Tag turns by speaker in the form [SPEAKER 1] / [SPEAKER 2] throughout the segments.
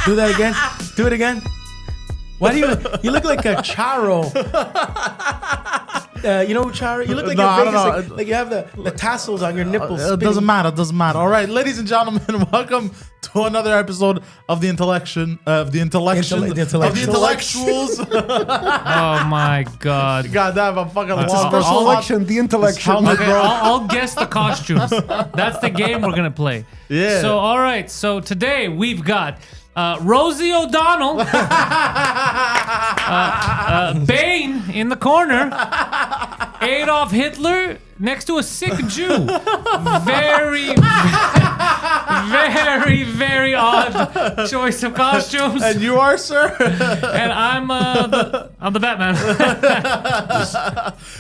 [SPEAKER 1] Do that again. Do it again. Why do you look like a charo? You know charo? You look like you're Vegas, like you have the tassels on your nipples.
[SPEAKER 2] It doesn't matter. It doesn't matter. All right, ladies and gentlemen, welcome to another episode of the Intellectuals.
[SPEAKER 3] Oh my God!
[SPEAKER 2] God damn, I'm fucking lost.
[SPEAKER 4] Special election, the intellectual.
[SPEAKER 3] Okay, I'll guess the costumes. That's the game we're gonna play.
[SPEAKER 2] Yeah.
[SPEAKER 3] So all right. So today we've got Rosie O'Donnell, Bane in the corner, Adolf Hitler next to a sick Jew. Very, very odd choice of costumes.
[SPEAKER 2] And you are, sir?
[SPEAKER 3] And I'm the Batman.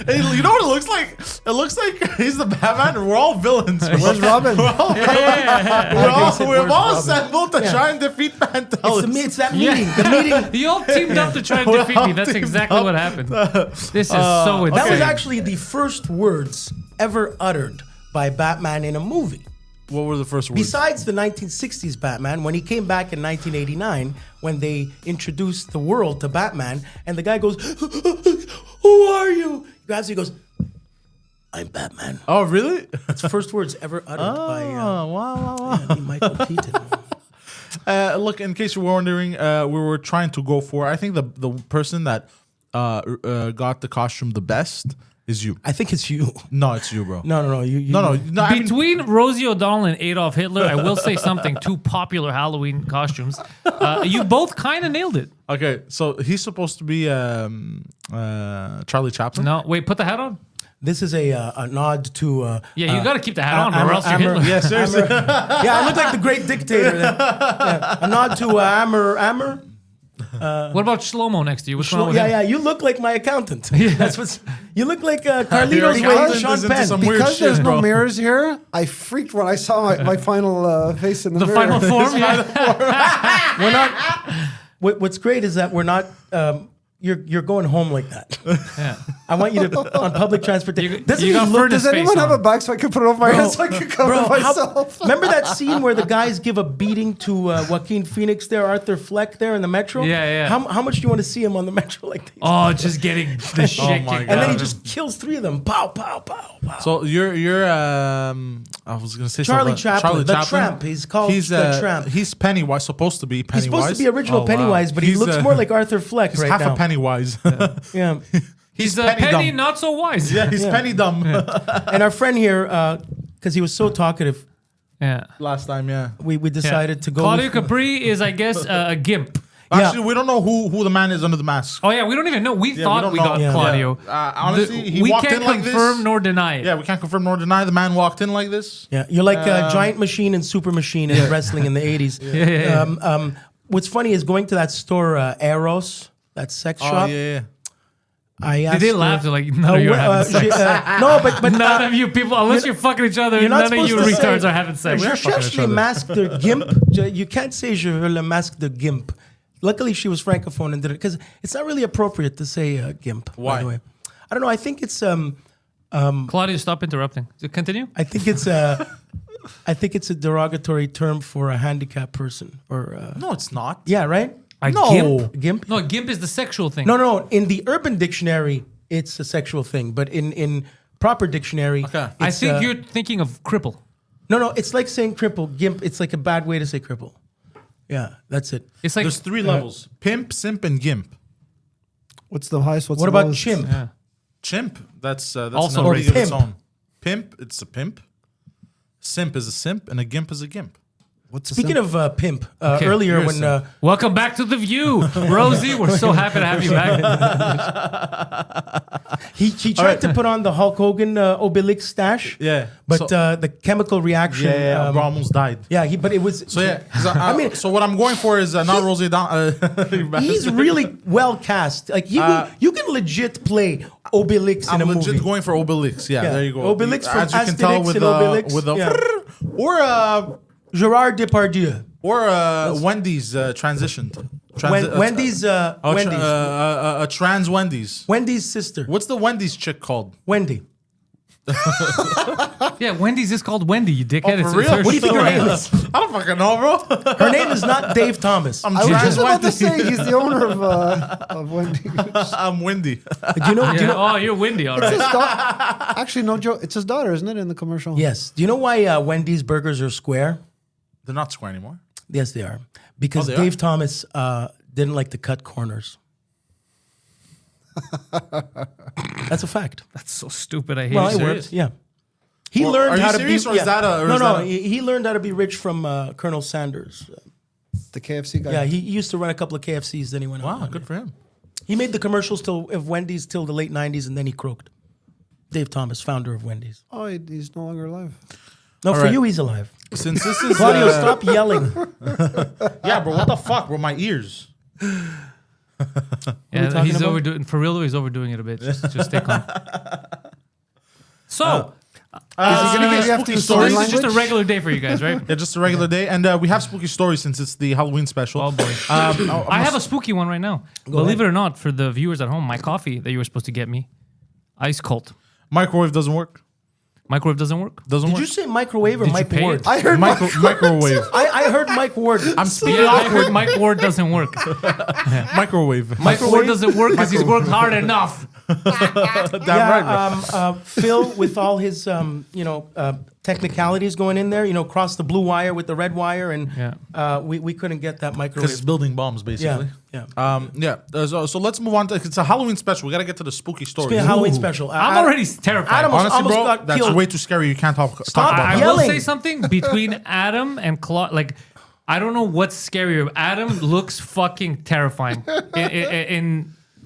[SPEAKER 2] Hey, you know what it looks like? It looks like he's the Batman and we're all villains.
[SPEAKER 4] Where's Robin?
[SPEAKER 2] We're all we've all assembled to try and defeat Pantelis.
[SPEAKER 1] It's that meeting. The meeting.
[SPEAKER 3] You all teamed up to try and defeat me. That's exactly what happened. This is so insane.
[SPEAKER 1] That was actually the first words ever uttered by Batman in a movie.
[SPEAKER 2] What were the first words?
[SPEAKER 1] Besides the 1960s Batman, when he came back in 1989, when they introduced the world to Batman, and the guy goes, "Who are you?" He grabs it, he goes, "I'm Batman."
[SPEAKER 2] Oh, really?
[SPEAKER 1] That's the first words ever uttered by
[SPEAKER 2] wow.
[SPEAKER 1] Michael Keaton.
[SPEAKER 2] Look, in case you were wondering, we were trying to go for, I think the person that got the costume the best is you.
[SPEAKER 1] I think it's you.
[SPEAKER 2] No, it's you, bro.
[SPEAKER 1] No. You,
[SPEAKER 2] No. I mean,
[SPEAKER 3] Between Rosie O'Donnell and Adolf Hitler, I will say something. Two popular Halloween costumes. You both kind of nailed it.
[SPEAKER 2] okay, so he's supposed to be Charlie Chaplin.
[SPEAKER 3] No, wait, put the hat on.
[SPEAKER 1] This is a nod to.
[SPEAKER 3] Yeah, you got to keep the hat on, or else you're Hitler.
[SPEAKER 2] Yeah, seriously.
[SPEAKER 1] Yeah, I look like the great dictator. Yeah. A nod to Ammer.
[SPEAKER 3] What about Shlomo next to you? What's going on with him?
[SPEAKER 1] Yeah. You look like my accountant. That's what's. You look like Carlito's
[SPEAKER 2] Here,
[SPEAKER 1] way
[SPEAKER 2] Alan
[SPEAKER 1] to Sean
[SPEAKER 2] is into
[SPEAKER 1] Penn.
[SPEAKER 2] some weird
[SPEAKER 4] Because there's
[SPEAKER 2] shit,
[SPEAKER 4] no
[SPEAKER 2] bro.
[SPEAKER 4] mirrors here, I freaked when I saw my final face in the
[SPEAKER 3] The
[SPEAKER 4] mirror.
[SPEAKER 3] final form, yeah.
[SPEAKER 1] We're not. What's great is that we're not. You're going home like that.
[SPEAKER 3] Yeah.
[SPEAKER 1] I want you to on public transportation.
[SPEAKER 3] You got furnace
[SPEAKER 4] Does anyone
[SPEAKER 3] face
[SPEAKER 4] have
[SPEAKER 3] on.
[SPEAKER 4] a bag so I can put it over my head so I can cover myself?
[SPEAKER 1] Remember that scene where the guys give a beating to Joaquin Phoenix there, Arthur Fleck there in the Metro?
[SPEAKER 3] Yeah.
[SPEAKER 1] How much do you want to see him on the Metro like this?
[SPEAKER 3] Oh, just getting the shit
[SPEAKER 2] my
[SPEAKER 3] kicked
[SPEAKER 2] God.
[SPEAKER 1] And
[SPEAKER 3] out
[SPEAKER 1] then he
[SPEAKER 3] of him.
[SPEAKER 1] just kills three of them. Pow, pow, pow, pow.
[SPEAKER 2] So you're I was gonna say
[SPEAKER 1] Charlie
[SPEAKER 2] something.
[SPEAKER 1] Chaplin, the Tramp. He's called the Tramp.
[SPEAKER 2] He's Pennywise, supposed to be Pennywise.
[SPEAKER 1] He's supposed to be original
[SPEAKER 2] Oh, wow.
[SPEAKER 1] Pennywise, but he
[SPEAKER 2] He's,
[SPEAKER 1] looks more like Arthur Fleck
[SPEAKER 2] He's
[SPEAKER 1] right
[SPEAKER 2] half
[SPEAKER 1] now.
[SPEAKER 2] a Pennywise.
[SPEAKER 1] Yeah.
[SPEAKER 2] He's
[SPEAKER 3] penny
[SPEAKER 2] dumb.
[SPEAKER 3] not so wise.
[SPEAKER 2] Yeah, he's penny dumb.
[SPEAKER 1] And our friend here, because he was so talkative,
[SPEAKER 3] Yeah.
[SPEAKER 2] Last time, yeah.
[SPEAKER 1] we decided to go.
[SPEAKER 3] Claudio
[SPEAKER 1] with-
[SPEAKER 3] Capri is, I guess, a gimp.
[SPEAKER 2] Actually, we don't know who the man is under the mask.
[SPEAKER 3] Oh yeah, we don't even know. We thought
[SPEAKER 2] don't
[SPEAKER 3] we
[SPEAKER 2] know.
[SPEAKER 3] got
[SPEAKER 1] Yeah.
[SPEAKER 3] Claudio.
[SPEAKER 2] Honestly, he
[SPEAKER 3] we
[SPEAKER 2] walked
[SPEAKER 3] can't
[SPEAKER 2] in like this.
[SPEAKER 3] confirm nor deny it.
[SPEAKER 2] Yeah, we can't confirm nor deny the man walked in like this.
[SPEAKER 1] Yeah, you're like Giant Machine and Super Machine in wrestling in the 80s.
[SPEAKER 3] Yeah.
[SPEAKER 1] What's funny is going to that store, Eros, that sex
[SPEAKER 2] Oh,
[SPEAKER 1] shop.
[SPEAKER 2] yeah.
[SPEAKER 1] I
[SPEAKER 3] Did
[SPEAKER 1] asked
[SPEAKER 3] they
[SPEAKER 1] her-
[SPEAKER 3] laugh? They're like, none of you are having sex.
[SPEAKER 1] no, but
[SPEAKER 3] None of you people, unless you're fucking each other,
[SPEAKER 1] you're not
[SPEAKER 3] none of you
[SPEAKER 1] supposed to
[SPEAKER 3] retards
[SPEAKER 1] say-
[SPEAKER 3] are having sex.
[SPEAKER 1] Je cherche les masques de gimp. You can't say je veux le masque de gimp. Luckily, she was francophone and did it because it's not really appropriate to say gimp.
[SPEAKER 2] Why?
[SPEAKER 1] By the way, I don't know. I think it's
[SPEAKER 3] Claudio, stop interrupting. Continue.
[SPEAKER 1] I think it's a derogatory term for a handicapped person or
[SPEAKER 2] No, it's not.
[SPEAKER 1] yeah, right?
[SPEAKER 3] A
[SPEAKER 1] no,
[SPEAKER 3] gimp?
[SPEAKER 1] gimp.
[SPEAKER 3] No, gimp is the sexual thing.
[SPEAKER 1] No. In the Urban Dictionary, it's a sexual thing, but in proper dictionary,
[SPEAKER 2] Okay.
[SPEAKER 3] I
[SPEAKER 1] it's,
[SPEAKER 3] think you're thinking of cripple.
[SPEAKER 1] No, it's like saying cripple, gimp. It's like a bad way to say cripple. Yeah, that's it.
[SPEAKER 3] It's like
[SPEAKER 2] There's three levels: pimp, simp, and gimp.
[SPEAKER 4] What's the highest? What's
[SPEAKER 1] What
[SPEAKER 4] the
[SPEAKER 1] about
[SPEAKER 4] lowest?
[SPEAKER 1] chimp?
[SPEAKER 3] Yeah.
[SPEAKER 2] Chimp. That's
[SPEAKER 3] Also
[SPEAKER 2] another league of its
[SPEAKER 1] pimp.
[SPEAKER 2] own. Pimp. It's a pimp. Simp is a simp, and a gimp is a gimp.
[SPEAKER 4] What's the
[SPEAKER 1] Speaking
[SPEAKER 4] simp?
[SPEAKER 1] of pimp,
[SPEAKER 3] Okay,
[SPEAKER 1] earlier
[SPEAKER 2] you're
[SPEAKER 1] when
[SPEAKER 2] a
[SPEAKER 3] Welcome back to The View. Rosie, we're so happy to have you back.
[SPEAKER 1] he tried to put on the Hulk Hogan Obelix stash,
[SPEAKER 2] Yeah.
[SPEAKER 1] but the chemical reaction,
[SPEAKER 2] Yeah, bro almost died.
[SPEAKER 1] but it was.
[SPEAKER 2] So yeah, I mean, so what I'm going for is not Rosie Down.
[SPEAKER 1] He's really well cast. Like you can legit play Obelix
[SPEAKER 2] I'm
[SPEAKER 1] in a
[SPEAKER 2] legit
[SPEAKER 1] movie.
[SPEAKER 2] going for Obelix. Yeah,
[SPEAKER 1] Yeah.
[SPEAKER 2] there you go.
[SPEAKER 1] Obelix from
[SPEAKER 2] as you can tell
[SPEAKER 1] Asterix
[SPEAKER 2] with
[SPEAKER 1] and Obelix.
[SPEAKER 2] with the
[SPEAKER 1] Yeah.
[SPEAKER 2] or
[SPEAKER 1] Gerard Depardieu.
[SPEAKER 2] Wendy's transitioned.
[SPEAKER 1] Wendy's
[SPEAKER 2] a trans Wendy's.
[SPEAKER 1] Wendy's sister.
[SPEAKER 2] What's the Wendy's chick called?
[SPEAKER 1] Wendy.
[SPEAKER 3] Yeah, Wendy's is called Wendy, you dickhead.
[SPEAKER 2] Oh, for
[SPEAKER 3] It's
[SPEAKER 2] real?
[SPEAKER 3] her
[SPEAKER 1] What do you think her
[SPEAKER 3] story.
[SPEAKER 1] name is?
[SPEAKER 2] I don't fucking know, bro.
[SPEAKER 1] Her name is not Dave Thomas.
[SPEAKER 2] I'm
[SPEAKER 4] I was just about to
[SPEAKER 2] Wendy.
[SPEAKER 4] say he's the owner of Wendy's.
[SPEAKER 2] I'm Wendy.
[SPEAKER 1] Do you know?
[SPEAKER 3] Oh, you're windy, all
[SPEAKER 4] It's his
[SPEAKER 3] right.
[SPEAKER 4] Actually, no joke. It's his daughter, isn't it, in the commercial?
[SPEAKER 1] Yes. Do you know why Wendy's burgers are square?
[SPEAKER 2] They're not square anymore.
[SPEAKER 1] Yes, they are. Because
[SPEAKER 2] they
[SPEAKER 1] Dave Thomas didn't like to cut corners. That's a fact.
[SPEAKER 3] That's so stupid. I hate
[SPEAKER 1] Well,
[SPEAKER 3] it.
[SPEAKER 1] it
[SPEAKER 2] serious?
[SPEAKER 1] worked. Yeah. He
[SPEAKER 2] Well,
[SPEAKER 1] learned
[SPEAKER 2] are you
[SPEAKER 1] how to
[SPEAKER 2] serious,
[SPEAKER 1] be.
[SPEAKER 2] or is that a- or
[SPEAKER 1] no,
[SPEAKER 2] is
[SPEAKER 1] no.
[SPEAKER 2] that a-
[SPEAKER 1] He learned how to be rich from Colonel Sanders.
[SPEAKER 4] The KFC guy.
[SPEAKER 1] Yeah, he used to run a couple of KFCs. Then he went.
[SPEAKER 2] Wow,
[SPEAKER 1] on.
[SPEAKER 2] good for him.
[SPEAKER 1] He made the commercials of Wendy's till the late '90s, and then he croaked. Dave Thomas, founder of Wendy's.
[SPEAKER 4] Oh, he's no longer alive.
[SPEAKER 1] No,
[SPEAKER 2] All
[SPEAKER 1] for
[SPEAKER 2] right.
[SPEAKER 1] you, he's alive.
[SPEAKER 2] Since this is
[SPEAKER 1] Claudio, stop yelling.
[SPEAKER 2] Yeah, bro. What the fuck, bro? My ears.
[SPEAKER 3] Yeah,
[SPEAKER 1] talking
[SPEAKER 3] he's
[SPEAKER 1] about?
[SPEAKER 3] overdoing for real. Though, he's overdoing it a bit. Just stay calm. So,
[SPEAKER 4] Is he gonna maybe have to use
[SPEAKER 3] so
[SPEAKER 4] sign
[SPEAKER 3] this is
[SPEAKER 4] language?
[SPEAKER 3] just a regular day for you guys, right?
[SPEAKER 2] Yeah, just a regular day, and we have spooky stories since it's the Halloween special.
[SPEAKER 3] Oh boy. I have a spooky one right now. Believe it or not, for the viewers at home, my coffee that you were supposed to get me, ice cold.
[SPEAKER 2] Microwave doesn't work.
[SPEAKER 3] Microwave doesn't work.
[SPEAKER 2] Doesn't
[SPEAKER 1] Did
[SPEAKER 2] work.
[SPEAKER 1] you say microwave or
[SPEAKER 3] Did you
[SPEAKER 1] Mike
[SPEAKER 3] pay
[SPEAKER 1] Ward?
[SPEAKER 3] it?
[SPEAKER 4] I heard
[SPEAKER 2] Microwave.
[SPEAKER 1] I heard Mike Ward.
[SPEAKER 2] I'm speaking
[SPEAKER 3] Yeah, I
[SPEAKER 2] awkward.
[SPEAKER 3] heard Mike Ward doesn't work.
[SPEAKER 2] Microwave.
[SPEAKER 3] Mike Ward doesn't work because he's worked hard enough.
[SPEAKER 2] Damn right, bro.
[SPEAKER 1] Phil, with all his technicalities going in there, cross the blue wire with the red wire, and we couldn't get that
[SPEAKER 2] Because
[SPEAKER 1] microwave.
[SPEAKER 2] it's building bombs, basically.
[SPEAKER 1] Yeah.
[SPEAKER 2] So let's move on to. It's a Halloween special. We gotta get to the spooky stories.
[SPEAKER 1] It's been a Halloween special.
[SPEAKER 3] I'm already terrified.
[SPEAKER 1] Adam was-
[SPEAKER 2] Honestly,
[SPEAKER 1] almost
[SPEAKER 2] bro,
[SPEAKER 1] got
[SPEAKER 2] that's
[SPEAKER 1] killed.
[SPEAKER 2] way too scary. You can't talk
[SPEAKER 1] Stop
[SPEAKER 2] about
[SPEAKER 3] I
[SPEAKER 2] that.
[SPEAKER 3] will
[SPEAKER 1] yelling.
[SPEAKER 3] say something between Adam and Claudio. Like, I don't know what's scarier. Adam looks fucking terrifying.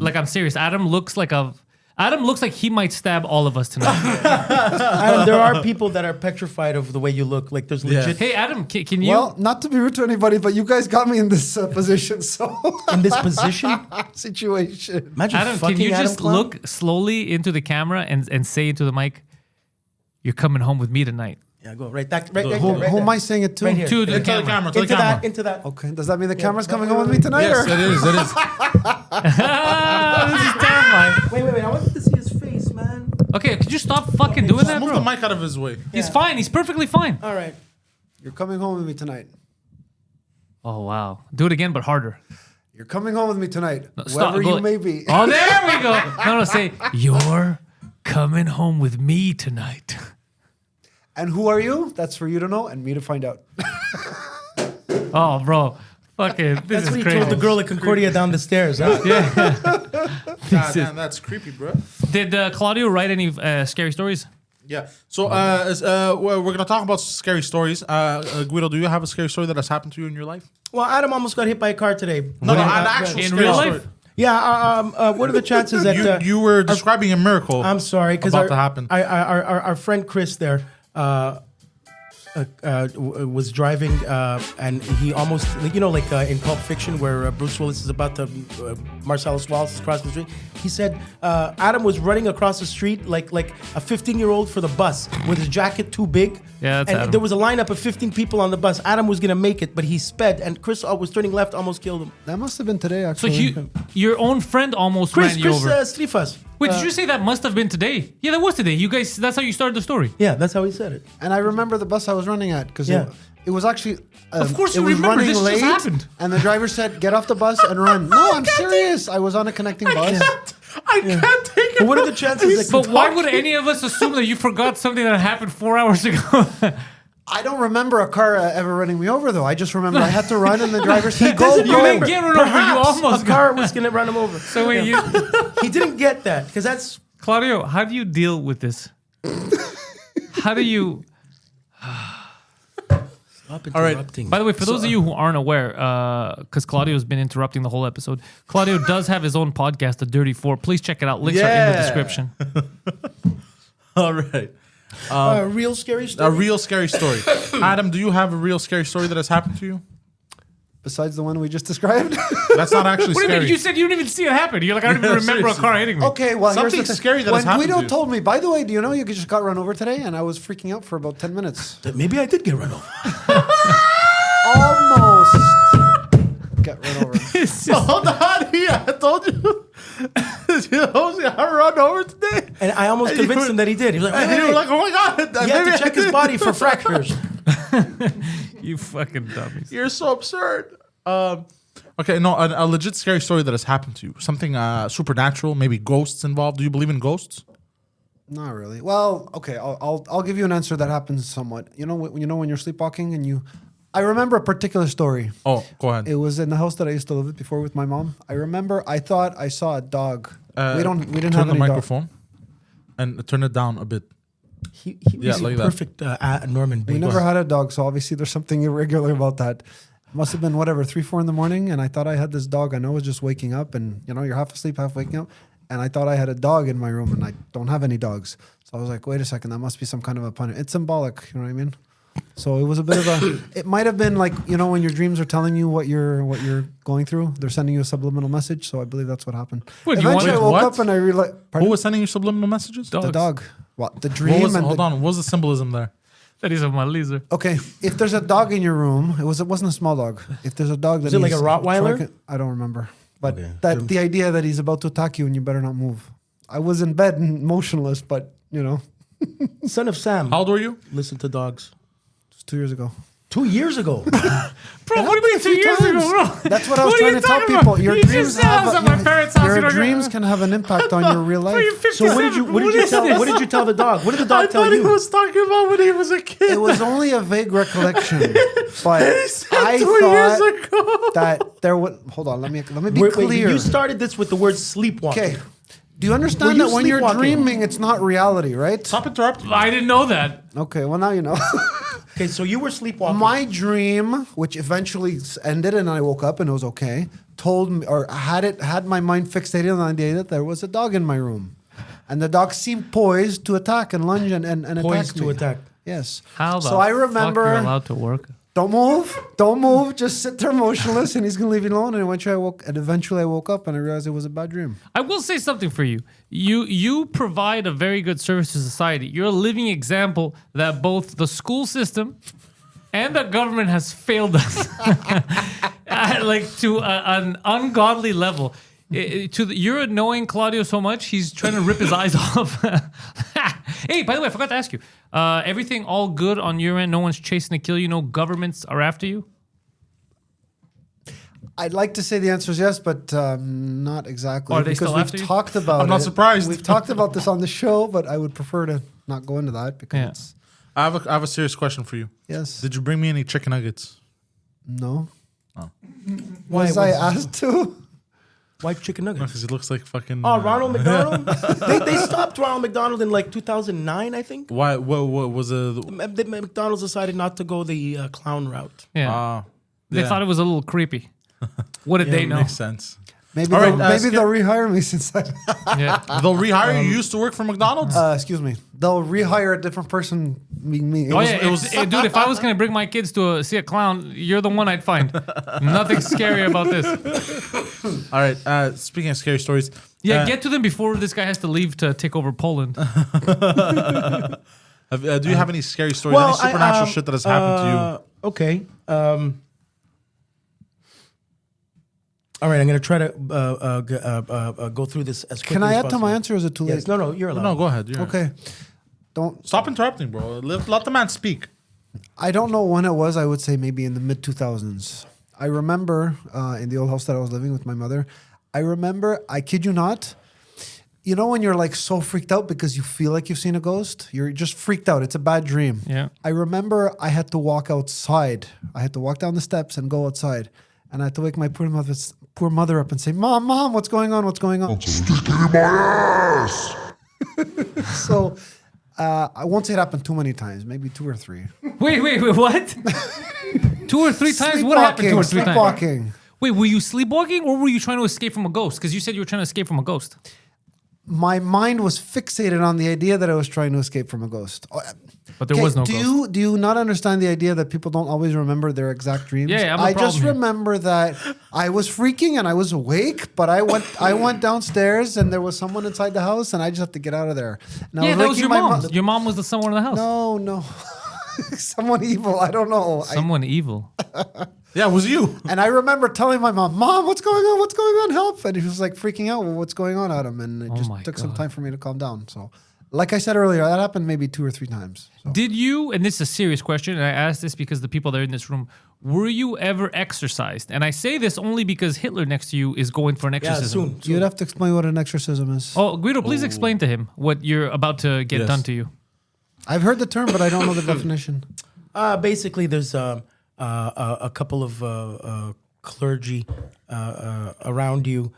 [SPEAKER 3] Like, I'm serious. Adam looks like he might stab all of us tonight.
[SPEAKER 1] Adam, there are people that are petrified of the way you look. Like there's legit
[SPEAKER 3] Hey, Adam, can you?
[SPEAKER 4] Well, not to be rude to anybody, but you guys got me in this position, so
[SPEAKER 1] in this position.
[SPEAKER 4] situation.
[SPEAKER 1] Imagine
[SPEAKER 3] Adam,
[SPEAKER 1] fucking
[SPEAKER 3] can you
[SPEAKER 1] Adam
[SPEAKER 3] just
[SPEAKER 1] Clown.
[SPEAKER 3] look slowly into the camera and say into the mic, "You're coming home with me tonight."
[SPEAKER 1] Yeah, go right back. Right,
[SPEAKER 2] Who-
[SPEAKER 1] right
[SPEAKER 4] Who
[SPEAKER 1] there.
[SPEAKER 4] am I saying it to?
[SPEAKER 1] Right here.
[SPEAKER 3] To the
[SPEAKER 2] Tell the
[SPEAKER 3] camera.
[SPEAKER 2] camera. Tell the
[SPEAKER 1] Into
[SPEAKER 2] camera.
[SPEAKER 1] that. Into that.
[SPEAKER 4] Okay, does that mean the camera's coming home with me tonight?
[SPEAKER 2] Yes,
[SPEAKER 4] or?
[SPEAKER 2] it is. It is.
[SPEAKER 3] Ah, this is terrifying.
[SPEAKER 1] Wait. I wanted to see his face, man.
[SPEAKER 3] Okay, could you stop fucking doing that,
[SPEAKER 2] Move
[SPEAKER 3] bro?
[SPEAKER 2] the mic out of his way.
[SPEAKER 3] He's fine. He's perfectly fine.
[SPEAKER 1] All right.
[SPEAKER 4] You're coming home with me tonight.
[SPEAKER 3] Oh wow, do it again, but harder.
[SPEAKER 4] You're coming home with me tonight,
[SPEAKER 3] Stop,
[SPEAKER 4] whoever
[SPEAKER 3] go-
[SPEAKER 4] you may be.
[SPEAKER 3] Oh, there we go. No, say you're coming home with me tonight.
[SPEAKER 4] And who are you? That's for you to know and me to find out.
[SPEAKER 3] Oh, bro, fucking, this
[SPEAKER 1] That's
[SPEAKER 3] is
[SPEAKER 1] what he
[SPEAKER 3] crazy.
[SPEAKER 1] told the girl at Concordia down the stairs. Huh?
[SPEAKER 2] God damn, that's creepy, bro.
[SPEAKER 3] Did Claudio write any scary stories?
[SPEAKER 2] Yeah. So we're gonna talk about scary stories. Guido, do you have a scary story that has happened to you in your life?
[SPEAKER 1] Well, Adam almost got hit by a car today.
[SPEAKER 2] No,
[SPEAKER 1] When,
[SPEAKER 2] an actual
[SPEAKER 3] in
[SPEAKER 2] scary
[SPEAKER 3] real
[SPEAKER 2] story.
[SPEAKER 3] life?
[SPEAKER 1] Yeah. What are the chances that
[SPEAKER 2] You were describing a miracle.
[SPEAKER 1] I'm sorry, because
[SPEAKER 2] about to happen.
[SPEAKER 1] Our friend Chris there was driving, and he almost, like in Pulp Fiction, where Bruce Willis is about to Marcellus Wallace is crossing the street. He said Adam was running across the street like a 15-year-old for the bus with his jacket too big.
[SPEAKER 3] Yeah, that's
[SPEAKER 1] and
[SPEAKER 3] Adam.
[SPEAKER 1] there was a lineup of 15 people on the bus. Adam was gonna make it, but he sped, and Chris was turning left, almost killed him.
[SPEAKER 4] That must have been today,
[SPEAKER 3] So
[SPEAKER 4] actually.
[SPEAKER 3] your own friend almost
[SPEAKER 1] Chris
[SPEAKER 3] ran you over.
[SPEAKER 1] Strifas.
[SPEAKER 3] Wait, did you say that must have been today? Yeah, that was today. You guys, that's how you started the story.
[SPEAKER 1] Yeah, that's how he said it.
[SPEAKER 4] And I remember the bus I was running at because
[SPEAKER 1] Yeah.
[SPEAKER 4] it was actually.
[SPEAKER 3] Of course
[SPEAKER 4] it
[SPEAKER 3] you
[SPEAKER 4] was
[SPEAKER 3] remember,
[SPEAKER 4] running
[SPEAKER 3] this just
[SPEAKER 4] late,
[SPEAKER 3] happened.
[SPEAKER 4] and the driver said, "Get off the bus and run." No, I'm serious. I was on a connecting bus.
[SPEAKER 2] I can't take it.
[SPEAKER 1] But what are the chances that?
[SPEAKER 3] But why would any of us assume that you forgot something that happened 4 hours ago?
[SPEAKER 4] I don't remember a car ever running me over, though. I just remember I had to run, and the driver said, "Go,
[SPEAKER 1] doesn't
[SPEAKER 3] You
[SPEAKER 4] go."
[SPEAKER 3] didn't get run over. You
[SPEAKER 1] Perhaps
[SPEAKER 3] almost
[SPEAKER 1] a car was gonna run him over.
[SPEAKER 3] So wait, you,
[SPEAKER 1] He didn't get that because that's.
[SPEAKER 3] Claudio, how do you deal with this? How do you?
[SPEAKER 1] Stop
[SPEAKER 2] All right.
[SPEAKER 1] interrupting.
[SPEAKER 3] By the way, for those of you who aren't aware, because Claudio's been interrupting the whole episode, Claudio does have his own podcast, The Dirty Four. Please check it out. Links are in the
[SPEAKER 2] Yeah.
[SPEAKER 3] description.
[SPEAKER 2] All right.
[SPEAKER 1] A real scary story.
[SPEAKER 2] A real scary story. Adam, do you have a real scary story that has happened to you?
[SPEAKER 4] Besides the one we just described.
[SPEAKER 2] That's not actually
[SPEAKER 3] What do you
[SPEAKER 2] scary.
[SPEAKER 3] mean? You said you didn't even see it happen. You're like, I don't even remember a
[SPEAKER 2] seriously.
[SPEAKER 3] car hitting me.
[SPEAKER 4] Okay, well, here's
[SPEAKER 2] Something
[SPEAKER 4] the thing.
[SPEAKER 2] scary that
[SPEAKER 4] when
[SPEAKER 2] has happened
[SPEAKER 4] Guido
[SPEAKER 2] to you.
[SPEAKER 4] told me, by the way, do you know you just got run over today? And I was freaking out for about 10 minutes.
[SPEAKER 1] Maybe I did get run over.
[SPEAKER 4] Almost got run over.
[SPEAKER 3] It's just-
[SPEAKER 2] Hold on, I told you. You got run over today.
[SPEAKER 1] And I almost
[SPEAKER 2] And you
[SPEAKER 1] convinced
[SPEAKER 2] were-
[SPEAKER 1] him that he did. He was like,
[SPEAKER 2] And you were like, oh my God.
[SPEAKER 1] he had to check his body for fractures.
[SPEAKER 3] You fucking dummies.
[SPEAKER 2] You're so absurd. Okay, no, a legit scary story that has happened to you. Something supernatural, maybe ghosts involved. Do you believe in ghosts?
[SPEAKER 4] Not really. Well, okay, I'll give you an answer that happens somewhat. You know when you're sleepwalking and you. I remember a particular story.
[SPEAKER 2] Oh, go ahead.
[SPEAKER 4] It was in the house that I used to live with before with my mom. I remember I thought I saw a dog. We didn't
[SPEAKER 2] turn
[SPEAKER 4] have
[SPEAKER 2] the
[SPEAKER 4] any
[SPEAKER 2] microphone and turn it down a bit.
[SPEAKER 1] He was
[SPEAKER 2] like
[SPEAKER 1] a
[SPEAKER 2] that.
[SPEAKER 1] perfect Norman
[SPEAKER 4] We
[SPEAKER 1] baby.
[SPEAKER 4] never had a dog, so obviously there's something irregular about that. Must have been 3, 4 in the morning, and I thought I had this dog. I know I was just waking up, and you're half asleep, half waking up, and I thought I had a dog in my room, and I don't have any dogs. So I was like, wait a second, that must be some kind of a pun. It's symbolic, you know what I mean? So it was a bit of a. It might have been like when your dreams are telling you what you're going through. They're sending you a subliminal message. So I believe that's what happened.
[SPEAKER 3] Wait, you
[SPEAKER 4] Eventually, I
[SPEAKER 3] want-
[SPEAKER 4] woke
[SPEAKER 2] what?
[SPEAKER 4] up and I realized.
[SPEAKER 2] Who was sending you subliminal messages?
[SPEAKER 3] Dog.
[SPEAKER 4] The dog? What the
[SPEAKER 2] What
[SPEAKER 4] dream?
[SPEAKER 2] was,
[SPEAKER 4] and
[SPEAKER 2] hold
[SPEAKER 4] the,
[SPEAKER 2] on. What was the symbolism there?
[SPEAKER 3] That is a Malizer.
[SPEAKER 4] Okay, if there's a dog in your room, it wasn't a small dog. If there's a dog that
[SPEAKER 1] Is it like a
[SPEAKER 4] he's
[SPEAKER 1] Rottweiler?
[SPEAKER 4] tracking- I don't remember, but
[SPEAKER 1] Okay.
[SPEAKER 4] the idea that he's about to attack you and you better not move. I was in bed and motionless, but
[SPEAKER 1] Son of Sam.
[SPEAKER 2] How old were you?
[SPEAKER 1] Listen to dogs.
[SPEAKER 4] it's 2 years ago.
[SPEAKER 1] 2 years ago.
[SPEAKER 3] Bro, what do you mean 2 years ago, bro?
[SPEAKER 4] That's what I was
[SPEAKER 3] What are
[SPEAKER 4] trying
[SPEAKER 3] you
[SPEAKER 4] to tell
[SPEAKER 3] talking
[SPEAKER 4] people.
[SPEAKER 3] about?
[SPEAKER 4] Your
[SPEAKER 3] You
[SPEAKER 4] dreams
[SPEAKER 3] just said I was at my parents' house,
[SPEAKER 4] your
[SPEAKER 3] you know,
[SPEAKER 4] dreams can have an impact on your real life.
[SPEAKER 3] Bro, you're
[SPEAKER 1] So what did you
[SPEAKER 3] 57.
[SPEAKER 1] what did you
[SPEAKER 3] is
[SPEAKER 1] tell
[SPEAKER 3] this?
[SPEAKER 1] what did you tell the dog? What did the dog tell you?
[SPEAKER 2] talking about when he was a kid.
[SPEAKER 4] It was only a vague recollection, but I
[SPEAKER 2] 2
[SPEAKER 4] thought
[SPEAKER 2] years ago.
[SPEAKER 4] that there would. Hold on, let me be
[SPEAKER 1] Wait,
[SPEAKER 4] clear.
[SPEAKER 1] you started this with the word sleepwalking.
[SPEAKER 4] Okay. Do you understand
[SPEAKER 1] Were you
[SPEAKER 4] that when you're
[SPEAKER 1] sleepwalking?
[SPEAKER 4] dreaming, it's not reality, right?
[SPEAKER 2] Stop interrupting.
[SPEAKER 3] I didn't know that.
[SPEAKER 4] Okay, well now you know.
[SPEAKER 1] Okay, so you were sleepwalking.
[SPEAKER 4] My dream, which eventually ended and I woke up and it was okay, told me or had my mind fixated on the idea that there was a dog in my room. And the dog seemed poised to attack and lunge and
[SPEAKER 1] Poised
[SPEAKER 4] attack
[SPEAKER 1] to
[SPEAKER 4] me.
[SPEAKER 1] attack.
[SPEAKER 4] Yes.
[SPEAKER 3] How the
[SPEAKER 4] So I
[SPEAKER 3] fuck
[SPEAKER 4] remember
[SPEAKER 3] you're allowed to work?
[SPEAKER 4] don't move, just sit there motionless and he's gonna leave you alone. And eventually I woke up and I realized it was a bad dream.
[SPEAKER 3] I will say something for you. You provide a very good service to society. You're a living example that both the school system and the government has failed us, to an ungodly level. You're annoying Claudio so much, he's trying to rip his eyes off. Hey, by the way, I forgot to ask you. Everything all good on your end? No one's chasing to kill you? No governments are after you?
[SPEAKER 4] I'd like to say the answer is yes, but not exactly.
[SPEAKER 3] Are they
[SPEAKER 4] because
[SPEAKER 3] still
[SPEAKER 4] we've
[SPEAKER 3] after you?
[SPEAKER 4] talked about
[SPEAKER 2] I'm not
[SPEAKER 4] it.
[SPEAKER 2] surprised.
[SPEAKER 4] We've talked about this on the show, but I would prefer to not go into that because
[SPEAKER 3] Yeah.
[SPEAKER 4] it's
[SPEAKER 2] I have a serious question for you.
[SPEAKER 4] yes.
[SPEAKER 2] Did you bring me any chicken nuggets?
[SPEAKER 4] No.
[SPEAKER 1] Why
[SPEAKER 4] Was I asked to?
[SPEAKER 1] Why chicken nuggets?
[SPEAKER 2] Because it looks like fucking.
[SPEAKER 1] Oh, Ronald McDonald? they stopped Ronald McDonald in like 2009, I think.
[SPEAKER 2] Why? What was it?
[SPEAKER 1] McDonald's decided not to go the clown route.
[SPEAKER 3] Yeah. They
[SPEAKER 2] yeah.
[SPEAKER 3] thought it was a little creepy. What did they know?
[SPEAKER 2] Makes sense.
[SPEAKER 4] Maybe
[SPEAKER 2] All right,
[SPEAKER 4] maybe they'll rehire me since I.
[SPEAKER 3] Yeah.
[SPEAKER 2] They'll rehire you. You used to work for McDonald's.
[SPEAKER 4] Excuse me. They'll rehire a different person. Being me.
[SPEAKER 3] Oh yeah, dude. If I was gonna bring my kids to see a clown, you're the one I'd find. Nothing scary about this.
[SPEAKER 2] All right. Speaking of scary stories.
[SPEAKER 3] Yeah, get to them before this guy has to leave to take over Poland.
[SPEAKER 2] Do you have any scary stories? Any supernatural shit that has happened to you?
[SPEAKER 1] Okay. All right, I'm going to try to go through this as quickly
[SPEAKER 4] Can I
[SPEAKER 1] as
[SPEAKER 4] add to
[SPEAKER 1] possible.
[SPEAKER 4] my answer? Or is it too late?
[SPEAKER 1] Yes, no, you're allowed.
[SPEAKER 2] No, go ahead. You're-
[SPEAKER 4] Okay. Don't.
[SPEAKER 2] Stop interrupting, bro. Let the man speak.
[SPEAKER 4] I don't know when it was. I would say maybe in the mid 2000s. I remember in the old house that I was living with my mother. I remember. I kid you not. You know when you're like so freaked out because you feel like you've seen a ghost? You're just freaked out. It's a bad dream.
[SPEAKER 3] Yeah.
[SPEAKER 4] I remember I had to walk outside. I had to walk down the steps and go outside. And I had to wake my poor mother up and say, Mom, what's going on? What's going on? So I won't say it happened too many times, maybe 2 or 3.
[SPEAKER 3] Wait, what? 2 or 3 times? What happened 2 or 3 times?
[SPEAKER 4] Sleepwalking.
[SPEAKER 3] Wait, were you sleepwalking or were you trying to escape from a ghost? Because you said you were trying to escape from a ghost.
[SPEAKER 4] My mind was fixated on the idea that I was trying to escape from a ghost.
[SPEAKER 3] But there was no ghost.
[SPEAKER 4] Do you not understand the idea that people don't always remember their exact dreams?
[SPEAKER 3] Yeah, I'm a
[SPEAKER 4] I just
[SPEAKER 3] problem here.
[SPEAKER 4] remember that I was freaking and I was awake, but I went downstairs and there was someone inside the house and I just have to get out of there. And I
[SPEAKER 3] Yeah, that was
[SPEAKER 4] waking
[SPEAKER 3] your
[SPEAKER 4] my
[SPEAKER 3] mom.
[SPEAKER 4] mo-
[SPEAKER 3] Your mom was the someone in the house.
[SPEAKER 4] No. Someone evil. I don't know.
[SPEAKER 3] Someone evil.
[SPEAKER 2] Yeah, it was you.
[SPEAKER 4] And I remember telling my mom, what's going on? What's going on? Help. And he was like freaking out. Well, what's going on, Adam? And it
[SPEAKER 3] Oh
[SPEAKER 4] just
[SPEAKER 3] my
[SPEAKER 4] took some
[SPEAKER 3] God.
[SPEAKER 4] time for me to calm down. So Like I said earlier, that happened maybe 2 or 3 times. So.
[SPEAKER 3] Did you, and this is a serious question, and I ask this because the people that are in this room, were you ever exorcised? And I say this only because Hitler next to you is going for an
[SPEAKER 1] Yeah,
[SPEAKER 3] exorcism.
[SPEAKER 1] soon.
[SPEAKER 4] You'd have to explain what an exorcism is.
[SPEAKER 3] Oh, Guido, please explain to him what you're about to get done to you.
[SPEAKER 4] I've heard the term, but I don't know the definition.
[SPEAKER 1] Basically, there's a couple of clergy around you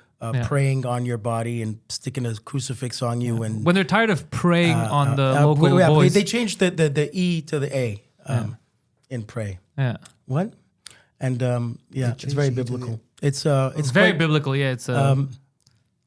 [SPEAKER 1] praying on your body and sticking a crucifix on you. And
[SPEAKER 3] When they're tired of preying on the local
[SPEAKER 1] yeah,
[SPEAKER 3] boys.
[SPEAKER 1] they changed the E to the A in pray.
[SPEAKER 3] Yeah.
[SPEAKER 1] What? And it's very biblical. It's
[SPEAKER 3] Very
[SPEAKER 1] quite-
[SPEAKER 3] biblical, yeah. It's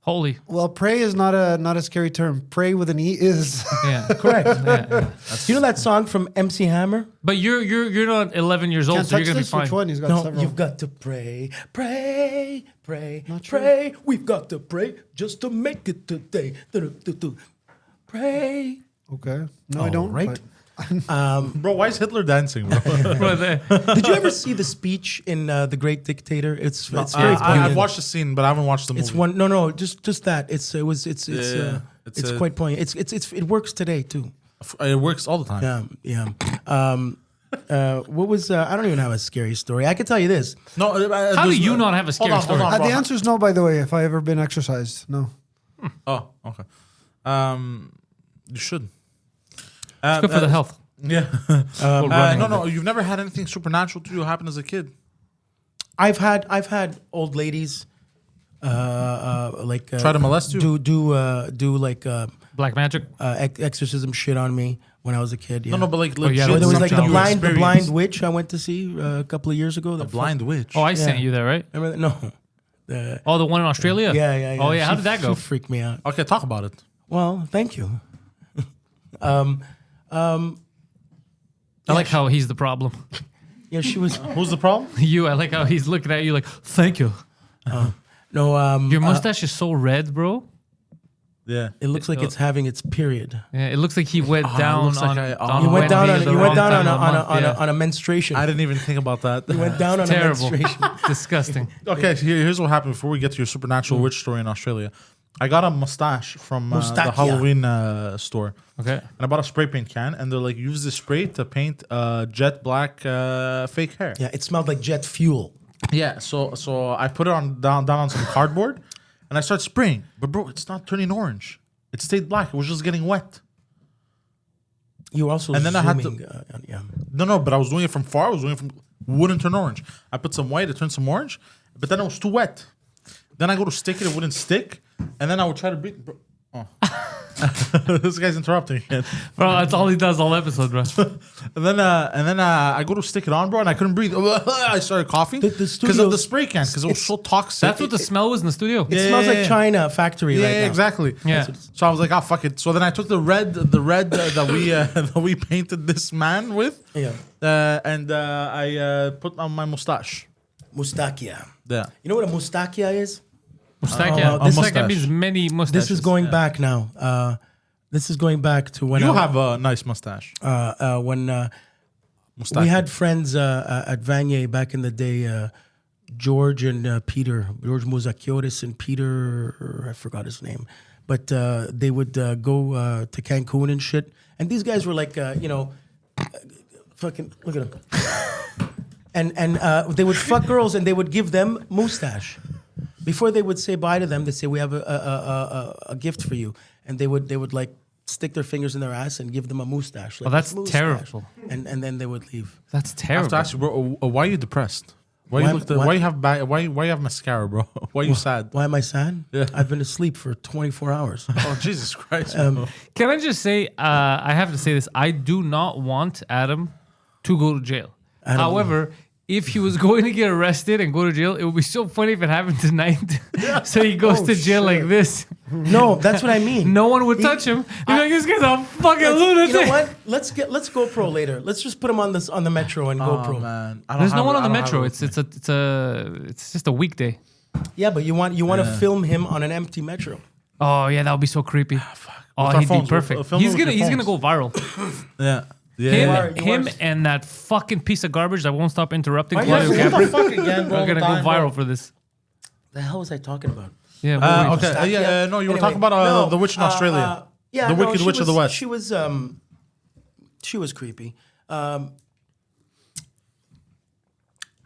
[SPEAKER 3] holy.
[SPEAKER 4] Well, pray is not a scary term. Pray with an E is.
[SPEAKER 3] Yeah.
[SPEAKER 1] correct.
[SPEAKER 3] Yeah.
[SPEAKER 1] You know that song from MC Hammer?
[SPEAKER 3] But you're not 11 years old,
[SPEAKER 4] Can't
[SPEAKER 3] so you're
[SPEAKER 4] touch
[SPEAKER 3] gonna be
[SPEAKER 4] this?
[SPEAKER 3] fine.
[SPEAKER 4] Which one? He's got
[SPEAKER 1] No,
[SPEAKER 4] several.
[SPEAKER 1] you've got to pray, pray, pray,
[SPEAKER 4] Not sure.
[SPEAKER 1] pray. We've got to pray just to make it today. Do-do-do-do. Pray.
[SPEAKER 4] Okay. No, I don't.
[SPEAKER 1] right.
[SPEAKER 4] but-
[SPEAKER 2] Bro, why is Hitler dancing, bro?
[SPEAKER 1] Did you ever see the speech in The Great Dictator? It's very
[SPEAKER 2] I've
[SPEAKER 1] poignant.
[SPEAKER 2] watched the scene, but I haven't watched the movie.
[SPEAKER 1] It's one. No, just that. It's quite poignant. It's it works today too.
[SPEAKER 2] It works all the time.
[SPEAKER 1] Yeah. What was? I don't even have a scary story. I can tell you this.
[SPEAKER 2] No,
[SPEAKER 3] How do you not have a scary story?
[SPEAKER 2] Hold on,
[SPEAKER 4] the
[SPEAKER 2] bro.
[SPEAKER 4] answer is no, by the way, if I ever been exercised. No.
[SPEAKER 2] Oh, okay. You should.
[SPEAKER 3] It's good for the health.
[SPEAKER 2] Yeah.
[SPEAKER 3] running.
[SPEAKER 2] No, you've never had anything supernatural to you happen as a kid.
[SPEAKER 1] I've had old ladies, like
[SPEAKER 2] Try to molest you?
[SPEAKER 1] do like
[SPEAKER 3] Black magic.
[SPEAKER 1] exorcism shit on me when I was a kid. Yeah.
[SPEAKER 2] No, but like
[SPEAKER 3] yeah,
[SPEAKER 2] legit.
[SPEAKER 1] Or there was like
[SPEAKER 2] something
[SPEAKER 1] the
[SPEAKER 2] you
[SPEAKER 1] blind
[SPEAKER 2] experienced.
[SPEAKER 1] witch I went to see a couple of years ago.
[SPEAKER 2] The blind witch.
[SPEAKER 3] Oh, I sent you there, right?
[SPEAKER 1] Remember that? No. The-
[SPEAKER 3] Oh, the one in Australia?
[SPEAKER 1] yeah.
[SPEAKER 3] Oh, yeah. How
[SPEAKER 1] She-
[SPEAKER 3] did that go?
[SPEAKER 1] She freaked me out.
[SPEAKER 2] Okay, talk about it.
[SPEAKER 1] Well, thank you.
[SPEAKER 3] I like how he's the problem.
[SPEAKER 1] Yeah, she was.
[SPEAKER 2] Who's the problem?
[SPEAKER 3] You, I like how he's looking at you like, thank you.
[SPEAKER 1] No,
[SPEAKER 3] Your mustache is so red, bro.
[SPEAKER 2] Yeah.
[SPEAKER 1] it looks like it's having its period.
[SPEAKER 3] Yeah, it looks like he went down
[SPEAKER 2] looks like
[SPEAKER 3] on,
[SPEAKER 2] I-
[SPEAKER 3] on
[SPEAKER 1] You went down
[SPEAKER 3] Wednesday
[SPEAKER 1] on
[SPEAKER 3] the
[SPEAKER 1] you
[SPEAKER 3] wrong
[SPEAKER 1] went down
[SPEAKER 3] time
[SPEAKER 1] on
[SPEAKER 3] of the month,
[SPEAKER 1] on a menstruation.
[SPEAKER 2] I didn't even think about that.
[SPEAKER 1] You went down on
[SPEAKER 3] Terrible.
[SPEAKER 1] a menstruation.
[SPEAKER 3] Disgusting.
[SPEAKER 2] Okay, here's what happened before we get to your supernatural witch story in Australia. I got a mustache from the
[SPEAKER 1] Mustachia.
[SPEAKER 2] Halloween store.
[SPEAKER 3] Okay.
[SPEAKER 2] And I bought a spray paint can, and they're like, use this spray to paint jet black fake hair.
[SPEAKER 1] Yeah, it smelled like jet fuel.
[SPEAKER 2] Yeah, so I put it down on some cardboard, and I start spraying. But bro, it's not turning orange. It stayed black. It was just getting wet.
[SPEAKER 1] You were also
[SPEAKER 2] And then I had to-
[SPEAKER 1] zooming, yeah.
[SPEAKER 2] No, but I was doing it from far. I was doing it from wouldn't turn orange. I put some white, it turned some orange, but then it was too wet. Then I go to stick it, it wouldn't stick, and then I would try to breathe. Bro. Oh. This guy's interrupting again.
[SPEAKER 3] Bro, that's all he does all episode, bro.
[SPEAKER 2] And then I go to stick it on, bro, and I couldn't breathe. I started coughing
[SPEAKER 1] The
[SPEAKER 2] because
[SPEAKER 1] studio-
[SPEAKER 2] of the spray can, because it was so toxic.
[SPEAKER 3] That's what the smell was in the studio.
[SPEAKER 1] It smells like
[SPEAKER 2] yeah.
[SPEAKER 1] China factory
[SPEAKER 2] Yeah,
[SPEAKER 1] right now.
[SPEAKER 2] exactly.
[SPEAKER 3] Yeah.
[SPEAKER 2] So I was like, ah, fuck it. So then I took the red that we that we painted this man with,
[SPEAKER 1] Yeah.
[SPEAKER 2] and I put on my mustache.
[SPEAKER 1] Mustachia.
[SPEAKER 2] Yeah.
[SPEAKER 1] You know what a mustachia is?
[SPEAKER 3] Mustachia.
[SPEAKER 2] a
[SPEAKER 3] This like
[SPEAKER 2] mustache.
[SPEAKER 3] means many mustaches.
[SPEAKER 1] This is going back now. This is going back to when
[SPEAKER 2] You
[SPEAKER 1] I,
[SPEAKER 2] have a nice mustache.
[SPEAKER 1] when
[SPEAKER 2] Mustache.
[SPEAKER 1] we had friends at Vanier back in the day. George and Peter, George Muzakiotis and Peter, I forgot his name, but they would go to Cancun and shit. And these guys were like, fucking look at them. and they would fuck girls and they would give them mustache. Before they would say bye to them, they'd say, "We have a gift for you," and they would like stick their fingers in their ass and give them a mustache. Like,
[SPEAKER 3] Oh, that's
[SPEAKER 1] mustache.
[SPEAKER 3] terrible.
[SPEAKER 1] And then they would leave.
[SPEAKER 3] That's
[SPEAKER 2] I have
[SPEAKER 3] terrible.
[SPEAKER 2] to ask you, bro, why are you depressed? Why
[SPEAKER 1] Why-
[SPEAKER 2] you look
[SPEAKER 1] why-
[SPEAKER 2] why you have why you have mascara, bro? Why are you sad?
[SPEAKER 1] Why am I sad?
[SPEAKER 2] Yeah.
[SPEAKER 1] I've been asleep for 24 hours.
[SPEAKER 2] Oh Jesus Christ! bro.
[SPEAKER 3] Can I just say, I have to say this. I do not want Adam to go to jail. However, if he was going to get arrested and go to jail, it would be so funny if it happened tonight. So he goes to jail like this.
[SPEAKER 1] No, that's what I mean.
[SPEAKER 3] No one would touch him. He's like, this guy's a fucking lunatic.
[SPEAKER 1] You know what? Let's GoPro later. Let's just put him on the metro and
[SPEAKER 2] Oh
[SPEAKER 1] GoPro.
[SPEAKER 2] man, I don't
[SPEAKER 3] There's no
[SPEAKER 2] have
[SPEAKER 3] one
[SPEAKER 2] it-
[SPEAKER 3] on the
[SPEAKER 2] I don't have
[SPEAKER 3] metro.
[SPEAKER 2] it
[SPEAKER 3] It's just a weekday.
[SPEAKER 1] Yeah, but you want to film him on an empty metro.
[SPEAKER 3] Oh yeah, that would be so creepy. Oh,
[SPEAKER 2] With our
[SPEAKER 3] he'd
[SPEAKER 2] phones,
[SPEAKER 3] be perfect.
[SPEAKER 2] we'll film it with your
[SPEAKER 3] He's gonna
[SPEAKER 2] phones.
[SPEAKER 3] go viral.
[SPEAKER 2] Yeah. Yeah.
[SPEAKER 3] Him,
[SPEAKER 2] yeah.
[SPEAKER 1] You
[SPEAKER 3] him,
[SPEAKER 1] are-
[SPEAKER 3] and that fucking piece of garbage that won't stop interrupting
[SPEAKER 1] Why
[SPEAKER 3] Claudio
[SPEAKER 1] you
[SPEAKER 2] What
[SPEAKER 3] Capri
[SPEAKER 2] the fuck again, bro?
[SPEAKER 3] are gonna
[SPEAKER 2] all the
[SPEAKER 3] go
[SPEAKER 2] time,
[SPEAKER 3] viral
[SPEAKER 2] bro.
[SPEAKER 3] for this.
[SPEAKER 1] The hell was I talking about?
[SPEAKER 3] Yeah. what were you-
[SPEAKER 2] Okay.
[SPEAKER 1] Mustachia?
[SPEAKER 2] No, you were
[SPEAKER 1] Anyway,
[SPEAKER 2] talking about
[SPEAKER 1] no,
[SPEAKER 2] the witch in Australia.
[SPEAKER 1] Yeah,
[SPEAKER 2] The
[SPEAKER 1] no,
[SPEAKER 2] Wicked
[SPEAKER 1] she
[SPEAKER 2] Witch of the
[SPEAKER 1] was-
[SPEAKER 2] West.
[SPEAKER 1] She was creepy.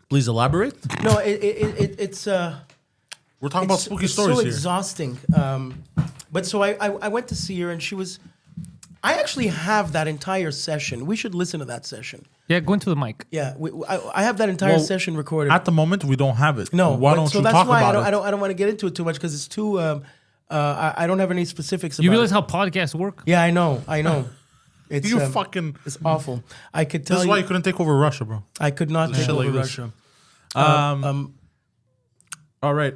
[SPEAKER 2] Please elaborate.
[SPEAKER 1] No, it's
[SPEAKER 2] We're talking about spooky
[SPEAKER 1] it's
[SPEAKER 2] stories
[SPEAKER 1] so
[SPEAKER 2] here.
[SPEAKER 1] exhausting. But so I went to see her, and she was. I actually have that entire session. We should listen to that session.
[SPEAKER 3] Yeah, go into the mic.
[SPEAKER 1] Yeah, I have that entire
[SPEAKER 2] Well,
[SPEAKER 1] session recorded.
[SPEAKER 2] At the moment, we don't have it.
[SPEAKER 1] no,
[SPEAKER 2] Why
[SPEAKER 1] but-
[SPEAKER 2] don't
[SPEAKER 1] so
[SPEAKER 2] you
[SPEAKER 1] that's
[SPEAKER 2] talk
[SPEAKER 1] why
[SPEAKER 2] about
[SPEAKER 1] I
[SPEAKER 2] it?
[SPEAKER 1] don't want to get into it too much because it's too. I don't have any specifics.
[SPEAKER 3] You
[SPEAKER 1] about
[SPEAKER 3] realize
[SPEAKER 1] it.
[SPEAKER 3] how podcasts work?
[SPEAKER 1] Yeah, I know. It's
[SPEAKER 2] You fucking.
[SPEAKER 1] It's awful. I could tell
[SPEAKER 2] This is
[SPEAKER 1] you.
[SPEAKER 2] why you couldn't take over Russia, bro.
[SPEAKER 1] I could not take
[SPEAKER 2] shit
[SPEAKER 1] over
[SPEAKER 2] like this.
[SPEAKER 1] Russia.
[SPEAKER 2] All right.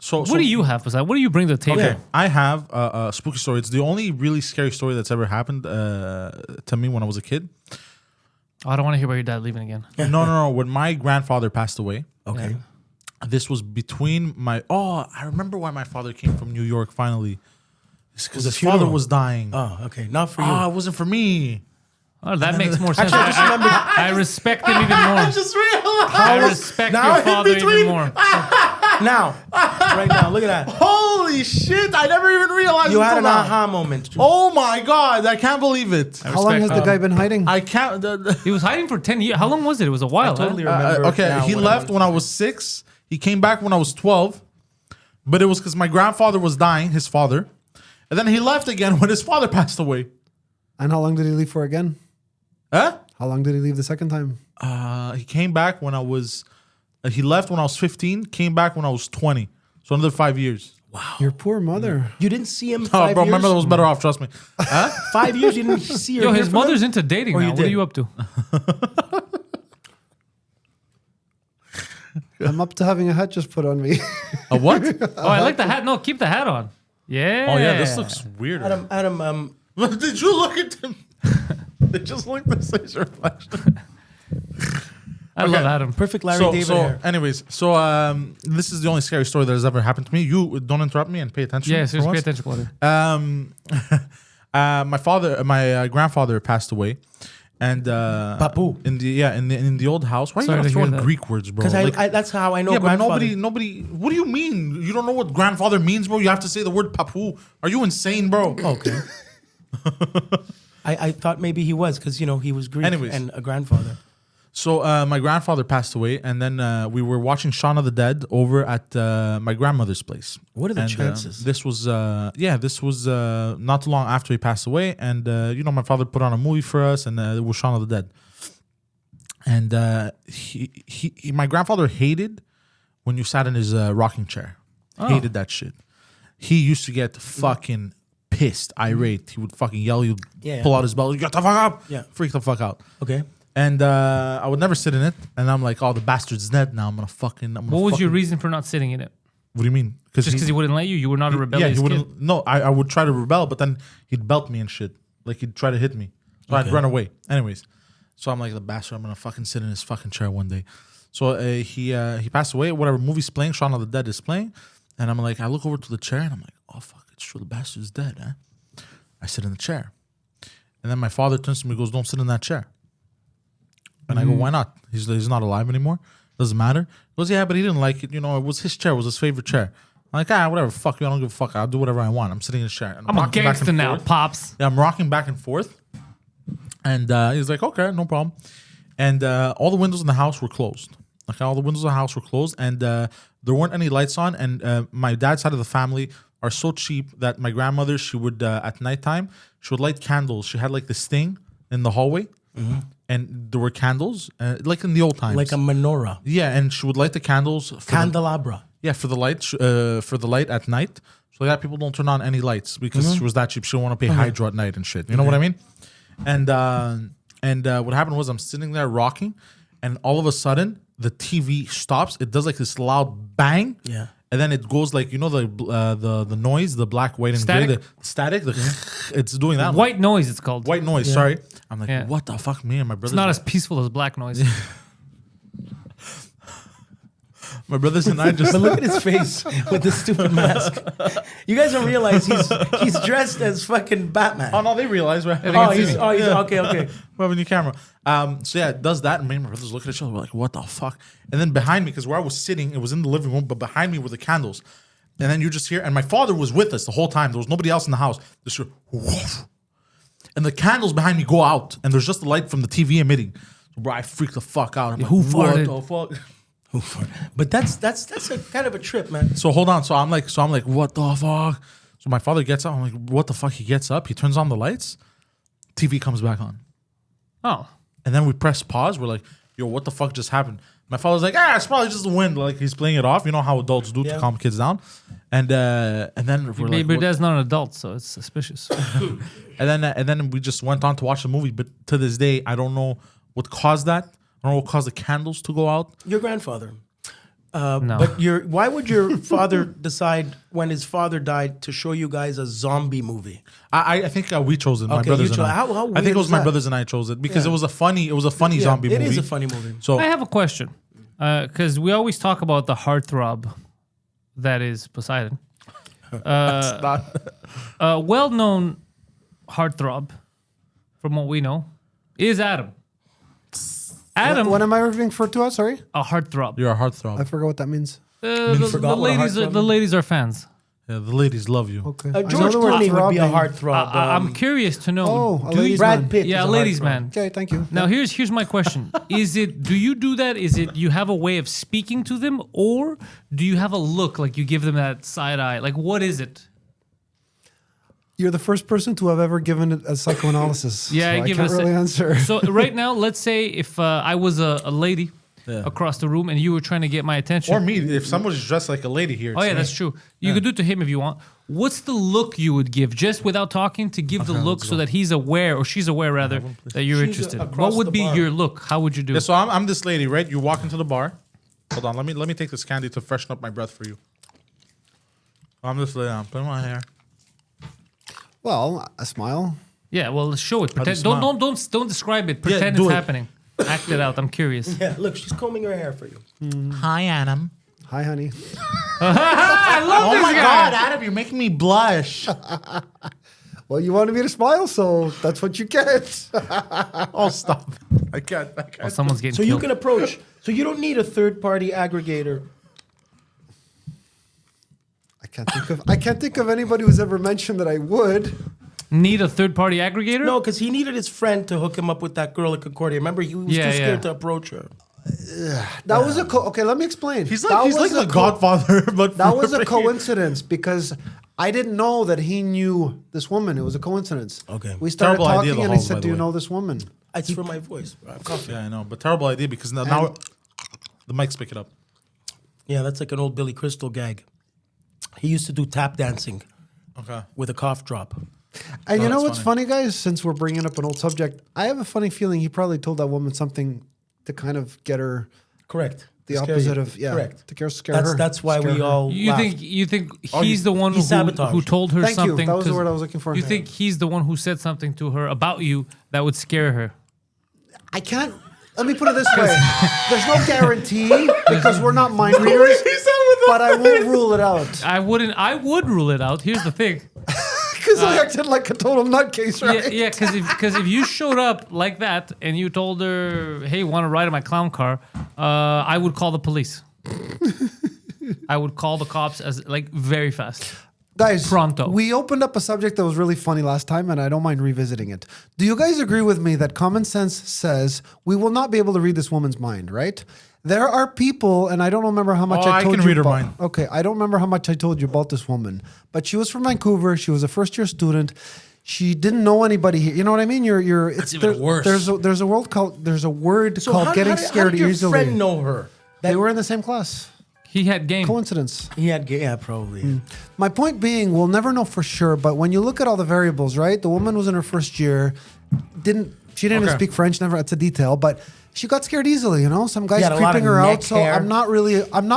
[SPEAKER 2] So
[SPEAKER 3] What do you have, Poseidon? What do you bring to the table?
[SPEAKER 2] Okay, I have a spooky story. It's the only really scary story that's ever happened to me when I was a kid.
[SPEAKER 3] Oh, I don't want to hear about your dad leaving again.
[SPEAKER 2] No. When my grandfather passed away,
[SPEAKER 1] Okay.
[SPEAKER 2] this was between my. Oh, I remember why my father came from New York finally. Because
[SPEAKER 1] a
[SPEAKER 2] his father
[SPEAKER 1] funeral.
[SPEAKER 2] was dying.
[SPEAKER 1] Oh, okay. Not for you.
[SPEAKER 2] Ah, it wasn't for me.
[SPEAKER 3] Oh, that makes more sense.
[SPEAKER 1] Actually, I just remembered.
[SPEAKER 3] I respect him even more.
[SPEAKER 2] just realized.
[SPEAKER 3] I respect
[SPEAKER 1] now
[SPEAKER 3] your
[SPEAKER 1] in
[SPEAKER 3] father
[SPEAKER 2] between-
[SPEAKER 3] even more.
[SPEAKER 1] Now, right now, look at that.
[SPEAKER 2] Holy shit! I never even realized.
[SPEAKER 1] You had
[SPEAKER 2] until
[SPEAKER 1] an
[SPEAKER 2] now.
[SPEAKER 1] aha moment.
[SPEAKER 2] Oh my god! I can't believe it.
[SPEAKER 4] How long has the guy been hiding?
[SPEAKER 2] I can't.
[SPEAKER 3] He was hiding for 10 years. How long was it? It was a while.
[SPEAKER 1] totally
[SPEAKER 3] huh?
[SPEAKER 1] remember.
[SPEAKER 2] okay,
[SPEAKER 1] now
[SPEAKER 2] he
[SPEAKER 1] what
[SPEAKER 2] left
[SPEAKER 1] I
[SPEAKER 2] when I was 6. He came back when I was 12. But it was because my grandfather was dying, his father. And then he left again when his father passed away.
[SPEAKER 4] And how long did he leave for again?
[SPEAKER 2] Huh?
[SPEAKER 4] How long did he leave the second time?
[SPEAKER 2] He came back when I was. He left when I was 15. Came back when I was 20. So another 5 years.
[SPEAKER 4] Your poor mother.
[SPEAKER 1] You didn't see him
[SPEAKER 2] Oh,
[SPEAKER 1] 5
[SPEAKER 2] bro,
[SPEAKER 1] years?
[SPEAKER 2] my mother was better off. Trust me.
[SPEAKER 1] 5 years you didn't see her.
[SPEAKER 3] Yo,
[SPEAKER 1] hear
[SPEAKER 3] his
[SPEAKER 1] from
[SPEAKER 3] mother's
[SPEAKER 1] him?
[SPEAKER 3] into dating
[SPEAKER 1] Or
[SPEAKER 3] now.
[SPEAKER 1] you
[SPEAKER 3] What are
[SPEAKER 1] did?
[SPEAKER 3] you up to?
[SPEAKER 4] I'm up to having a hat just put on me.
[SPEAKER 2] A what?
[SPEAKER 3] Oh, I like the hat. No, keep the hat on. Yeah.
[SPEAKER 2] Oh yeah, this looks weird.
[SPEAKER 1] Adam,
[SPEAKER 2] Did you look at them? They just looked the same reflection.
[SPEAKER 3] I love Adam.
[SPEAKER 1] perfect Larry David hair.
[SPEAKER 2] anyways, this is the only scary story that has ever happened to me. You don't interrupt me and pay attention.
[SPEAKER 3] Yeah,
[SPEAKER 2] for
[SPEAKER 3] seriously, pay
[SPEAKER 2] once.
[SPEAKER 3] attention, Claudio.
[SPEAKER 2] My grandfather passed away, and
[SPEAKER 1] Papu.
[SPEAKER 2] in the old house. Why are you
[SPEAKER 3] Sorry
[SPEAKER 2] gonna
[SPEAKER 3] to
[SPEAKER 2] throw
[SPEAKER 3] hear
[SPEAKER 2] in
[SPEAKER 3] that.
[SPEAKER 2] Greek words, bro?
[SPEAKER 1] Because
[SPEAKER 2] Like,
[SPEAKER 1] that's how I know
[SPEAKER 2] yeah, but
[SPEAKER 1] grandfather.
[SPEAKER 2] nobody. What do you mean? You don't know what grandfather means, bro? You have to say the word papu. Are you insane, bro?
[SPEAKER 1] Okay. I thought maybe he was because, he was Greek
[SPEAKER 2] Anyways.
[SPEAKER 1] and a grandfather.
[SPEAKER 2] So my grandfather passed away, and then we were watching Shaun of the Dead over at my grandmother's place.
[SPEAKER 1] What are the
[SPEAKER 2] And,
[SPEAKER 1] chances?
[SPEAKER 2] This was not too long after he passed away, and my father put on a movie for us, and it was Shaun of the Dead. And my grandfather hated when you sat in his rocking chair. Hated that shit. He used to get fucking pissed, irate. He would fucking yell. He would
[SPEAKER 1] Yeah.
[SPEAKER 2] pull out his belt. You got the fuck up.
[SPEAKER 1] Yeah.
[SPEAKER 2] Freak the fuck out.
[SPEAKER 1] Okay.
[SPEAKER 2] And I would never sit in it. And I'm like, oh, the bastard's dead now. I'm gonna fucking.
[SPEAKER 3] What was your reason for not sitting in it?
[SPEAKER 2] What do you mean?
[SPEAKER 3] Just because he wouldn't let you? You were not a rebellious
[SPEAKER 2] he
[SPEAKER 3] kid?
[SPEAKER 2] wouldn't. No, I would try to rebel, but then he'd belt me and shit. Like he'd try to hit me, so I'd run away. Anyways, so I'm like, the bastard. I'm gonna fucking sit in his fucking chair one day. So he passed away. Whatever movie's playing, Shaun of the Dead is playing, and I'm like, I look over to the chair and I'm like, oh fuck, it's true, the bastard's dead. I sit in the chair, and then my father turns to me and goes, don't sit in that chair. And I go, why not? He's not alive anymore. Doesn't matter. He goes, yeah, but he didn't like it. It was his chair. It was his favorite chair. I'm like, whatever. Fuck you. I don't give a fuck. I'll do whatever I want. I'm sitting in his chair. And
[SPEAKER 3] I'm a
[SPEAKER 2] rocking back
[SPEAKER 3] gangster
[SPEAKER 2] and
[SPEAKER 3] now,
[SPEAKER 2] forth.
[SPEAKER 3] Pops.
[SPEAKER 2] Yeah, I'm rocking back and forth. And he's like, okay, no problem. And all the windows in the house were closed. Okay, all the windows in the house were closed. And there weren't any lights on. And my dad's side of the family are so cheap that my grandmother, she would, at nighttime, she would light candles. She had like this thing in the hallway. And there were candles, like in the old times.
[SPEAKER 1] Like a menorah.
[SPEAKER 2] Yeah, and she would light the candles.
[SPEAKER 1] Candelabra.
[SPEAKER 2] For the light at night, so that people don't turn on any lights because she was that cheap. She didn't want to pay hydro at night and shit. You know what I mean? And what happened was I'm sitting there rocking, and all of a sudden the TV stops. It does like this loud bang.
[SPEAKER 1] Yeah.
[SPEAKER 2] And then it goes like the noise, the black, white, and
[SPEAKER 3] Static?
[SPEAKER 2] gray, the static. It's doing that.
[SPEAKER 3] White noise, it's called.
[SPEAKER 2] White noise. Sorry, I'm like,
[SPEAKER 3] Yeah.
[SPEAKER 2] what the fuck, me and my brothers.
[SPEAKER 3] It's not as peaceful as black noise.
[SPEAKER 2] My brothers and I just.
[SPEAKER 1] But look at his face with the stupid mask. You guys don't realize he's dressed as fucking Batman.
[SPEAKER 2] Oh no, they realize we're having,
[SPEAKER 1] He's okay.
[SPEAKER 2] we have a new camera. So yeah, it does that, and me and my brothers look at each other. We're like, what the fuck? And then behind me, because where I was sitting, it was in the living room, but behind me were the candles. and then you just hear, and my father was with us the whole time. There was nobody else in the house. Just hear, woof, and the candles behind me go out, and there's just the light from the TV emitting. So, bro, I freaked the fuck out. I'm like,
[SPEAKER 3] Who
[SPEAKER 2] what
[SPEAKER 3] farted?
[SPEAKER 2] the fuck?
[SPEAKER 1] But that's a kind of a trip, man.
[SPEAKER 2] So hold on. So I'm like, what the fuck? So my father gets up. I'm like, what the fuck? He gets up. He turns on the lights. TV comes back on.
[SPEAKER 3] Oh.
[SPEAKER 2] And then we press pause. We're like, yo, what the fuck just happened? My father's like, it's probably just the wind. Like he's playing it off. You know how adults do to calm kids down. And then we're like,
[SPEAKER 3] But Dad's not an adult, so it's suspicious.
[SPEAKER 2] and then we just went on to watch the movie. But to this day, I don't know what caused that. I don't know what caused the candles to go out.
[SPEAKER 1] Your grandfather.
[SPEAKER 3] No.
[SPEAKER 1] But why would your father decide when his father died to show you guys a zombie movie?
[SPEAKER 2] I think we chose it. My
[SPEAKER 1] Okay,
[SPEAKER 2] brothers
[SPEAKER 1] you
[SPEAKER 2] and I.
[SPEAKER 1] chose- how
[SPEAKER 2] I
[SPEAKER 1] weird
[SPEAKER 2] think it was
[SPEAKER 1] is
[SPEAKER 2] my
[SPEAKER 1] that?
[SPEAKER 2] brothers and I chose it because
[SPEAKER 1] Yeah.
[SPEAKER 2] it was a funny zombie movie.
[SPEAKER 1] It is a funny movie.
[SPEAKER 2] So
[SPEAKER 3] I have a question. Because we always talk about the heartthrob that is Poseidon. A well-known heartthrob, from what we know, is Adam. Adam,
[SPEAKER 4] What am I referring to us? Sorry,
[SPEAKER 3] a heartthrob.
[SPEAKER 2] you're a heartthrob.
[SPEAKER 4] I forgot what that means.
[SPEAKER 3] The
[SPEAKER 1] forgot what a heartthrob
[SPEAKER 3] the ladies are fans.
[SPEAKER 2] Yeah, the ladies love you.
[SPEAKER 4] Okay, I know
[SPEAKER 1] George
[SPEAKER 4] the word
[SPEAKER 1] Clooney would be a
[SPEAKER 4] throbbing.
[SPEAKER 1] heartthrob.
[SPEAKER 3] I'm curious to know.
[SPEAKER 4] Oh, a
[SPEAKER 3] do you-
[SPEAKER 4] ladies'
[SPEAKER 1] Brad
[SPEAKER 4] man.
[SPEAKER 1] Pitt.
[SPEAKER 3] Yeah,
[SPEAKER 1] is
[SPEAKER 3] a
[SPEAKER 1] a
[SPEAKER 3] ladies'
[SPEAKER 1] heartthrob.
[SPEAKER 3] man.
[SPEAKER 4] Okay, thank you.
[SPEAKER 3] Now here's my question: do you do that? Is it you have a way of speaking to them, or do you have a look like you give them that side eye? Like what is it?
[SPEAKER 4] You're the first person to have ever given it a psychoanalysis.
[SPEAKER 3] Yeah,
[SPEAKER 4] so
[SPEAKER 3] I give
[SPEAKER 4] can't
[SPEAKER 3] it a
[SPEAKER 4] really answer.
[SPEAKER 3] So right now, let's say if I was a lady
[SPEAKER 2] Yeah.
[SPEAKER 3] across the room and you were trying to get my attention.
[SPEAKER 2] Or me, if someone's dressed like a lady here.
[SPEAKER 3] Oh yeah, that's true. You could do it to him if you want. What's the look you would give, just without talking, to give the look so that he's aware, or she's aware rather, that you're
[SPEAKER 1] She's
[SPEAKER 3] interested?
[SPEAKER 1] across
[SPEAKER 3] What would
[SPEAKER 1] the
[SPEAKER 3] be
[SPEAKER 1] bar.
[SPEAKER 3] your look? How would you do
[SPEAKER 2] Yeah,
[SPEAKER 3] it?
[SPEAKER 2] so I'm this lady, right? You walk into the bar. Hold on, let me take this candy to freshen up my breath for you. I'm this lady. I'm putting my hair.
[SPEAKER 4] Well, a smile.
[SPEAKER 3] Yeah, well, show it.
[SPEAKER 2] do you
[SPEAKER 3] Pretend.
[SPEAKER 2] smile?
[SPEAKER 3] Don't describe it. Pretend
[SPEAKER 2] do
[SPEAKER 3] it's
[SPEAKER 2] it.
[SPEAKER 3] happening. Act it out. I'm curious.
[SPEAKER 1] Yeah, look, she's combing her hair for you.
[SPEAKER 2] Hi, Adam.
[SPEAKER 4] Hi, honey.
[SPEAKER 3] I love
[SPEAKER 2] Oh
[SPEAKER 3] this
[SPEAKER 2] my
[SPEAKER 3] guy.
[SPEAKER 2] God, Adam, you're making me blush.
[SPEAKER 4] Well, you wanted me to smile, so that's what you get.
[SPEAKER 2] Oh, stop. I can't.
[SPEAKER 3] Oh, someone's getting
[SPEAKER 1] So you
[SPEAKER 3] killed.
[SPEAKER 1] can approach. So you don't need a third-party aggregator.
[SPEAKER 4] I can't think of anybody who's ever mentioned that I would.
[SPEAKER 3] Need a third-party aggregator?
[SPEAKER 1] No, because he needed his friend to hook him up with that girl at Concordia. Remember, he was
[SPEAKER 3] Yeah,
[SPEAKER 1] too scared
[SPEAKER 3] yeah.
[SPEAKER 1] to approach her.
[SPEAKER 4] That was a okay. Let me explain.
[SPEAKER 2] He's
[SPEAKER 4] That
[SPEAKER 2] like
[SPEAKER 4] was
[SPEAKER 2] the
[SPEAKER 4] a
[SPEAKER 2] Godfather, but
[SPEAKER 4] That was a
[SPEAKER 2] for-
[SPEAKER 4] coincidence because I didn't know that he knew this woman. It was a coincidence.
[SPEAKER 1] Okay.
[SPEAKER 4] We started
[SPEAKER 2] Terrible idea
[SPEAKER 4] talking
[SPEAKER 2] of the
[SPEAKER 4] and he
[SPEAKER 2] halls, by
[SPEAKER 4] said,
[SPEAKER 2] the
[SPEAKER 4] "Do you
[SPEAKER 2] way.
[SPEAKER 4] know this woman?"
[SPEAKER 1] It's for my voice. I'm coughing.
[SPEAKER 2] Yeah, I know, but terrible idea because now the mics pick it up.
[SPEAKER 1] Yeah, that's like an old Billy Crystal gag. He used to do tap dancing
[SPEAKER 2] Okay.
[SPEAKER 1] with a cough drop.
[SPEAKER 4] And you know
[SPEAKER 2] that's
[SPEAKER 4] what's funny, guys? Since we're bringing up an old subject, I have a funny feeling he probably told that woman something to kind of get her
[SPEAKER 1] Correct.
[SPEAKER 4] the
[SPEAKER 1] To scare
[SPEAKER 4] opposite
[SPEAKER 1] you.
[SPEAKER 4] of
[SPEAKER 1] Correct.
[SPEAKER 4] to scare her.
[SPEAKER 1] That's why
[SPEAKER 4] Scare
[SPEAKER 1] we
[SPEAKER 4] her.
[SPEAKER 1] all
[SPEAKER 3] You
[SPEAKER 1] laughed.
[SPEAKER 3] think he's the one
[SPEAKER 1] he
[SPEAKER 3] who
[SPEAKER 1] sabotaged.
[SPEAKER 3] told her
[SPEAKER 4] Thank you.
[SPEAKER 3] something?
[SPEAKER 4] That was the
[SPEAKER 3] 'cause
[SPEAKER 4] word I was looking for.
[SPEAKER 3] You think he's the one who said something to her about you that would scare her?
[SPEAKER 4] I can't. Let me put it this way: there's no guarantee because we're not mind readers. But I won't rule it out
[SPEAKER 3] I would rule it out. Here's the thing.
[SPEAKER 4] because I acted like a total nutcase, right?
[SPEAKER 3] Yeah, because if you showed up like that and you told her, "Hey, want to ride in my clown car?" I would call the police. I would call the cops as like very fast.
[SPEAKER 4] Guys,
[SPEAKER 3] Pronto.
[SPEAKER 4] we opened up a subject that was really funny last time, and I don't mind revisiting it. Do you guys agree with me that common sense says we will not be able to read this woman's mind, right? There are people, and I don't remember how much
[SPEAKER 2] Oh,
[SPEAKER 4] I
[SPEAKER 2] I
[SPEAKER 4] told
[SPEAKER 2] can
[SPEAKER 4] you
[SPEAKER 2] read her
[SPEAKER 4] about.
[SPEAKER 2] mind.
[SPEAKER 4] Okay, I don't remember how much I told you about this woman, but she was from Vancouver. She was a first-year student. She didn't know anybody here. You know what I mean? It's
[SPEAKER 2] even worse.
[SPEAKER 4] There's a word called
[SPEAKER 1] how
[SPEAKER 4] getting
[SPEAKER 1] did-
[SPEAKER 4] scared
[SPEAKER 1] how did your
[SPEAKER 4] easily.
[SPEAKER 1] friend know her?
[SPEAKER 4] They were in the same class.
[SPEAKER 3] He had game.
[SPEAKER 4] Coincidence.
[SPEAKER 1] He had, yeah, probably.
[SPEAKER 4] My point being, we'll never know for sure, but when you look at all the variables, right? The woman was in her first year, didn't even
[SPEAKER 2] Okay.
[SPEAKER 4] speak French, never, it's a detail, but she got scared easily, you know? Some guys
[SPEAKER 1] had a lot
[SPEAKER 4] creeping
[SPEAKER 1] of
[SPEAKER 4] her
[SPEAKER 1] neck
[SPEAKER 4] out. So
[SPEAKER 1] hair.
[SPEAKER 4] I'm not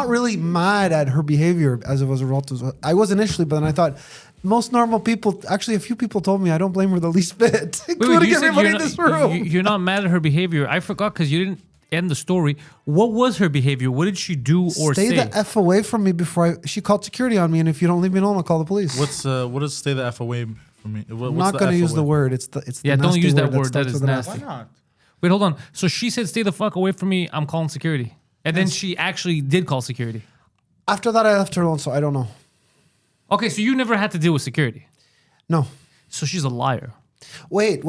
[SPEAKER 4] really mad at her behavior as it was a result of, I was initially, but then I thought most normal people, actually a few people told me I don't blame her the least bit, including
[SPEAKER 3] you said
[SPEAKER 4] everybody in
[SPEAKER 3] you're
[SPEAKER 4] this
[SPEAKER 3] not-
[SPEAKER 4] room.
[SPEAKER 3] You're not mad at her behavior. I forgot because you didn't end the story. What was her behavior? What did she do or
[SPEAKER 4] Stay
[SPEAKER 3] say?
[SPEAKER 4] the F away from me before she called security on me, and if you don't leave me alone, I'll call the police.
[SPEAKER 2] What does stay the F away from me?
[SPEAKER 4] I'm not going to use the word. It's the
[SPEAKER 3] Yeah, don't
[SPEAKER 4] nasty
[SPEAKER 3] use that word.
[SPEAKER 4] starts
[SPEAKER 3] That is
[SPEAKER 4] with an F.
[SPEAKER 3] nasty.
[SPEAKER 2] Why not?
[SPEAKER 3] Wait, hold on. So she said, "Stay the fuck away from me. I'm calling security." And then she actually did call security.
[SPEAKER 4] After that, I left her alone, so I don't know.
[SPEAKER 3] Okay, so you never had to deal with security.
[SPEAKER 4] No.
[SPEAKER 3] So she's a liar.
[SPEAKER 4] Wait.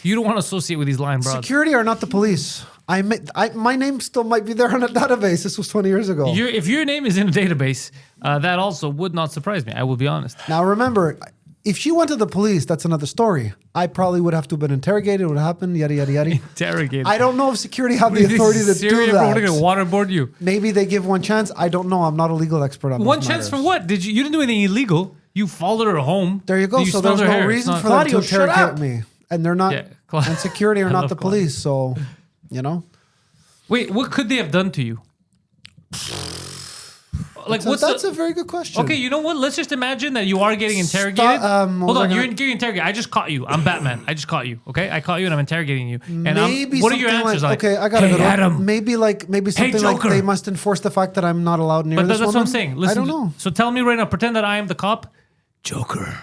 [SPEAKER 3] You don't want to associate with these lying broads.
[SPEAKER 4] Security are not the police. My name still might be there on a database. This was 20 years ago.
[SPEAKER 3] If your name is in a database, that also would not surprise me. I will be honest.
[SPEAKER 4] Now remember, if she went to the police, that's another story. I probably would have to have been interrogated. What happened? Yada yada yada.
[SPEAKER 3] Interrogated.
[SPEAKER 4] I don't know if security have the authority to do
[SPEAKER 3] We're going to
[SPEAKER 4] that.
[SPEAKER 3] waterboard you.
[SPEAKER 4] Maybe they give one chance. I don't know. I'm not a legal expert on
[SPEAKER 3] One
[SPEAKER 4] these
[SPEAKER 3] chance for
[SPEAKER 4] matters.
[SPEAKER 3] what? You didn't do anything illegal. You followed her home.
[SPEAKER 4] There you go. So
[SPEAKER 3] smelled
[SPEAKER 4] there's
[SPEAKER 3] her
[SPEAKER 4] no
[SPEAKER 3] hair.
[SPEAKER 4] reason
[SPEAKER 3] It's
[SPEAKER 4] for
[SPEAKER 3] not-
[SPEAKER 4] them to
[SPEAKER 1] Claudio, shut
[SPEAKER 4] interrogate
[SPEAKER 1] up.
[SPEAKER 4] me. And they're not.
[SPEAKER 3] Yeah,
[SPEAKER 4] And security are
[SPEAKER 3] I
[SPEAKER 4] not
[SPEAKER 3] love
[SPEAKER 4] the
[SPEAKER 3] Claudio.
[SPEAKER 4] police. So, you know.
[SPEAKER 3] Wait, what could they have done to you? Like,
[SPEAKER 4] So
[SPEAKER 3] what's
[SPEAKER 4] that's
[SPEAKER 3] the,
[SPEAKER 4] a very good question.
[SPEAKER 3] Okay, you know what? Let's just imagine that you are getting interrogated.
[SPEAKER 4] what
[SPEAKER 3] Hold
[SPEAKER 4] was I
[SPEAKER 3] on,
[SPEAKER 4] gonna-
[SPEAKER 3] you're getting interrogated. I just caught you. I'm Batman. I just caught you. Okay, I caught you and I'm interrogating you. And
[SPEAKER 4] Maybe
[SPEAKER 3] what are your
[SPEAKER 4] something
[SPEAKER 3] answers?
[SPEAKER 4] like, okay, I got
[SPEAKER 3] hey,
[SPEAKER 4] it.
[SPEAKER 3] Adam.
[SPEAKER 4] Maybe something like
[SPEAKER 3] Joker.
[SPEAKER 4] they must enforce the fact that I'm not allowed near
[SPEAKER 3] But
[SPEAKER 4] this
[SPEAKER 3] that's what
[SPEAKER 4] woman.
[SPEAKER 3] I'm saying. Listen,
[SPEAKER 4] I don't know.
[SPEAKER 3] So tell me right now. Pretend that I am the cop. Joker.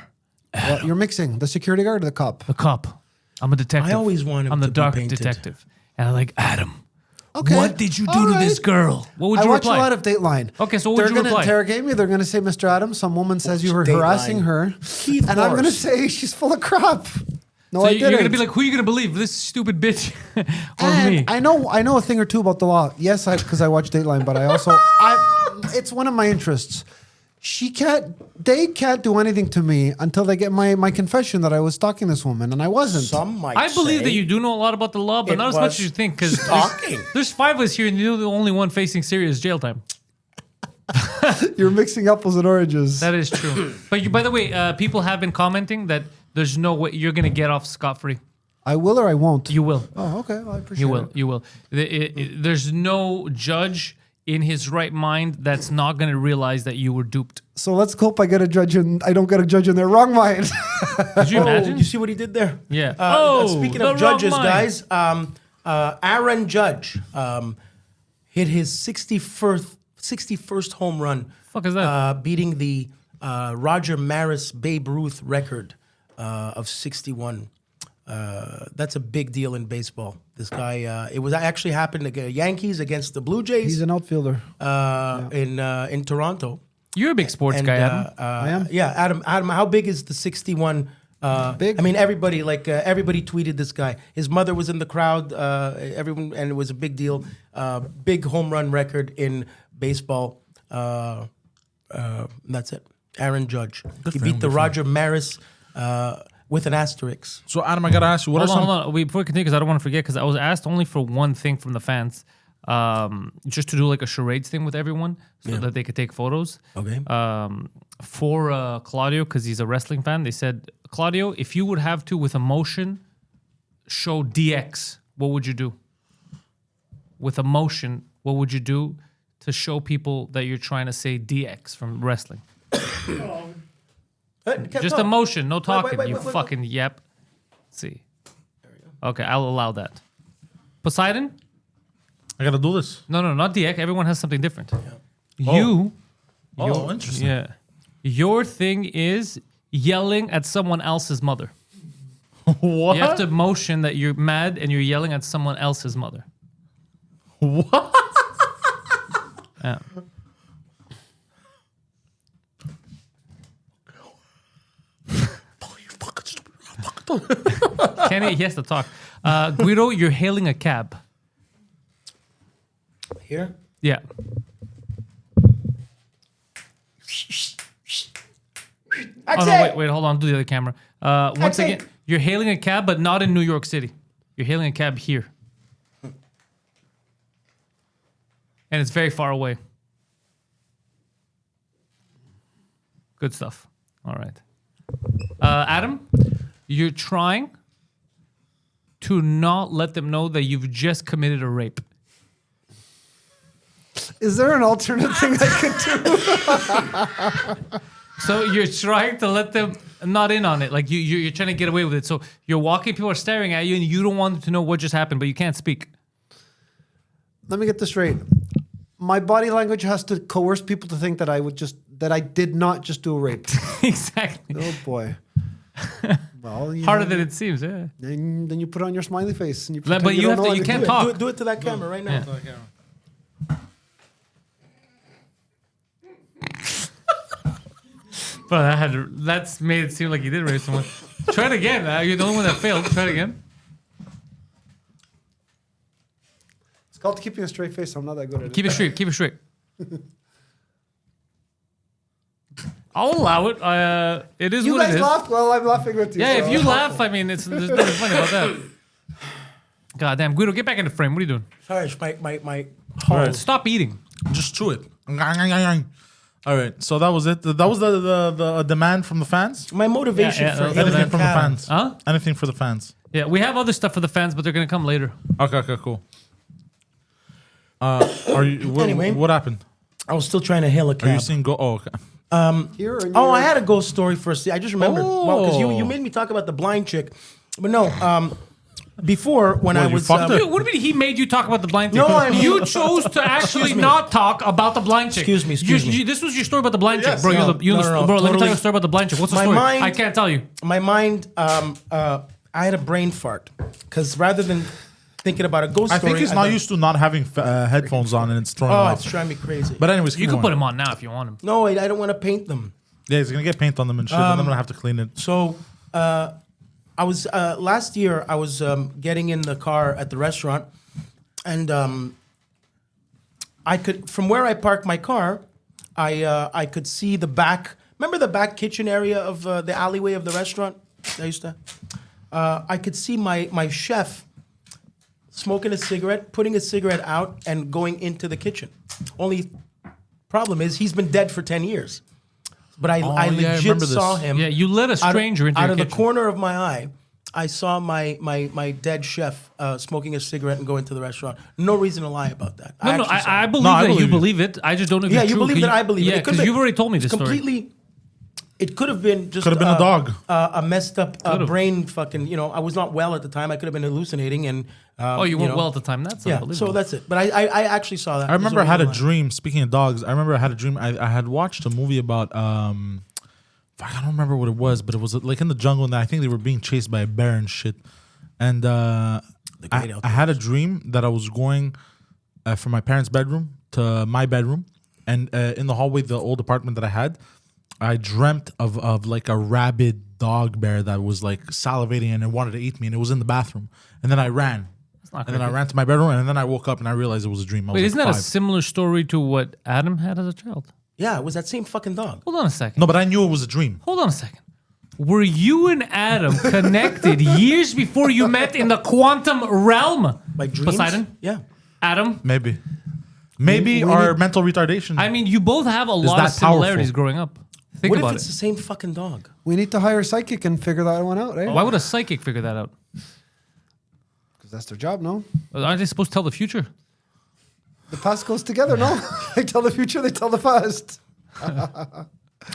[SPEAKER 4] What, you're mixing the security guard or the cop.
[SPEAKER 3] The cop. I'm a detective.
[SPEAKER 1] I always want him
[SPEAKER 3] I'm the
[SPEAKER 1] to be
[SPEAKER 3] dark
[SPEAKER 1] painted.
[SPEAKER 3] detective. And I'm like, Adam.
[SPEAKER 4] Okay.
[SPEAKER 3] What did you do
[SPEAKER 4] All
[SPEAKER 3] to this
[SPEAKER 4] right.
[SPEAKER 3] girl? What would
[SPEAKER 4] I
[SPEAKER 3] you
[SPEAKER 4] watch
[SPEAKER 3] reply?
[SPEAKER 4] a lot of Dateline.
[SPEAKER 3] Okay, so what
[SPEAKER 4] they're
[SPEAKER 3] would you
[SPEAKER 4] going to
[SPEAKER 3] reply?
[SPEAKER 4] interrogate me. They're going to say, Mr. Adams, some woman says you were
[SPEAKER 1] Dateline.
[SPEAKER 4] harassing her,
[SPEAKER 1] Keith
[SPEAKER 4] and I'm going to
[SPEAKER 1] Morris.
[SPEAKER 4] say she's full of crap. No,
[SPEAKER 3] So
[SPEAKER 4] I
[SPEAKER 3] you're
[SPEAKER 4] didn't.
[SPEAKER 3] going to be like, who are you going to believe? This stupid bitch or
[SPEAKER 4] And
[SPEAKER 3] me?
[SPEAKER 4] I know a thing or two about the law. Yes, because I watch Dateline, but I also it's one of my interests. They can't do anything to me until they get my confession that I was stalking this woman, and I wasn't.
[SPEAKER 1] Some might
[SPEAKER 3] I believe
[SPEAKER 1] say
[SPEAKER 3] that you do know a lot about the law, but
[SPEAKER 1] it
[SPEAKER 3] not as much
[SPEAKER 1] was
[SPEAKER 3] as you think. Because
[SPEAKER 1] stalking.
[SPEAKER 3] there's 5 of us here, and you're the only one facing serious jail time.
[SPEAKER 4] You're mixing apples and oranges.
[SPEAKER 3] That is true. But by the way, people have been commenting that there's no way you're going to get off scot-free.
[SPEAKER 4] I will or I won't.
[SPEAKER 3] You will.
[SPEAKER 4] Oh, okay. Well, I appreciate
[SPEAKER 3] You will.
[SPEAKER 4] it.
[SPEAKER 3] You will. There's no judge in his right mind that's not going to realize that you were duped.
[SPEAKER 4] So let's hope I get a judge and I don't get a judge in their wrong mind.
[SPEAKER 3] Could you
[SPEAKER 1] Oh,
[SPEAKER 3] imagine?
[SPEAKER 1] you see what he did there?
[SPEAKER 3] Yeah.
[SPEAKER 1] Speaking
[SPEAKER 3] the
[SPEAKER 1] of judges,
[SPEAKER 3] wrong mind.
[SPEAKER 1] guys, Aaron Judge hit his 61st home run.
[SPEAKER 3] Fuck is that?
[SPEAKER 1] Beating the Roger Maris Babe Ruth record of 61. That's a big deal in baseball. This guy, it was actually happened against Yankees against the Blue Jays
[SPEAKER 4] He's an outfielder.
[SPEAKER 1] in Toronto.
[SPEAKER 3] You're a big sports guy, Adam.
[SPEAKER 4] I am.
[SPEAKER 1] Yeah, Adam, how big is the 61?
[SPEAKER 4] Big.
[SPEAKER 1] I mean, everybody tweeted this guy. His mother was in the crowd. Everyone, and it was a big deal. Big home run record in baseball. That's it. Aaron Judge. He
[SPEAKER 2] for
[SPEAKER 1] beat
[SPEAKER 2] him,
[SPEAKER 1] the
[SPEAKER 2] good for
[SPEAKER 1] Roger Maris with an asterisk.
[SPEAKER 2] So Adam, I gotta ask you, what are
[SPEAKER 3] Hold
[SPEAKER 2] some?
[SPEAKER 3] on. Before we continue, because I don't want to forget, because I was asked only for one thing from the fans, just to do like a charades thing with everyone, so that they could take photos.
[SPEAKER 1] Okay.
[SPEAKER 3] For Claudio, because he's a wrestling fan, they said, Claudio, if you would have to, with emotion, show DX, what would you do? With emotion, what would you do to show people that you're trying to say DX from wrestling? Just emotion, no talking.
[SPEAKER 1] wait,
[SPEAKER 3] You
[SPEAKER 1] wait, wait.
[SPEAKER 3] fucking yep. Let's see. Okay, I'll allow that. Poseidon?
[SPEAKER 2] I gotta do this.
[SPEAKER 3] No, not DX. Everyone has something different.
[SPEAKER 2] Oh,
[SPEAKER 3] Your-
[SPEAKER 2] interesting.
[SPEAKER 3] Yeah. Your thing is yelling at someone else's mother.
[SPEAKER 2] What?
[SPEAKER 3] You have to motion that you're mad and you're yelling at someone else's mother.
[SPEAKER 2] What?
[SPEAKER 3] Yeah.
[SPEAKER 2] You fucking stupid.
[SPEAKER 3] Kenny, he has to talk. Guido, you're hailing a cab.
[SPEAKER 1] Here.
[SPEAKER 3] Yeah. Oh, no, wait, hold on. Do the other camera. Once again, you're hailing a cab, but not in New York City. You're hailing a cab here. And it's very far away. Good stuff. All right. Adam, you're trying to not let them know that you've just committed a rape.
[SPEAKER 4] Is there an alternate thing I could do?
[SPEAKER 3] So you're trying to let them not in on it. Like you're trying to get away with it. So you're walking, people are staring at you, and you don't want them to know what just happened, but you can't speak.
[SPEAKER 4] Let me get this straight. My body language has to coerce people to think that I did not just do a rape.
[SPEAKER 3] Exactly.
[SPEAKER 4] Oh boy. Well,
[SPEAKER 3] Harder than it seems, yeah.
[SPEAKER 4] Then you put on your smiley face and you.
[SPEAKER 3] But
[SPEAKER 4] pretend
[SPEAKER 3] you
[SPEAKER 4] don't
[SPEAKER 3] have
[SPEAKER 4] know
[SPEAKER 3] to. You
[SPEAKER 4] anything.
[SPEAKER 3] can't talk.
[SPEAKER 1] Do it to that camera right now.
[SPEAKER 3] But that's made it seem like you did rape someone. Try it again. You're the only one that failed. Try it again.
[SPEAKER 4] It's called keeping a straight face. I'm not that good at it.
[SPEAKER 3] Keep it straight. Keep it straight. I'll allow it. It is
[SPEAKER 4] You
[SPEAKER 3] what it
[SPEAKER 4] guys
[SPEAKER 3] is.
[SPEAKER 4] laughed? Well, I'm laughing with you.
[SPEAKER 3] Yeah,
[SPEAKER 4] so-
[SPEAKER 3] if you laugh, I mean, there's nothing funny about that. God damn, Guido, get back in the frame. What are you doing?
[SPEAKER 1] Sorry, it's my
[SPEAKER 2] All right.
[SPEAKER 3] Stop eating.
[SPEAKER 2] Just chew it. All right, so that was it. That was the demand from the fans.
[SPEAKER 1] my motivation
[SPEAKER 3] Yeah,
[SPEAKER 1] for
[SPEAKER 3] yeah,
[SPEAKER 1] hailing
[SPEAKER 2] Anything
[SPEAKER 1] a
[SPEAKER 2] from the
[SPEAKER 1] cab.
[SPEAKER 2] fans.
[SPEAKER 3] Huh?
[SPEAKER 2] Anything for the fans.
[SPEAKER 3] Yeah, we have other stuff for the fans, but they're gonna come later.
[SPEAKER 2] Okay, cool. Are you?
[SPEAKER 1] Anyway.
[SPEAKER 2] What happened?
[SPEAKER 1] I was still trying to hail a
[SPEAKER 2] Are you
[SPEAKER 1] cab.
[SPEAKER 2] seeing go? Oh, okay.
[SPEAKER 4] Here or
[SPEAKER 1] Oh, I
[SPEAKER 4] near-
[SPEAKER 1] had a ghost story first. I just remembered. Well, because you
[SPEAKER 2] Oh.
[SPEAKER 1] made me talk about the blind chick, but no. Before when
[SPEAKER 2] Well,
[SPEAKER 1] I
[SPEAKER 2] you
[SPEAKER 1] was
[SPEAKER 2] fucked her?
[SPEAKER 3] Dude, what do you mean he made you talk about the blind chick?
[SPEAKER 1] No, I mean-
[SPEAKER 3] you chose to actually
[SPEAKER 1] me.
[SPEAKER 3] not talk about the blind chick.
[SPEAKER 1] Excuse me, excuse me.
[SPEAKER 3] This was your story about the blind chick,
[SPEAKER 2] Yes,
[SPEAKER 3] bro.
[SPEAKER 1] no,
[SPEAKER 3] Bro, let me tell
[SPEAKER 1] totally.
[SPEAKER 3] you a story about the blind chick. What's the
[SPEAKER 1] My
[SPEAKER 3] story?
[SPEAKER 1] mind-
[SPEAKER 3] I can't tell you.
[SPEAKER 1] my mind, I had a brain fart because rather than thinking about a ghost
[SPEAKER 2] I
[SPEAKER 1] story,
[SPEAKER 2] think he's not
[SPEAKER 1] thought,
[SPEAKER 2] used to not having headphones on, and it's throwing him
[SPEAKER 1] Oh,
[SPEAKER 2] off.
[SPEAKER 1] it's driving me crazy.
[SPEAKER 2] But anyways,
[SPEAKER 3] You can put him on now if you want him.
[SPEAKER 1] No, I don't want to paint them.
[SPEAKER 2] Yeah, he's gonna get paint on them and shit, and I'm gonna have to clean it.
[SPEAKER 1] So I was last year. I was getting in the car at the restaurant, and I could from where I parked my car, I could see the back. Remember the back kitchen area of the alleyway of the restaurant? I used to. I could see my chef smoking a cigarette, putting a cigarette out, and going into the kitchen. Only problem is he's been dead for 10 years. But I
[SPEAKER 2] yeah, I
[SPEAKER 1] legit
[SPEAKER 2] remember this.
[SPEAKER 1] saw him.
[SPEAKER 3] Yeah, you let a
[SPEAKER 1] out of-
[SPEAKER 3] stranger into
[SPEAKER 1] out
[SPEAKER 3] your
[SPEAKER 1] of the
[SPEAKER 3] kitchen.
[SPEAKER 1] corner of my eye. I saw my dead chef smoking a cigarette and go into the restaurant. No reason to lie about that.
[SPEAKER 3] No,
[SPEAKER 1] actually saw
[SPEAKER 3] I
[SPEAKER 1] it.
[SPEAKER 3] believe
[SPEAKER 2] No, I
[SPEAKER 3] that
[SPEAKER 2] believe
[SPEAKER 3] you
[SPEAKER 2] you.
[SPEAKER 3] believe it. I just don't know if
[SPEAKER 1] Yeah,
[SPEAKER 3] it's
[SPEAKER 1] you
[SPEAKER 3] true.
[SPEAKER 1] believe
[SPEAKER 3] Can
[SPEAKER 1] that I believe
[SPEAKER 3] yeah,
[SPEAKER 1] it. It could've
[SPEAKER 3] because you've
[SPEAKER 1] been-
[SPEAKER 3] already told me this story.
[SPEAKER 1] Completely. It could have been just
[SPEAKER 2] Could've been a dog.
[SPEAKER 1] a messed up
[SPEAKER 3] Could've.
[SPEAKER 1] brain. Fucking. I was not well at the time. I could have been hallucinating and.
[SPEAKER 3] Oh, you weren't well at the time. That's
[SPEAKER 1] Yeah,
[SPEAKER 3] unbelievable.
[SPEAKER 1] so that's it. But I actually saw that.
[SPEAKER 2] I remember I
[SPEAKER 1] There's
[SPEAKER 2] had a
[SPEAKER 1] no reason
[SPEAKER 2] dream. Speaking of dogs, I remember I had a dream. I had watched a movie about fuck, I don't remember what it was, but it was like in the jungle, and I think they were being chased by a bear and shit. And I had a dream that I was going from my parents' bedroom to my bedroom, and in the hallway, the old apartment that I had, I dreamt of like a rabid dog bear that was like salivating and it wanted to eat me, and it was in the bathroom. And then I ran.
[SPEAKER 3] not
[SPEAKER 2] And then I
[SPEAKER 3] creepy.
[SPEAKER 2] ran to my bedroom, and then I woke up and I realized it was a dream. I was
[SPEAKER 3] Wait,
[SPEAKER 2] like
[SPEAKER 3] isn't that a
[SPEAKER 2] 5.
[SPEAKER 3] similar story to what Adam had as a child?
[SPEAKER 1] Yeah, it was that same fucking dog.
[SPEAKER 3] Hold on a second.
[SPEAKER 2] No, but I knew it was a dream.
[SPEAKER 3] Hold on a second. Were you and Adam connected years before you met in the quantum realm?
[SPEAKER 1] Like dreams.
[SPEAKER 3] Poseidon?
[SPEAKER 1] Yeah.
[SPEAKER 3] Adam?
[SPEAKER 2] Maybe our mental retardation.
[SPEAKER 3] I mean, you both have a lot
[SPEAKER 2] that
[SPEAKER 3] of similarities
[SPEAKER 2] powerful?
[SPEAKER 3] growing up. Think
[SPEAKER 1] What if
[SPEAKER 3] about
[SPEAKER 1] it's
[SPEAKER 3] it.
[SPEAKER 1] the same fucking dog?
[SPEAKER 4] We need to hire a psychic and figure that one out, right?
[SPEAKER 3] Why would a psychic figure that out?
[SPEAKER 4] Because that's their job, no?
[SPEAKER 3] Aren't they supposed to tell the future?
[SPEAKER 4] The past goes together, no? They tell the future, they tell the past.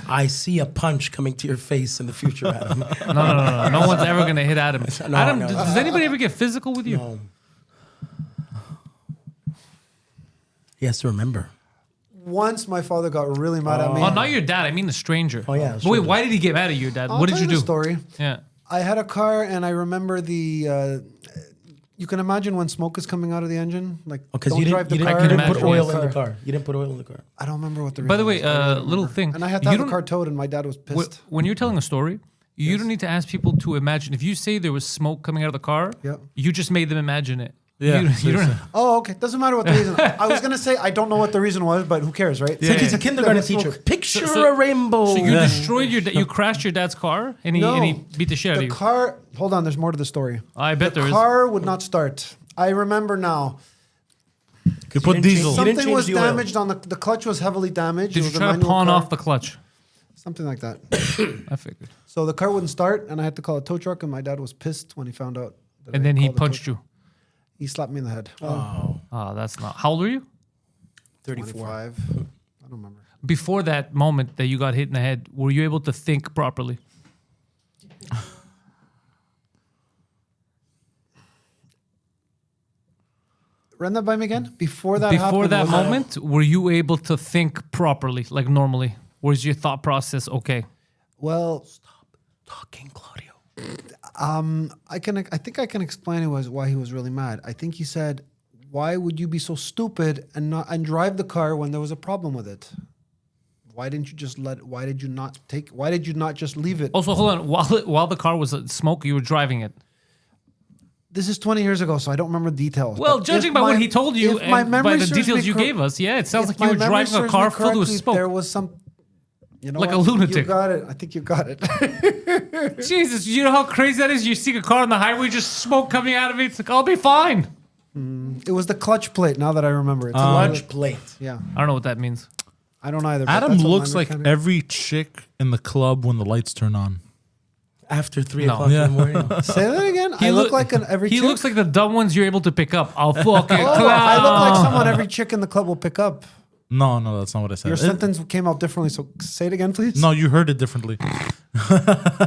[SPEAKER 1] I see a punch coming to your face in the future, Adam.
[SPEAKER 3] No. No one's ever going to hit Adam.
[SPEAKER 1] No,
[SPEAKER 3] Adam,
[SPEAKER 1] no.
[SPEAKER 3] does anybody ever get physical with you?
[SPEAKER 1] No. He has to remember.
[SPEAKER 4] Once my father got really mad at me.
[SPEAKER 3] Oh, not your dad. I mean the stranger.
[SPEAKER 1] Oh, yeah,
[SPEAKER 3] But wait,
[SPEAKER 1] stranger.
[SPEAKER 3] why did he get mad at your dad?
[SPEAKER 4] I'll
[SPEAKER 3] What did
[SPEAKER 4] tell
[SPEAKER 3] you
[SPEAKER 4] the
[SPEAKER 3] do?
[SPEAKER 4] story.
[SPEAKER 3] Yeah.
[SPEAKER 4] I had a car and I remember you can imagine when smoke is coming out of the engine? Like,
[SPEAKER 1] Because
[SPEAKER 4] don't
[SPEAKER 1] you
[SPEAKER 4] drive
[SPEAKER 1] didn't,
[SPEAKER 4] the
[SPEAKER 1] you
[SPEAKER 4] car.
[SPEAKER 1] didn't
[SPEAKER 3] imagine,
[SPEAKER 1] put oil
[SPEAKER 3] yes.
[SPEAKER 1] in the car. You didn't put oil in the car.
[SPEAKER 4] I don't remember what the reason
[SPEAKER 3] By the way,
[SPEAKER 4] was. I don't remember.
[SPEAKER 3] little thing.
[SPEAKER 4] And I had to
[SPEAKER 3] You
[SPEAKER 4] have the
[SPEAKER 3] don't-
[SPEAKER 4] car towed and my dad was pissed.
[SPEAKER 3] When you're telling a story, you don't need to ask people to imagine. If you say there was smoke coming out of the car,
[SPEAKER 4] Yep.
[SPEAKER 3] you just made them imagine it.
[SPEAKER 2] Yeah,
[SPEAKER 3] You don't,
[SPEAKER 4] Oh, okay. Doesn't matter what the reason. I was gonna say I don't know what the reason was, but who cares, right?
[SPEAKER 1] It's like he's a
[SPEAKER 3] yeah.
[SPEAKER 1] kindergarten
[SPEAKER 4] There was
[SPEAKER 1] teacher.
[SPEAKER 4] smoke.
[SPEAKER 1] Picture
[SPEAKER 3] So-
[SPEAKER 1] a rainbow.
[SPEAKER 3] so you destroyed you crashed your dad's car and he,
[SPEAKER 4] No.
[SPEAKER 3] and he beat the shit out of
[SPEAKER 4] The
[SPEAKER 3] you.
[SPEAKER 4] car. Hold on. There's more to the story.
[SPEAKER 3] I bet
[SPEAKER 4] The
[SPEAKER 3] there is.
[SPEAKER 4] car would not start. I remember now.
[SPEAKER 2] You put
[SPEAKER 1] didn't
[SPEAKER 2] diesel.
[SPEAKER 1] change- You didn't
[SPEAKER 4] Something was
[SPEAKER 1] the oil.
[SPEAKER 4] damaged on the clutch was heavily damaged.
[SPEAKER 3] Did
[SPEAKER 4] It
[SPEAKER 3] you
[SPEAKER 4] was a
[SPEAKER 3] try to
[SPEAKER 4] manual
[SPEAKER 3] pawn
[SPEAKER 4] car.
[SPEAKER 3] off the clutch?
[SPEAKER 4] Something like that.
[SPEAKER 3] I figured.
[SPEAKER 4] So the car wouldn't start, and I had to call a tow truck. And my dad was pissed when he found out. that
[SPEAKER 3] And
[SPEAKER 4] I
[SPEAKER 3] then he
[SPEAKER 4] called the tow
[SPEAKER 3] punched
[SPEAKER 4] truck.
[SPEAKER 3] you.
[SPEAKER 4] He slapped me in the head.
[SPEAKER 3] Oh, that's not. How old were you?
[SPEAKER 1] 34.
[SPEAKER 4] 25. I don't remember.
[SPEAKER 3] Before that moment that you got hit in the head, were you able to think properly?
[SPEAKER 4] Run that by me again. Before that
[SPEAKER 3] Before
[SPEAKER 4] happened,
[SPEAKER 3] that
[SPEAKER 4] was I-
[SPEAKER 3] moment, were you able to think properly, like normally? Was your thought process okay?
[SPEAKER 4] Well,
[SPEAKER 1] Talking, Claudio.
[SPEAKER 4] I think I can explain why he was really mad. I think he said, "Why would you be so stupid and drive the car when there was a problem with it?" Why didn't you just why did you not just leave it?
[SPEAKER 3] Also, hold on. While the car was smoke, you were driving it.
[SPEAKER 4] This is 20 years ago, so I don't remember details.
[SPEAKER 3] Well,
[SPEAKER 4] But
[SPEAKER 3] judging
[SPEAKER 4] if
[SPEAKER 3] by what
[SPEAKER 4] my-
[SPEAKER 3] he told you
[SPEAKER 4] if my
[SPEAKER 3] and by
[SPEAKER 4] memory
[SPEAKER 3] the
[SPEAKER 4] serves me
[SPEAKER 3] details you
[SPEAKER 4] cor-
[SPEAKER 3] gave us, yeah, it sounds
[SPEAKER 4] if
[SPEAKER 3] like you
[SPEAKER 4] my
[SPEAKER 3] were
[SPEAKER 4] memory
[SPEAKER 3] driving a
[SPEAKER 4] serves
[SPEAKER 3] car
[SPEAKER 4] me
[SPEAKER 3] filled with
[SPEAKER 4] correctly,
[SPEAKER 3] smoke.
[SPEAKER 4] There was some, you know,
[SPEAKER 3] Like a
[SPEAKER 4] what?
[SPEAKER 3] lunatic.
[SPEAKER 4] You got it. I think you got it.
[SPEAKER 3] Jesus, you know how crazy that is? You see a car on the highway, just smoke coming out of it. It's like, I'll be fine.
[SPEAKER 4] It was the clutch plate. Now that I remember, it's
[SPEAKER 1] Clutch plate.
[SPEAKER 4] Yeah,
[SPEAKER 3] I don't know what that means.
[SPEAKER 4] I don't either. but
[SPEAKER 2] Adam
[SPEAKER 4] that's what
[SPEAKER 2] looks
[SPEAKER 4] my
[SPEAKER 2] like
[SPEAKER 4] mechanic-
[SPEAKER 2] every chick in the club when the lights turn on.
[SPEAKER 1] After 3
[SPEAKER 3] No.
[SPEAKER 1] o'clock in the morning.
[SPEAKER 4] Say that again. I look like every.
[SPEAKER 3] He
[SPEAKER 4] chick?
[SPEAKER 3] looks like the dumb ones you're able to pick up. I'll fucking
[SPEAKER 4] Oh,
[SPEAKER 3] clown.
[SPEAKER 4] I look like someone every chick in the club will pick up.
[SPEAKER 2] No, that's not what I said.
[SPEAKER 4] Your sentence came out differently, so say it again, please.
[SPEAKER 2] No, you heard it differently.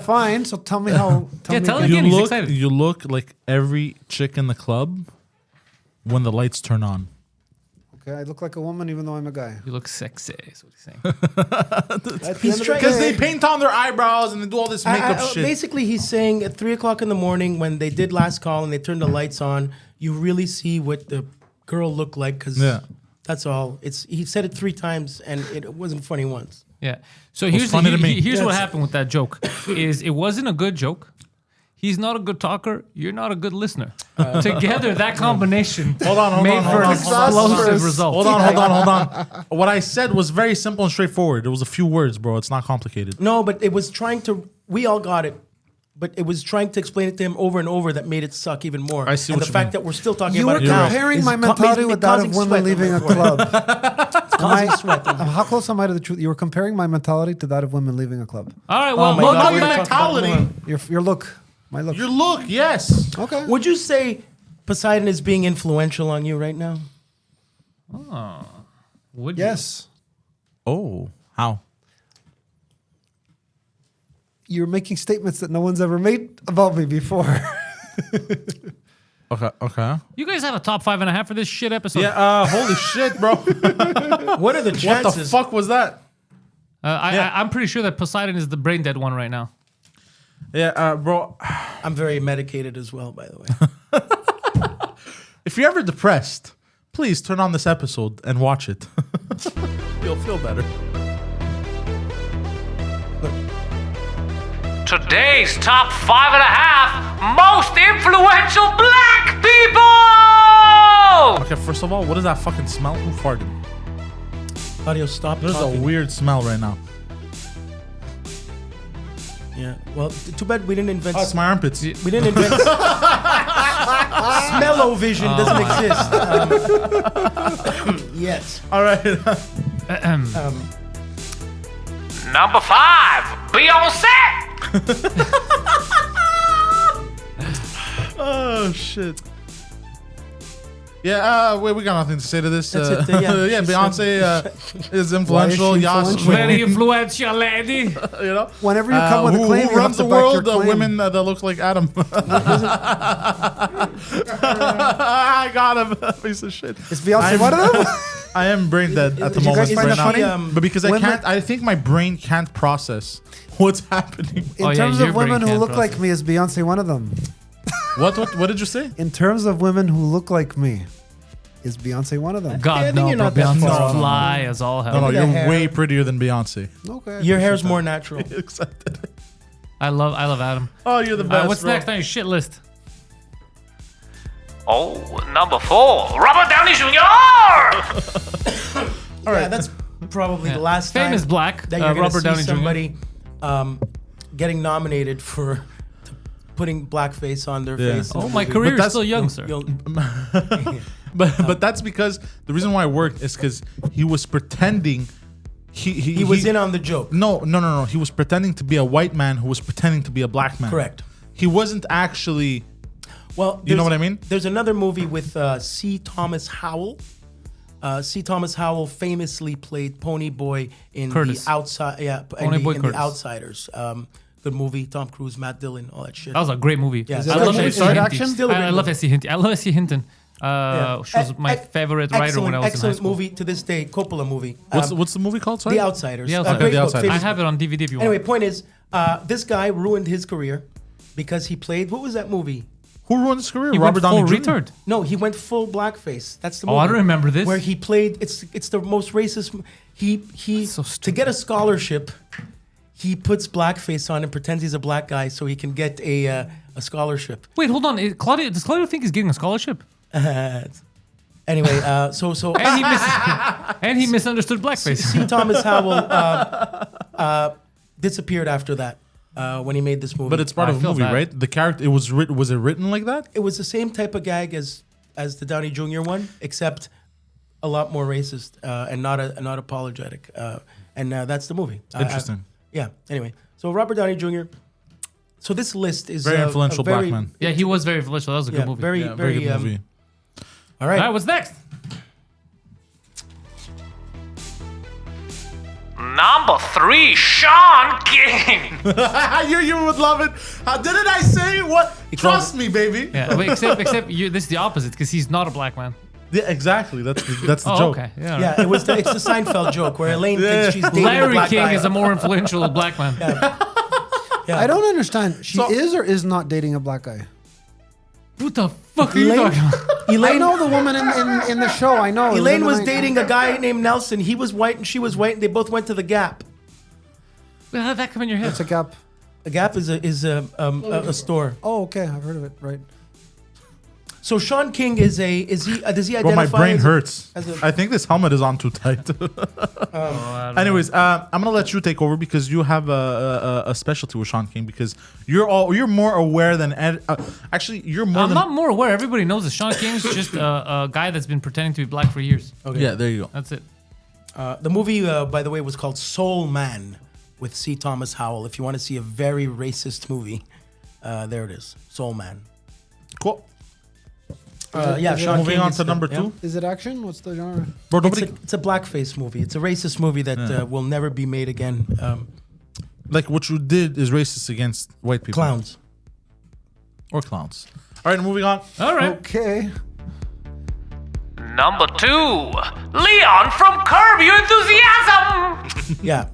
[SPEAKER 4] Fine. So tell me how.
[SPEAKER 3] Yeah, tell
[SPEAKER 4] me
[SPEAKER 3] it again. He's
[SPEAKER 2] You
[SPEAKER 3] excited.
[SPEAKER 2] look like every chick in the club when the lights turn on.
[SPEAKER 4] Okay, I look like a woman, even though I'm a guy.
[SPEAKER 3] You look sexy, is what he's saying.
[SPEAKER 4] At the end of the
[SPEAKER 1] trying-
[SPEAKER 2] Because
[SPEAKER 4] day-
[SPEAKER 2] they paint on their eyebrows and they do all this makeup shit.
[SPEAKER 1] Basically, he's saying at 3 o'clock in the morning when they did last call and they turned the lights on, you really see what the girl looked like because
[SPEAKER 2] Yeah.
[SPEAKER 1] that's all. He said it 3 times and it wasn't funny once.
[SPEAKER 3] Yeah. So here's
[SPEAKER 2] funny to me.
[SPEAKER 3] here's what
[SPEAKER 1] Yes.
[SPEAKER 3] happened with that joke. Is it wasn't a good joke. He's not a good talker. You're not a good listener. Together, that combination
[SPEAKER 2] Hold on,
[SPEAKER 3] made for an explosive result.
[SPEAKER 2] Hold on. What I said was very simple and straightforward. It was a few words, bro. It's not complicated.
[SPEAKER 1] No, but it was trying to. We all got it, but it was trying to explain it to him over and over that made it suck even more.
[SPEAKER 2] I see
[SPEAKER 1] and
[SPEAKER 2] what
[SPEAKER 1] the
[SPEAKER 2] you
[SPEAKER 1] fact
[SPEAKER 2] mean.
[SPEAKER 1] that we're still talking
[SPEAKER 4] You
[SPEAKER 1] about
[SPEAKER 4] were
[SPEAKER 1] it now
[SPEAKER 4] comparing
[SPEAKER 1] is
[SPEAKER 4] my mentality
[SPEAKER 1] causing
[SPEAKER 4] with that of
[SPEAKER 1] sweat
[SPEAKER 4] women
[SPEAKER 1] on
[SPEAKER 4] leaving
[SPEAKER 1] my
[SPEAKER 4] a
[SPEAKER 1] forehead.
[SPEAKER 4] club. How close am I to the truth? You were comparing my mentality to that of women leaving a club.
[SPEAKER 3] All right. Well,
[SPEAKER 1] my
[SPEAKER 2] No,
[SPEAKER 1] God,
[SPEAKER 2] not
[SPEAKER 1] we're
[SPEAKER 2] your
[SPEAKER 1] gonna talk about
[SPEAKER 2] mentality.
[SPEAKER 4] Your look, my look.
[SPEAKER 2] Your look, yes.
[SPEAKER 4] Okay.
[SPEAKER 1] Would you say Poseidon is being influential on you right now?
[SPEAKER 3] would you?
[SPEAKER 4] Yes.
[SPEAKER 2] Oh, how?
[SPEAKER 4] You're making statements that no one's ever made about me before.
[SPEAKER 2] Okay.
[SPEAKER 3] You guys have a top 5.5 for this shit episode.
[SPEAKER 2] Yeah, holy shit, bro.
[SPEAKER 1] What are the
[SPEAKER 2] What the
[SPEAKER 1] chances?
[SPEAKER 2] fuck was that?
[SPEAKER 3] I'm pretty sure that Poseidon is the brain dead one right now.
[SPEAKER 2] Yeah, bro.
[SPEAKER 1] I'm very medicated as well, by the way.
[SPEAKER 2] If you're ever depressed, please turn on this episode and watch it. You'll feel better.
[SPEAKER 3] Today's top 5.5 most influential black people.
[SPEAKER 2] Okay, first of all, what does that fucking smell? Who farted?
[SPEAKER 1] Claudio, stop
[SPEAKER 2] There's
[SPEAKER 1] talking.
[SPEAKER 2] a weird smell right now.
[SPEAKER 1] Yeah. Well, too bad we didn't invent.
[SPEAKER 2] Oh, it's my armpits.
[SPEAKER 1] We didn't invent. Smell-o-vision doesn't exist yet.
[SPEAKER 2] All right.
[SPEAKER 3] Number 5, Beyonce.
[SPEAKER 2] Oh shit. Yeah, we got nothing to say to this.
[SPEAKER 1] That's it, yeah.
[SPEAKER 2] Yeah,
[SPEAKER 1] She
[SPEAKER 2] Beyonce is influential.
[SPEAKER 4] she
[SPEAKER 2] Yas,
[SPEAKER 4] influential?
[SPEAKER 3] Very influential lady.
[SPEAKER 2] you know.
[SPEAKER 4] Whenever you come with a
[SPEAKER 2] Who
[SPEAKER 4] claim, you
[SPEAKER 2] runs
[SPEAKER 4] have
[SPEAKER 2] the
[SPEAKER 4] to back your
[SPEAKER 2] world?
[SPEAKER 4] claim.
[SPEAKER 2] Women that look like Adam. I got him. Piece of shit.
[SPEAKER 4] Is Beyonce
[SPEAKER 2] I'm-
[SPEAKER 4] one of them?
[SPEAKER 2] I am brain dead at the
[SPEAKER 1] Did you
[SPEAKER 2] moment
[SPEAKER 1] guys
[SPEAKER 2] right
[SPEAKER 1] find
[SPEAKER 2] now.
[SPEAKER 1] that funny?
[SPEAKER 2] But because I
[SPEAKER 4] Women-
[SPEAKER 2] can't, I think my brain can't process what's happening.
[SPEAKER 4] In
[SPEAKER 3] Oh, yeah,
[SPEAKER 4] terms
[SPEAKER 3] your
[SPEAKER 4] of women
[SPEAKER 3] brain
[SPEAKER 4] who
[SPEAKER 3] can't
[SPEAKER 4] look like
[SPEAKER 3] process.
[SPEAKER 4] me, is Beyonce one of them?
[SPEAKER 2] What did you say?
[SPEAKER 4] In terms of women who look like me, is Beyonce one of them?
[SPEAKER 1] I
[SPEAKER 3] God
[SPEAKER 1] think
[SPEAKER 3] no,
[SPEAKER 1] you're
[SPEAKER 3] bro.
[SPEAKER 1] not that
[SPEAKER 3] Beyonce's
[SPEAKER 1] far.
[SPEAKER 3] fly as all hell.
[SPEAKER 2] No,
[SPEAKER 1] the
[SPEAKER 2] you're
[SPEAKER 1] hair.
[SPEAKER 2] way prettier than Beyonce.
[SPEAKER 4] Okay.
[SPEAKER 1] Your hair's more natural.
[SPEAKER 2] Accepted.
[SPEAKER 3] I love Adam.
[SPEAKER 2] Oh, you're the best.
[SPEAKER 3] What's
[SPEAKER 2] bro.
[SPEAKER 3] next on your shit list? Oh, number 4, Robert Downey Jr.
[SPEAKER 1] Yeah, that's probably the last time
[SPEAKER 3] Famous black
[SPEAKER 1] that you're gonna
[SPEAKER 3] Robert
[SPEAKER 1] see
[SPEAKER 3] Downey Jr.
[SPEAKER 1] somebody getting nominated for putting blackface on their
[SPEAKER 2] Yeah.
[SPEAKER 1] face. in
[SPEAKER 3] Oh,
[SPEAKER 1] a
[SPEAKER 3] my
[SPEAKER 1] movie.
[SPEAKER 3] career is
[SPEAKER 2] that's-
[SPEAKER 3] still young, sir.
[SPEAKER 1] You'll-
[SPEAKER 2] But that's because the reason why it worked is because he was pretending.
[SPEAKER 1] he was in on the joke.
[SPEAKER 2] No. He was pretending to be a white man who was pretending to be a black man.
[SPEAKER 1] Correct.
[SPEAKER 2] He wasn't actually.
[SPEAKER 1] Well,
[SPEAKER 2] You know
[SPEAKER 1] there's-
[SPEAKER 2] what I mean?
[SPEAKER 1] There's another movie with C. Thomas Howell. C. Thomas Howell famously played Pony Boy in
[SPEAKER 3] Curtis.
[SPEAKER 1] the outside. Yeah,
[SPEAKER 3] Pony Boy
[SPEAKER 1] in
[SPEAKER 3] Curtis.
[SPEAKER 1] the Outsiders. Good movie. Tom Cruise, Matt Dillon, all that shit.
[SPEAKER 3] That was a great movie.
[SPEAKER 1] Yeah,
[SPEAKER 3] I
[SPEAKER 1] still
[SPEAKER 3] love
[SPEAKER 1] a great
[SPEAKER 3] S.C.
[SPEAKER 1] movie.
[SPEAKER 3] Hinton.
[SPEAKER 1] Still a great
[SPEAKER 3] I love
[SPEAKER 1] movie.
[SPEAKER 3] S.C. Hinton. I love S.C. Hinton. She was my favorite writer when I was in high
[SPEAKER 1] Excellent
[SPEAKER 3] school.
[SPEAKER 1] movie to this day. Coppola movie.
[SPEAKER 2] What's the movie called? Sorry?
[SPEAKER 1] The Outsiders.
[SPEAKER 3] The Outsiders.
[SPEAKER 1] Great
[SPEAKER 2] The
[SPEAKER 1] book,
[SPEAKER 2] Outsiders.
[SPEAKER 3] I
[SPEAKER 1] famous
[SPEAKER 3] have it on DVD if you
[SPEAKER 1] Anyway,
[SPEAKER 3] want.
[SPEAKER 1] point is, this guy ruined his career because he played. What was that movie?
[SPEAKER 2] Who ruined his career?
[SPEAKER 3] He
[SPEAKER 2] Robert
[SPEAKER 3] went
[SPEAKER 2] Downey
[SPEAKER 3] full
[SPEAKER 2] Jr.
[SPEAKER 3] retard.
[SPEAKER 1] No, he went full blackface. That's the
[SPEAKER 3] Oh,
[SPEAKER 1] movie.
[SPEAKER 3] I don't remember this.
[SPEAKER 1] Where he played. It's the most racist. He
[SPEAKER 3] so
[SPEAKER 1] to
[SPEAKER 3] stupid.
[SPEAKER 1] get a scholarship, he puts blackface on and pretends he's a black guy so he can get a scholarship.
[SPEAKER 3] Wait, hold on. Claudio, does Claudio think he's getting a scholarship?
[SPEAKER 1] Anyway, so
[SPEAKER 3] And he misunderstood blackface.
[SPEAKER 1] C. Thomas Howell disappeared after that when he made this movie.
[SPEAKER 2] But it's part
[SPEAKER 3] I
[SPEAKER 2] of the
[SPEAKER 3] feel
[SPEAKER 2] movie,
[SPEAKER 3] bad.
[SPEAKER 2] right? The character. It was written. Was it written like that?
[SPEAKER 1] it was the same type of gag as the Downey Jr. one, except a lot more racist and not apologetic. And that's the movie.
[SPEAKER 2] Interesting.
[SPEAKER 1] Yeah. Anyway, so Robert Downey Jr. So this list is
[SPEAKER 2] Very influential
[SPEAKER 1] a very,
[SPEAKER 2] black man.
[SPEAKER 3] Yeah, he was very influential. That was a
[SPEAKER 1] Yeah,
[SPEAKER 3] good movie.
[SPEAKER 1] very,
[SPEAKER 2] Yeah,
[SPEAKER 1] very,
[SPEAKER 2] good movie.
[SPEAKER 1] All right.
[SPEAKER 3] All right, what's next?
[SPEAKER 5] Number 3, Sean King.
[SPEAKER 2] you would love it. Didn't I say what? Trust me, baby.
[SPEAKER 3] Yeah, wait, except you, this is the opposite because he's not a black man.
[SPEAKER 2] Yeah, exactly. That's the
[SPEAKER 3] Oh,
[SPEAKER 2] joke.
[SPEAKER 3] okay. Yeah.
[SPEAKER 1] Yeah, it's the Seinfeld joke where Elaine thinks she's dating a
[SPEAKER 3] Larry
[SPEAKER 1] black
[SPEAKER 3] King
[SPEAKER 1] guy.
[SPEAKER 3] is a more influential black man.
[SPEAKER 1] Yeah.
[SPEAKER 4] I don't understand. She
[SPEAKER 2] So-
[SPEAKER 4] is or is not dating a black guy?
[SPEAKER 3] What the fuck are you
[SPEAKER 1] Elaine-
[SPEAKER 3] talking about?
[SPEAKER 4] I
[SPEAKER 1] Elaine,
[SPEAKER 4] know the woman in the show. I know.
[SPEAKER 1] Elaine was
[SPEAKER 4] I-
[SPEAKER 1] dating a guy named Nelson. He was white and she was white, and they both went to the Gap.
[SPEAKER 3] How did that come in your head?
[SPEAKER 4] It's a gap.
[SPEAKER 1] The Gap is a store.
[SPEAKER 4] Oh, okay. I've heard of it. Right.
[SPEAKER 1] So Sean King does he identify?
[SPEAKER 2] Bro, my brain
[SPEAKER 1] as
[SPEAKER 2] hurts.
[SPEAKER 1] as a-
[SPEAKER 2] I think this helmet is on too tight. Anyways, I'm gonna let you take over because you have a specialty with Sean King because you're more aware than actually you're more
[SPEAKER 3] I'm
[SPEAKER 2] than
[SPEAKER 3] not more aware. Everybody knows that Sean King's just a guy that's been pretending to be black for years.
[SPEAKER 1] Okay.
[SPEAKER 2] yeah. There you go.
[SPEAKER 3] That's it.
[SPEAKER 1] The movie, by the way, was called Soul Man with C. Thomas Howell. If you want to see a very racist movie, there it is, Soul Man.
[SPEAKER 2] Cool.
[SPEAKER 1] Yeah,
[SPEAKER 4] is it-
[SPEAKER 1] Sean
[SPEAKER 2] Moving
[SPEAKER 1] King
[SPEAKER 2] on
[SPEAKER 1] is
[SPEAKER 2] to
[SPEAKER 1] the-
[SPEAKER 2] number
[SPEAKER 1] yeah.
[SPEAKER 2] 2.
[SPEAKER 4] Is it action? What's the genre?
[SPEAKER 2] Bro,
[SPEAKER 1] It's
[SPEAKER 2] nobody
[SPEAKER 1] a blackface movie. It's a racist movie that will never be made again.
[SPEAKER 2] like what you did is racist against white people
[SPEAKER 1] Clowns.
[SPEAKER 2] or clowns. All right, moving on.
[SPEAKER 3] All right.
[SPEAKER 4] Okay.
[SPEAKER 5] Number 2, Leon from Curb Your Enthusiasm.
[SPEAKER 1] Yeah,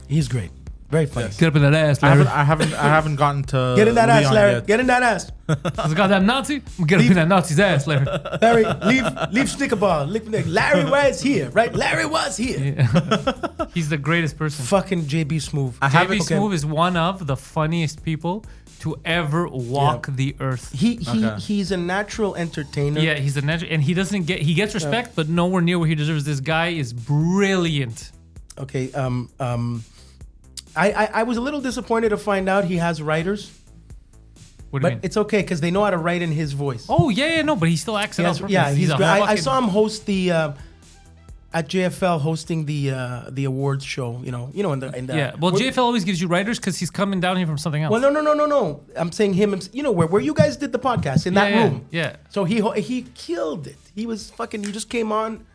[SPEAKER 1] he's great. Very funny.
[SPEAKER 3] Get up in that ass,
[SPEAKER 2] I
[SPEAKER 3] Larry.
[SPEAKER 2] haven't gotten to
[SPEAKER 1] Get in that ass,
[SPEAKER 2] Leon
[SPEAKER 1] Larry.
[SPEAKER 2] yet.
[SPEAKER 1] Get in that ass.
[SPEAKER 3] There's a goddamn Nazi. Get up in that Nazi's ass, Larry.
[SPEAKER 1] Larry, leave Snickerball. Larry was here, right? Larry was here.
[SPEAKER 3] He's the greatest person.
[SPEAKER 1] Fucking JB Smoove.
[SPEAKER 3] JB
[SPEAKER 1] okay.
[SPEAKER 3] Smoove is one of the funniest people to ever walk the earth.
[SPEAKER 1] He's a natural entertainer.
[SPEAKER 3] Yeah, he's a natural, and he gets respect, but nowhere near what he deserves. This guy is brilliant.
[SPEAKER 1] Okay. I was a little disappointed to find out he has writers,
[SPEAKER 3] What do you
[SPEAKER 1] but
[SPEAKER 3] mean?
[SPEAKER 1] it's okay because they know how to write in his voice.
[SPEAKER 3] Oh yeah, no, but he still acts it
[SPEAKER 1] He
[SPEAKER 3] out.
[SPEAKER 1] has-
[SPEAKER 3] Purpose.
[SPEAKER 1] yeah, he's
[SPEAKER 3] a
[SPEAKER 1] great. I
[SPEAKER 3] fucking-
[SPEAKER 1] saw him host the at JFL hosting the awards show. You know, in the
[SPEAKER 3] Yeah, well, JFL always gives you writers because he's coming down here from something else.
[SPEAKER 1] Well, no. I'm saying him. You know where you guys did the podcast in that
[SPEAKER 3] yeah,
[SPEAKER 1] room.
[SPEAKER 3] yeah.
[SPEAKER 1] So he killed it. He was fucking. He just came on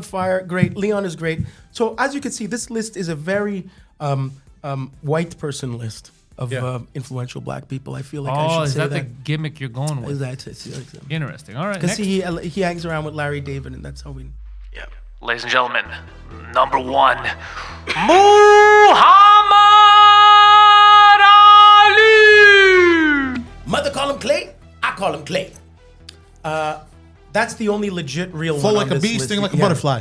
[SPEAKER 1] fire. Great. Leon is great. So as you can see, this list is a very white person list of influential black people. I feel like I
[SPEAKER 3] Oh,
[SPEAKER 1] should
[SPEAKER 3] is
[SPEAKER 1] say
[SPEAKER 3] that the
[SPEAKER 1] that.
[SPEAKER 3] gimmick you're going
[SPEAKER 1] Is
[SPEAKER 3] with?
[SPEAKER 1] that it?
[SPEAKER 3] Interesting. All right,
[SPEAKER 1] Because
[SPEAKER 3] next.
[SPEAKER 1] he hangs around with Larry David, and that's how we. Yeah.
[SPEAKER 5] Ladies and gentlemen, number 1, Muhammad Ali.
[SPEAKER 1] Mother call him Clay. I call him Clay. That's the only legit real
[SPEAKER 2] Float
[SPEAKER 1] one.
[SPEAKER 2] like
[SPEAKER 1] on
[SPEAKER 2] a
[SPEAKER 1] this
[SPEAKER 2] bee,
[SPEAKER 1] list.
[SPEAKER 2] sting like a
[SPEAKER 1] Yeah.
[SPEAKER 2] butterfly.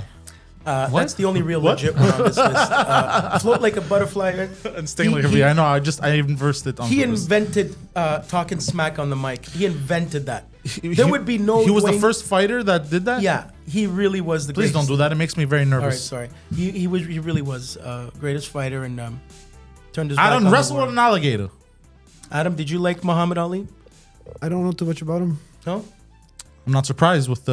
[SPEAKER 1] That's the only real legit one on this list. Float like a butterfly. Right?
[SPEAKER 2] And sting like a bee. I know. I inversed it on
[SPEAKER 1] He
[SPEAKER 2] purpose.
[SPEAKER 1] invented talking smack on the mic. He invented that. There would be no.
[SPEAKER 2] He was the
[SPEAKER 1] way-
[SPEAKER 2] first fighter that did that.
[SPEAKER 1] Yeah, he really was the.
[SPEAKER 2] Please don't
[SPEAKER 1] greatest.
[SPEAKER 2] do that. It makes me very
[SPEAKER 1] All right,
[SPEAKER 2] nervous.
[SPEAKER 1] sorry. He really was greatest fighter and turned his.
[SPEAKER 2] I
[SPEAKER 1] back
[SPEAKER 2] don't
[SPEAKER 1] on the
[SPEAKER 2] wrestle
[SPEAKER 1] war.
[SPEAKER 2] with an alligator.
[SPEAKER 1] Adam, did you like Muhammad Ali?
[SPEAKER 4] I don't know too much about him.
[SPEAKER 1] No.
[SPEAKER 2] I'm not surprised with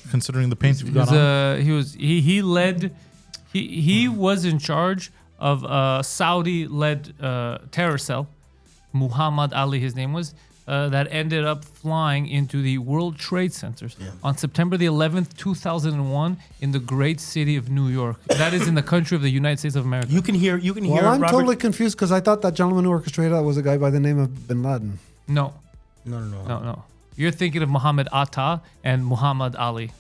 [SPEAKER 2] considering the paint you've got on.
[SPEAKER 3] He led. He was in charge of a Saudi-led terror cell. Muhammad Ali, his name was. That ended up flying into the World Trade Centers on September the 11th, 2001, in the great city of New York. That is in the country of the United States of America.
[SPEAKER 1] You can hear.
[SPEAKER 4] Well, I'm
[SPEAKER 1] Robert.
[SPEAKER 4] totally confused because I thought that gentleman who orchestrated that was a guy by the name of Bin Laden.
[SPEAKER 3] No,
[SPEAKER 1] No.
[SPEAKER 3] You're thinking of Muhammad Atta and Muhammad Ali.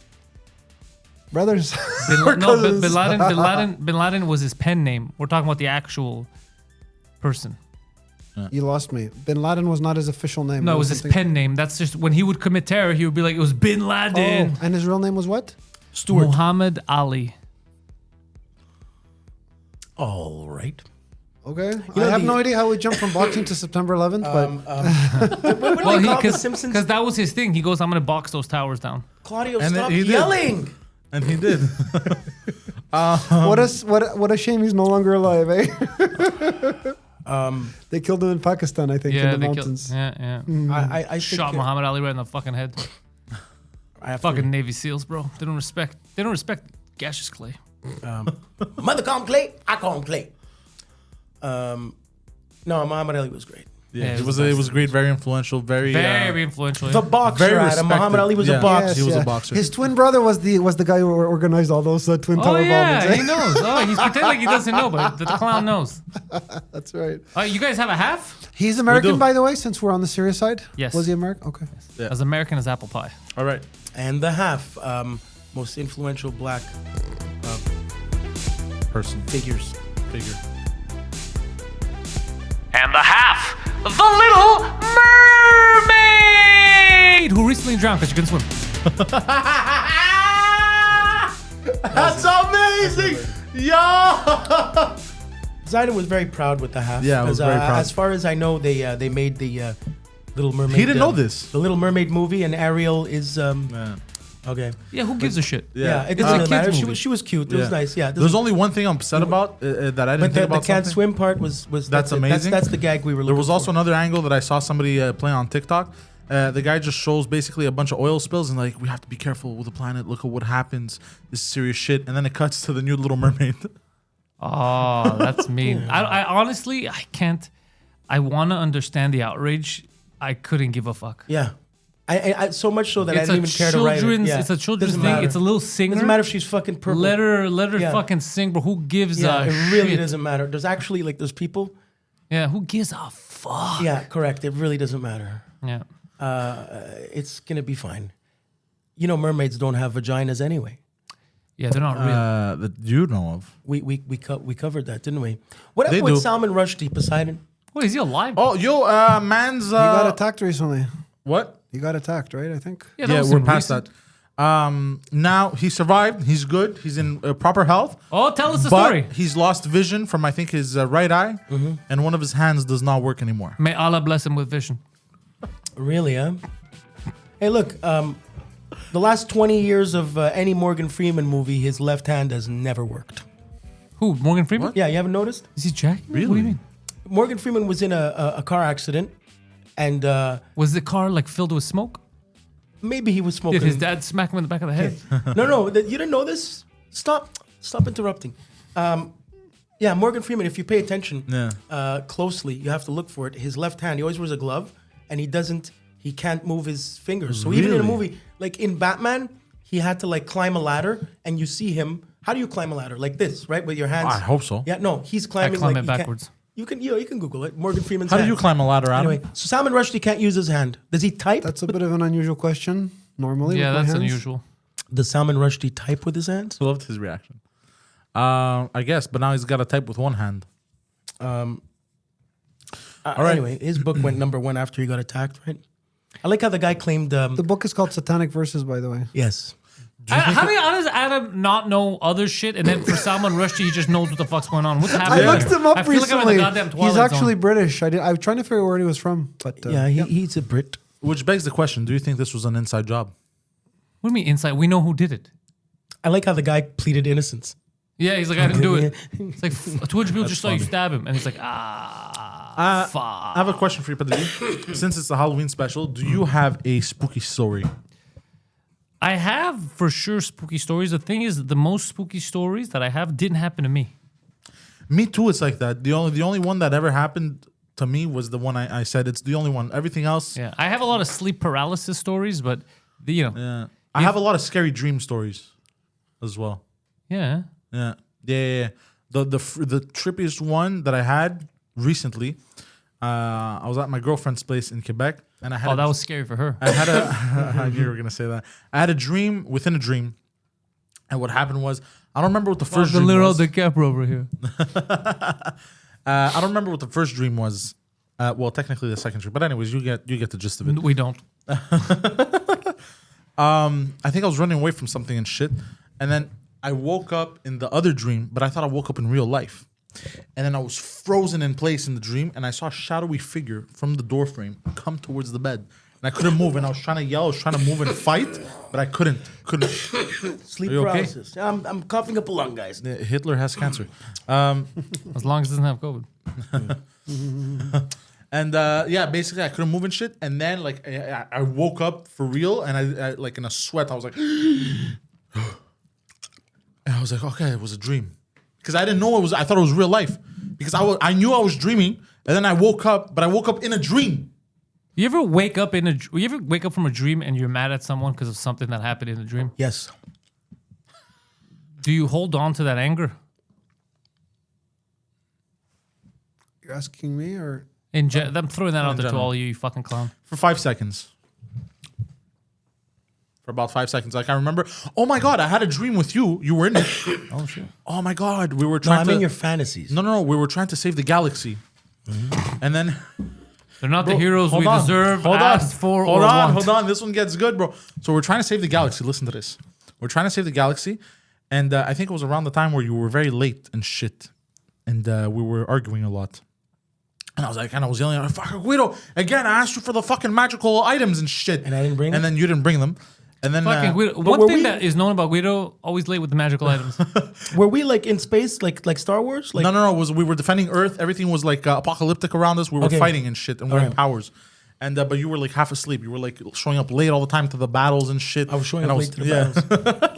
[SPEAKER 4] Brothers.
[SPEAKER 3] Bin Laden was his pen name. We're talking about the actual person.
[SPEAKER 4] You lost me. Bin Laden was not his official name.
[SPEAKER 3] No, it was his
[SPEAKER 4] something-
[SPEAKER 3] pen name. That's just when he would commit terror, he would be like, it was Bin Laden.
[SPEAKER 4] Oh, and his real name was what?
[SPEAKER 1] Stuart.
[SPEAKER 3] Muhammad Ali.
[SPEAKER 1] All right.
[SPEAKER 4] Okay.
[SPEAKER 1] know,
[SPEAKER 4] I have
[SPEAKER 1] the-
[SPEAKER 4] no idea how we jumped from boxing to September 11th, but
[SPEAKER 1] What do they call the Simpsons?
[SPEAKER 3] Because that was his thing. He goes, I'm going to box those towers down.
[SPEAKER 1] Claudio,
[SPEAKER 2] And
[SPEAKER 1] stop
[SPEAKER 2] he did.
[SPEAKER 1] yelling.
[SPEAKER 2] And he did.
[SPEAKER 4] what a shame he's no longer alive, eh? They killed him in Pakistan, I think, in the
[SPEAKER 3] they
[SPEAKER 4] mountains.
[SPEAKER 3] killed. Yeah.
[SPEAKER 1] I think
[SPEAKER 3] Shot Muhammad Ali right in the fucking head.
[SPEAKER 1] I have
[SPEAKER 3] Fucking Navy SEAls, bro. They don't respect gaseous clay.
[SPEAKER 1] Mother call him Clay. I call him Clay. No, Muhammad Ali was great.
[SPEAKER 2] Yeah,
[SPEAKER 3] it
[SPEAKER 2] it
[SPEAKER 3] was
[SPEAKER 2] was great, very influential, very
[SPEAKER 3] Very influential.
[SPEAKER 1] The boxer,
[SPEAKER 2] very
[SPEAKER 1] Adam. Muhammad
[SPEAKER 2] respected.
[SPEAKER 1] Ali was
[SPEAKER 2] Yeah.
[SPEAKER 1] a boxer.
[SPEAKER 2] He was a boxer.
[SPEAKER 4] His twin brother was the guy who organized all those twin
[SPEAKER 3] Oh
[SPEAKER 4] tower
[SPEAKER 3] yeah,
[SPEAKER 4] bombings.
[SPEAKER 3] he knows. Oh, he's pretending like he doesn't know, but the clown knows.
[SPEAKER 4] That's right.
[SPEAKER 3] You guys have a half?
[SPEAKER 4] He's American,
[SPEAKER 2] do.
[SPEAKER 4] by the way, since we're on the serious side.
[SPEAKER 3] Yes.
[SPEAKER 4] Was he American? Okay.
[SPEAKER 2] Yeah.
[SPEAKER 3] As American as apple pie.
[SPEAKER 2] All right.
[SPEAKER 1] And the half, most influential black
[SPEAKER 2] Person.
[SPEAKER 1] figures.
[SPEAKER 2] Figure.
[SPEAKER 5] And the half, the Little Mermaid!
[SPEAKER 3] Who recently drowned because you couldn't swim.
[SPEAKER 2] That's amazing! Yo!
[SPEAKER 1] Poseidon was very proud with the half.
[SPEAKER 2] Yeah, I was
[SPEAKER 1] because,
[SPEAKER 2] very proud.
[SPEAKER 1] As far as I know, they made the Little Mermaid.
[SPEAKER 2] He didn't know this.
[SPEAKER 1] The Little Mermaid movie, and Ariel is
[SPEAKER 2] Man.
[SPEAKER 1] okay.
[SPEAKER 3] Yeah, who gives a shit?
[SPEAKER 1] Yeah, it
[SPEAKER 3] It's a
[SPEAKER 1] doesn't
[SPEAKER 3] kid's
[SPEAKER 1] matter.
[SPEAKER 3] movie.
[SPEAKER 1] She was cute. It was nice. Yeah,
[SPEAKER 2] There's only one thing I'm upset about that I didn't
[SPEAKER 1] but
[SPEAKER 2] think
[SPEAKER 1] the
[SPEAKER 2] about.
[SPEAKER 1] can't
[SPEAKER 2] something.
[SPEAKER 1] swim part was
[SPEAKER 2] That's
[SPEAKER 1] it.
[SPEAKER 2] amazing.
[SPEAKER 1] That's the gag we were looking
[SPEAKER 2] There was also
[SPEAKER 1] for.
[SPEAKER 2] another angle that I saw somebody play on TikTok. The guy just shows basically a bunch of oil spills and like, we have to be careful with the planet. Look at what happens. This is serious shit. And then it cuts to the new Little Mermaid.
[SPEAKER 3] Oh, that's mean. I honestly, I can't. I want to understand the outrage. I couldn't give a fuck.
[SPEAKER 1] Yeah. I so much so that I
[SPEAKER 3] It's
[SPEAKER 1] didn't
[SPEAKER 3] a
[SPEAKER 1] even care to write it.
[SPEAKER 3] children's.
[SPEAKER 1] Yeah.
[SPEAKER 3] It's a children's
[SPEAKER 1] Doesn't
[SPEAKER 3] thing.
[SPEAKER 1] matter.
[SPEAKER 3] It's a little singer.
[SPEAKER 1] Doesn't matter if she's fucking purple.
[SPEAKER 3] Let her
[SPEAKER 1] Yeah.
[SPEAKER 3] fucking sing, bro. Who gives
[SPEAKER 1] Yeah,
[SPEAKER 3] a
[SPEAKER 1] it really
[SPEAKER 3] shit?
[SPEAKER 1] doesn't matter. There's actually like there's people.
[SPEAKER 3] Yeah, who gives a fuck?
[SPEAKER 1] Yeah, correct. It really doesn't matter.
[SPEAKER 3] Yeah.
[SPEAKER 1] It's gonna be fine. You know, mermaids don't have vaginas anyway.
[SPEAKER 3] Yeah, they're not real.
[SPEAKER 2] That you know of.
[SPEAKER 1] We covered that, didn't we? What
[SPEAKER 2] They
[SPEAKER 1] happened with
[SPEAKER 2] do.
[SPEAKER 1] Salman Rushdie, Poseidon?
[SPEAKER 3] Wait, is he alive?
[SPEAKER 2] Oh, yo, man's.
[SPEAKER 4] He got attacked recently.
[SPEAKER 2] What?
[SPEAKER 4] He got attacked, right? I think.
[SPEAKER 3] that
[SPEAKER 2] Yeah,
[SPEAKER 3] was
[SPEAKER 2] we're
[SPEAKER 3] in
[SPEAKER 2] past
[SPEAKER 3] recent.
[SPEAKER 2] that. Now he survived. He's good. He's in proper health.
[SPEAKER 3] Oh, tell us the
[SPEAKER 2] But
[SPEAKER 3] story.
[SPEAKER 2] he's lost vision from I think his right eye, and one of his hands does not work anymore.
[SPEAKER 3] May Allah bless him with vision.
[SPEAKER 1] Really, huh? Hey, look. The last 20 years of any Morgan Freeman movie, his left hand has never worked.
[SPEAKER 3] Who? Morgan Freeman?
[SPEAKER 1] Yeah, you haven't noticed?
[SPEAKER 3] Is he Jack? What do
[SPEAKER 2] Really?
[SPEAKER 3] you mean?
[SPEAKER 1] Morgan Freeman was in a car accident, and
[SPEAKER 3] Was the car like filled with smoke?
[SPEAKER 1] maybe he was smoking.
[SPEAKER 3] Did his dad smack him in the back of the head?
[SPEAKER 1] No, you didn't know this? Stop interrupting. Yeah, Morgan Freeman, if you pay attention closely, you have to look for it. His left hand, he always wears a glove, and he can't move his fingers. So even in a
[SPEAKER 2] Really?
[SPEAKER 1] movie, like in Batman, he had to like climb a ladder, and you see him. How do you climb a ladder? Like this, right? With your hands.
[SPEAKER 2] I hope so.
[SPEAKER 1] Yeah, no, he's climbing
[SPEAKER 3] climb
[SPEAKER 1] like
[SPEAKER 3] it
[SPEAKER 1] you can't-
[SPEAKER 3] backwards.
[SPEAKER 1] You can Google it. Morgan Freeman's
[SPEAKER 2] How do
[SPEAKER 1] hand.
[SPEAKER 2] you climb a ladder, Adam?
[SPEAKER 1] Anyway, so Salman Rushdie can't use his hand. Does he type?
[SPEAKER 4] That's a bit of an unusual question. Normally,
[SPEAKER 3] Yeah,
[SPEAKER 4] with my
[SPEAKER 3] that's
[SPEAKER 4] hands.
[SPEAKER 3] unusual.
[SPEAKER 1] Does Salman Rushdie type with his hands?
[SPEAKER 2] I loved his reaction. I guess, but now he's got to type with one hand.
[SPEAKER 1] All
[SPEAKER 2] right.
[SPEAKER 1] Anyway, his book went #1 after he got attacked, right? I like how the guy claimed.
[SPEAKER 4] The book is called Satanic Verses, by the way.
[SPEAKER 1] Yes.
[SPEAKER 3] How does Adam not know other shit, and then for Salman Rushdie, he just knows what the fuck's going on? What's happening?
[SPEAKER 4] I looked him up
[SPEAKER 3] I feel like I'm in
[SPEAKER 4] recently.
[SPEAKER 3] the goddamn Twilight
[SPEAKER 4] He's actually
[SPEAKER 3] Zone.
[SPEAKER 4] British. I'm trying to figure out where he was from, but
[SPEAKER 1] Yeah, he's a Brit.
[SPEAKER 2] Which begs the question: do you think this was an inside job?
[SPEAKER 3] What do you mean inside? We know who did it.
[SPEAKER 1] I like how the guy pleaded innocence.
[SPEAKER 3] Yeah, he's like, I didn't do it. It's like 200 people just saw you stab him, and he's like, fuck.
[SPEAKER 2] I have a question for you, Padre. Since it's a Halloween special, do you have a spooky story?
[SPEAKER 3] I have for sure spooky stories. The thing is, the most spooky stories that I have didn't happen to me.
[SPEAKER 2] Me too. It's like that. The only one that ever happened to me was the one I said. It's the only one. Everything else.
[SPEAKER 3] Yeah, I have a lot of sleep paralysis stories, but
[SPEAKER 2] Yeah. I have a lot of scary dream stories as well.
[SPEAKER 3] yeah.
[SPEAKER 2] Yeah. The trippiest one that I had recently, I was at my girlfriend's place in Quebec, and I had
[SPEAKER 3] Oh, that was scary for her.
[SPEAKER 2] I had a you were gonna say that. I had a dream within a dream, and what happened was I don't remember what the first dream was.
[SPEAKER 3] DiCaprio over here.
[SPEAKER 2] I don't remember what the first dream was, Well, technically the second dream, but anyways, you get the gist of it.
[SPEAKER 3] We don't.
[SPEAKER 2] I think I was running away from something and shit, and then I woke up in the other dream, but I thought I woke up in real life. And then I was frozen in place in the dream, and I saw a shadowy figure from the door frame come towards the bed. And I couldn't move, and I was trying to yell, I was trying to move and fight, but I couldn't.
[SPEAKER 1] Sleep
[SPEAKER 2] Are you okay?
[SPEAKER 1] paralysis. I'm coughing up a lung, guys.
[SPEAKER 2] Hitler has cancer.
[SPEAKER 3] As long as it doesn't have COVID.
[SPEAKER 2] And yeah, basically I couldn't move and shit. And then like I woke up for real, and I like in a sweat. I was like, and I was like, okay, it was a dream, because I didn't know it was. I thought it was real life, because I knew I was dreaming, and then I woke up, but I woke up in a dream.
[SPEAKER 3] You ever wake up from a dream and you're mad at someone because of something that happened in the dream?
[SPEAKER 1] Yes.
[SPEAKER 3] Do you hold on to that anger?
[SPEAKER 4] You're asking me, or
[SPEAKER 3] I'm throwing that out there to
[SPEAKER 2] general.
[SPEAKER 3] all you fucking clown.
[SPEAKER 2] For 5 seconds. For about 5 seconds. Like I remember, oh my God, I had a dream with you. You were in it.
[SPEAKER 3] Oh shit.
[SPEAKER 2] Oh my God, we were
[SPEAKER 1] No,
[SPEAKER 2] trying
[SPEAKER 1] I'm
[SPEAKER 2] to...
[SPEAKER 1] in your fantasies.
[SPEAKER 2] No, we were trying to save the galaxy. And then...
[SPEAKER 3] They're not the heroes we
[SPEAKER 2] Hold on.
[SPEAKER 3] deserve,
[SPEAKER 2] Hold
[SPEAKER 3] asked
[SPEAKER 2] on.
[SPEAKER 3] for,
[SPEAKER 2] Hold
[SPEAKER 3] or
[SPEAKER 2] on,
[SPEAKER 3] want.
[SPEAKER 2] hold on. This one gets good, bro. So we're trying to save the galaxy. Listen to this. We're trying to save the galaxy. And I think it was around the time where you were very late and shit. And we were arguing a lot. And I was yelling at fucking Guido. Again, I asked you for the fucking magical items and shit.
[SPEAKER 1] And I didn't bring
[SPEAKER 2] And
[SPEAKER 1] them?
[SPEAKER 2] then you didn't bring them. And then
[SPEAKER 3] Fucking Guido.
[SPEAKER 1] But
[SPEAKER 3] One
[SPEAKER 1] were
[SPEAKER 3] thing
[SPEAKER 1] we-
[SPEAKER 3] that is known about Guido, always late with the magical items.
[SPEAKER 1] Were we like in space, like Star Wars? Like
[SPEAKER 2] no. We were defending Earth. Everything was like apocalyptic around us. We were
[SPEAKER 1] Okay.
[SPEAKER 2] fighting and shit, and we had
[SPEAKER 1] Alright.
[SPEAKER 2] powers. And but you were like half asleep. You were like showing up late all the time to the battles and shit.
[SPEAKER 1] I was showing
[SPEAKER 2] and
[SPEAKER 1] up late to the battles.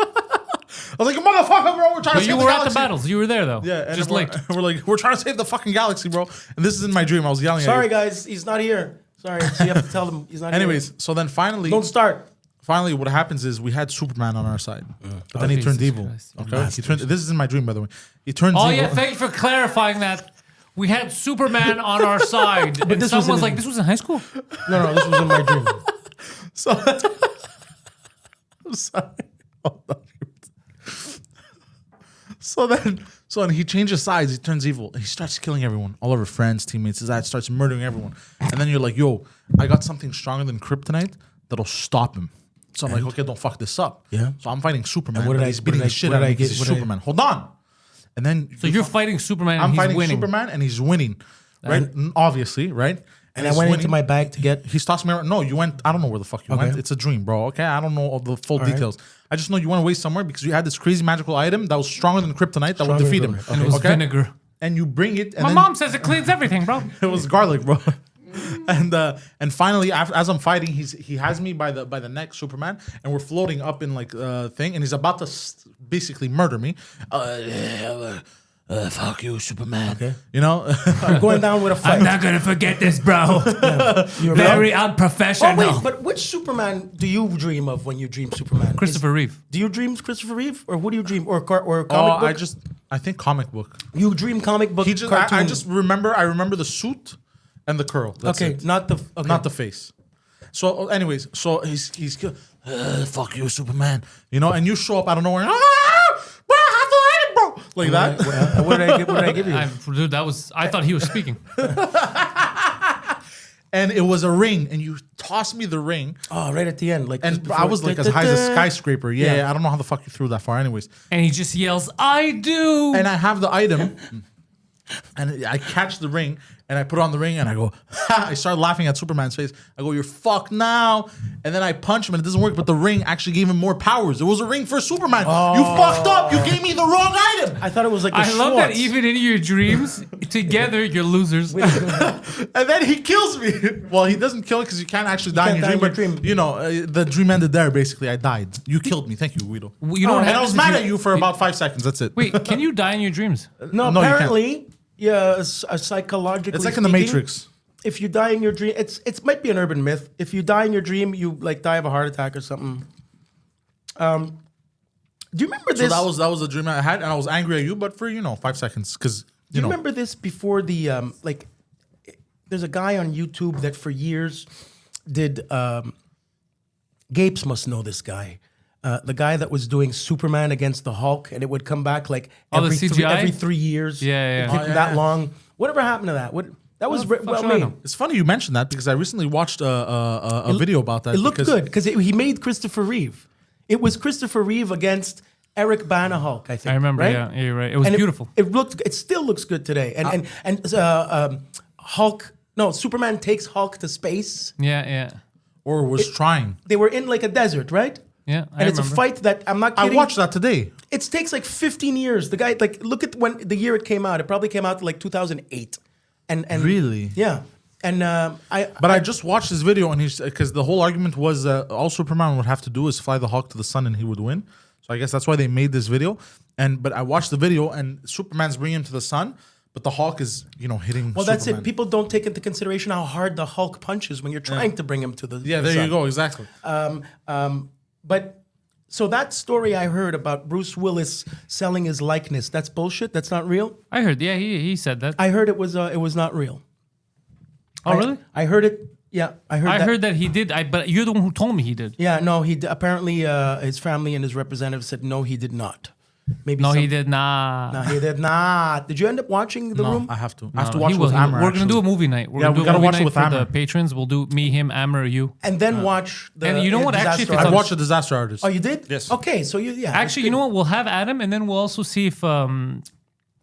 [SPEAKER 2] I was like, motherfucker, bro, we're trying to
[SPEAKER 3] But
[SPEAKER 2] save
[SPEAKER 3] you
[SPEAKER 2] the
[SPEAKER 3] were
[SPEAKER 2] galaxy.
[SPEAKER 3] at the battles. You were there though.
[SPEAKER 2] Yeah, and
[SPEAKER 3] just
[SPEAKER 2] we're,
[SPEAKER 3] late.
[SPEAKER 2] We're like, we're trying to save the fucking galaxy, bro. And this is in my dream. I was yelling
[SPEAKER 1] Sorry,
[SPEAKER 2] at you.
[SPEAKER 1] guys, he's not here. Sorry, so you have to tell them he's not
[SPEAKER 2] Anyways, so then
[SPEAKER 1] here. Don't start.
[SPEAKER 2] finally, what happens is we had Superman on our side, but then he
[SPEAKER 3] Jesus
[SPEAKER 2] turned evil.
[SPEAKER 3] Christ.
[SPEAKER 2] Okay, he turned. This is in my dream, by the way. He turns
[SPEAKER 3] Oh
[SPEAKER 2] evil.
[SPEAKER 3] yeah, thank you for clarifying that. We had Superman on our side, and
[SPEAKER 1] this was
[SPEAKER 3] someone's
[SPEAKER 1] in-
[SPEAKER 3] like, "This was in high school."
[SPEAKER 1] No, this was in my dream.
[SPEAKER 2] So I'm sorry. Hold on. So then he changes sides. He turns evil. He starts killing everyone, all of our friends, teammates. His dad starts murdering everyone. And then you're like, "Yo, I got something stronger than kryptonite that'll stop him." So I'm like, "Okay, don't fuck this up."
[SPEAKER 1] Yeah.
[SPEAKER 2] So I'm fighting Superman.
[SPEAKER 1] And what did
[SPEAKER 2] but
[SPEAKER 1] I-
[SPEAKER 2] he's
[SPEAKER 1] what
[SPEAKER 2] beating
[SPEAKER 1] did
[SPEAKER 2] the
[SPEAKER 1] I-
[SPEAKER 2] shit
[SPEAKER 1] what
[SPEAKER 2] out
[SPEAKER 1] did
[SPEAKER 2] of
[SPEAKER 1] I
[SPEAKER 2] me 'cause
[SPEAKER 1] get-
[SPEAKER 2] he's
[SPEAKER 1] what did I-
[SPEAKER 2] Superman. Hold on. And then
[SPEAKER 3] So you're fighting Superman, and
[SPEAKER 2] I'm
[SPEAKER 3] he's
[SPEAKER 2] fighting
[SPEAKER 3] winning.
[SPEAKER 2] Superman, and he's winning, right? Obviously, right?
[SPEAKER 1] And I
[SPEAKER 2] he's
[SPEAKER 1] went into
[SPEAKER 2] winning.
[SPEAKER 1] my bag to get.
[SPEAKER 2] He's tossed me around. No, you went. I don't know where the fuck you
[SPEAKER 1] Okay.
[SPEAKER 2] went. It's a dream, bro. Okay, I don't know all the full
[SPEAKER 1] right.
[SPEAKER 2] details. I just know you went away somewhere because you had this crazy magical item that was stronger than kryptonite that would
[SPEAKER 1] Stronger
[SPEAKER 2] defeat
[SPEAKER 1] than
[SPEAKER 2] him.
[SPEAKER 1] kryptonite.
[SPEAKER 3] And it was vinegar.
[SPEAKER 2] And you bring it. And
[SPEAKER 3] My
[SPEAKER 2] then
[SPEAKER 3] mom says it cleans everything, bro.
[SPEAKER 2] it was garlic, bro. And finally, as I'm fighting, he has me by the neck, Superman, and we're floating up in like thing, and he's about to basically murder me. Fuck you, Superman.
[SPEAKER 1] Okay.
[SPEAKER 2] You know.
[SPEAKER 1] I'm going down with a fight.
[SPEAKER 3] I'm not gonna forget this, bro.
[SPEAKER 1] You're
[SPEAKER 3] Very
[SPEAKER 1] Oh,
[SPEAKER 3] unprofessional.
[SPEAKER 1] wait, but which Superman do you dream of when you dream Superman?
[SPEAKER 3] Christopher Reeve.
[SPEAKER 1] Do you dream Christopher Reeve, or what do you dream, or comic
[SPEAKER 2] Oh,
[SPEAKER 1] book?
[SPEAKER 2] I think comic book.
[SPEAKER 1] You dream comic book.
[SPEAKER 2] He just,
[SPEAKER 1] cartoon.
[SPEAKER 2] I just remember. I remember the suit and the curl. That's
[SPEAKER 1] okay,
[SPEAKER 2] it.
[SPEAKER 1] not the
[SPEAKER 2] Not the face. So, anyways, so he's fuck you, Superman. You know, and you show up out of nowhere. Bro, I have the item, bro. Like that.
[SPEAKER 1] What did I give you?
[SPEAKER 3] Dude, I thought he was speaking.
[SPEAKER 2] And it was a ring, and you tossed me the ring,
[SPEAKER 1] Oh, right at the end, like.
[SPEAKER 2] and
[SPEAKER 1] just before-
[SPEAKER 2] I was like as high as a skyscraper. Yeah,
[SPEAKER 1] Yeah.
[SPEAKER 2] I don't know how the fuck you threw that far. Anyways,
[SPEAKER 3] And he just yells, "I do!"
[SPEAKER 2] and I have the item, and I catch the ring, and I put on the ring, and I go, ha! I start laughing at Superman's face. I go, "You're fucked now," and then I punch him, and it doesn't work. But the ring actually gave him more powers. It was a ring for Superman. You fucked up. You gave me the wrong item.
[SPEAKER 1] I thought it was like.
[SPEAKER 3] I love that even in your dreams, together you're losers.
[SPEAKER 2] And then he kills me. Well, he doesn't kill because you can't actually die in your
[SPEAKER 1] can't
[SPEAKER 2] dream.
[SPEAKER 1] die in
[SPEAKER 2] But you know, the dream ended there. Basically, I died. You killed me. Thank you, Guido.
[SPEAKER 3] You know what
[SPEAKER 2] And I
[SPEAKER 3] happens
[SPEAKER 2] was
[SPEAKER 3] if
[SPEAKER 2] mad at you for about 5 seconds. That's it.
[SPEAKER 3] Wait, can you die in your dreams?
[SPEAKER 1] No,
[SPEAKER 2] No, you can't.
[SPEAKER 1] apparently, yeah, psychologically.
[SPEAKER 2] It's like in the
[SPEAKER 1] speaking,
[SPEAKER 2] Matrix.
[SPEAKER 1] If you die in your dream, it might be an urban myth. If you die in your dream, you like die of a heart attack or something. Do you remember
[SPEAKER 2] So
[SPEAKER 1] this?
[SPEAKER 2] that was the dream I had, and I was angry at you, but for 5 seconds, because
[SPEAKER 1] Do you remember this before the like? There's a guy on YouTube that for years did. Gapes must know this guy. The guy that was doing Superman against the Hulk, and it would come back like
[SPEAKER 3] Oh, the
[SPEAKER 1] every
[SPEAKER 3] CGI?
[SPEAKER 1] every 3 years.
[SPEAKER 3] Yeah, yeah,
[SPEAKER 1] It
[SPEAKER 3] yeah.
[SPEAKER 1] took
[SPEAKER 2] Oh,
[SPEAKER 1] that
[SPEAKER 2] yeah.
[SPEAKER 1] long. Whatever happened to that? What That was
[SPEAKER 3] Well,
[SPEAKER 1] well
[SPEAKER 3] fuck, I
[SPEAKER 1] made.
[SPEAKER 3] know.
[SPEAKER 2] It's funny you mentioned that because I recently watched a video about that.
[SPEAKER 1] It looked
[SPEAKER 2] because-
[SPEAKER 1] good because he made Christopher Reeve. It was Christopher Reeve against Eric Bana Hulk, I think.
[SPEAKER 3] I remember.
[SPEAKER 1] right?
[SPEAKER 3] Yeah, you're right. It was
[SPEAKER 1] And
[SPEAKER 3] beautiful.
[SPEAKER 1] It still looks good today. And Hulk. No, Superman takes Hulk to space.
[SPEAKER 3] Yeah.
[SPEAKER 2] Or was trying.
[SPEAKER 1] They were in like a desert, right?
[SPEAKER 3] Yeah,
[SPEAKER 1] And it's a fight that I'm not
[SPEAKER 2] I
[SPEAKER 1] kidding.
[SPEAKER 2] watched that today.
[SPEAKER 1] It takes like 15 years. The guy, like, look at when the year it came out. It probably came out like 2008. And
[SPEAKER 2] Really?
[SPEAKER 1] Yeah. And
[SPEAKER 2] But I just watched this video, and he's because the whole argument was all Superman would have to do is fly the Hulk to the sun, and he would win. So I guess that's why they made this video. But I watched the video, and Superman's bringing him to the sun, but the Hulk is hitting.
[SPEAKER 1] well, that's
[SPEAKER 2] Superman.
[SPEAKER 1] it. People don't take into consideration how hard the Hulk punches when you're trying to bring him to the
[SPEAKER 2] Yeah,
[SPEAKER 1] the
[SPEAKER 2] there
[SPEAKER 1] sun.
[SPEAKER 2] you go. Exactly.
[SPEAKER 1] But so that story I heard about Bruce Willis selling his likeness, that's bullshit. That's not real.
[SPEAKER 3] I heard. Yeah, he said that.
[SPEAKER 1] I heard it was not real.
[SPEAKER 3] Oh, really?
[SPEAKER 1] I heard it. Yeah, I heard.
[SPEAKER 3] That he did. But you're the one who told me he did.
[SPEAKER 1] Yeah, no, apparently his family and his representative said no, he did not. Maybe
[SPEAKER 3] No,
[SPEAKER 1] some-
[SPEAKER 3] he did not.
[SPEAKER 1] No, he did not. Did you end up watching The Room?
[SPEAKER 2] I have to. I
[SPEAKER 3] No,
[SPEAKER 2] have to watch
[SPEAKER 3] he
[SPEAKER 2] it
[SPEAKER 3] will,
[SPEAKER 2] with
[SPEAKER 3] he will.
[SPEAKER 2] Amber.
[SPEAKER 3] We're gonna do a
[SPEAKER 2] actually.
[SPEAKER 3] movie night. We're
[SPEAKER 2] Yeah,
[SPEAKER 3] gonna
[SPEAKER 2] we
[SPEAKER 3] do a
[SPEAKER 2] gotta
[SPEAKER 3] movie
[SPEAKER 2] watch it
[SPEAKER 3] night
[SPEAKER 2] with
[SPEAKER 3] for
[SPEAKER 2] Amber.
[SPEAKER 3] the patrons. We'll do me, him, Amber, or you.
[SPEAKER 1] And then watch the.
[SPEAKER 3] And you know what?
[SPEAKER 1] Disaster
[SPEAKER 3] Actually, if it's
[SPEAKER 2] I
[SPEAKER 3] on-
[SPEAKER 1] Artist.
[SPEAKER 2] watched the Disaster Artist.
[SPEAKER 1] Oh, you did?
[SPEAKER 2] Yes.
[SPEAKER 1] Okay, so yeah.
[SPEAKER 3] Actually, you know what? We'll have Adam, and then we'll also see if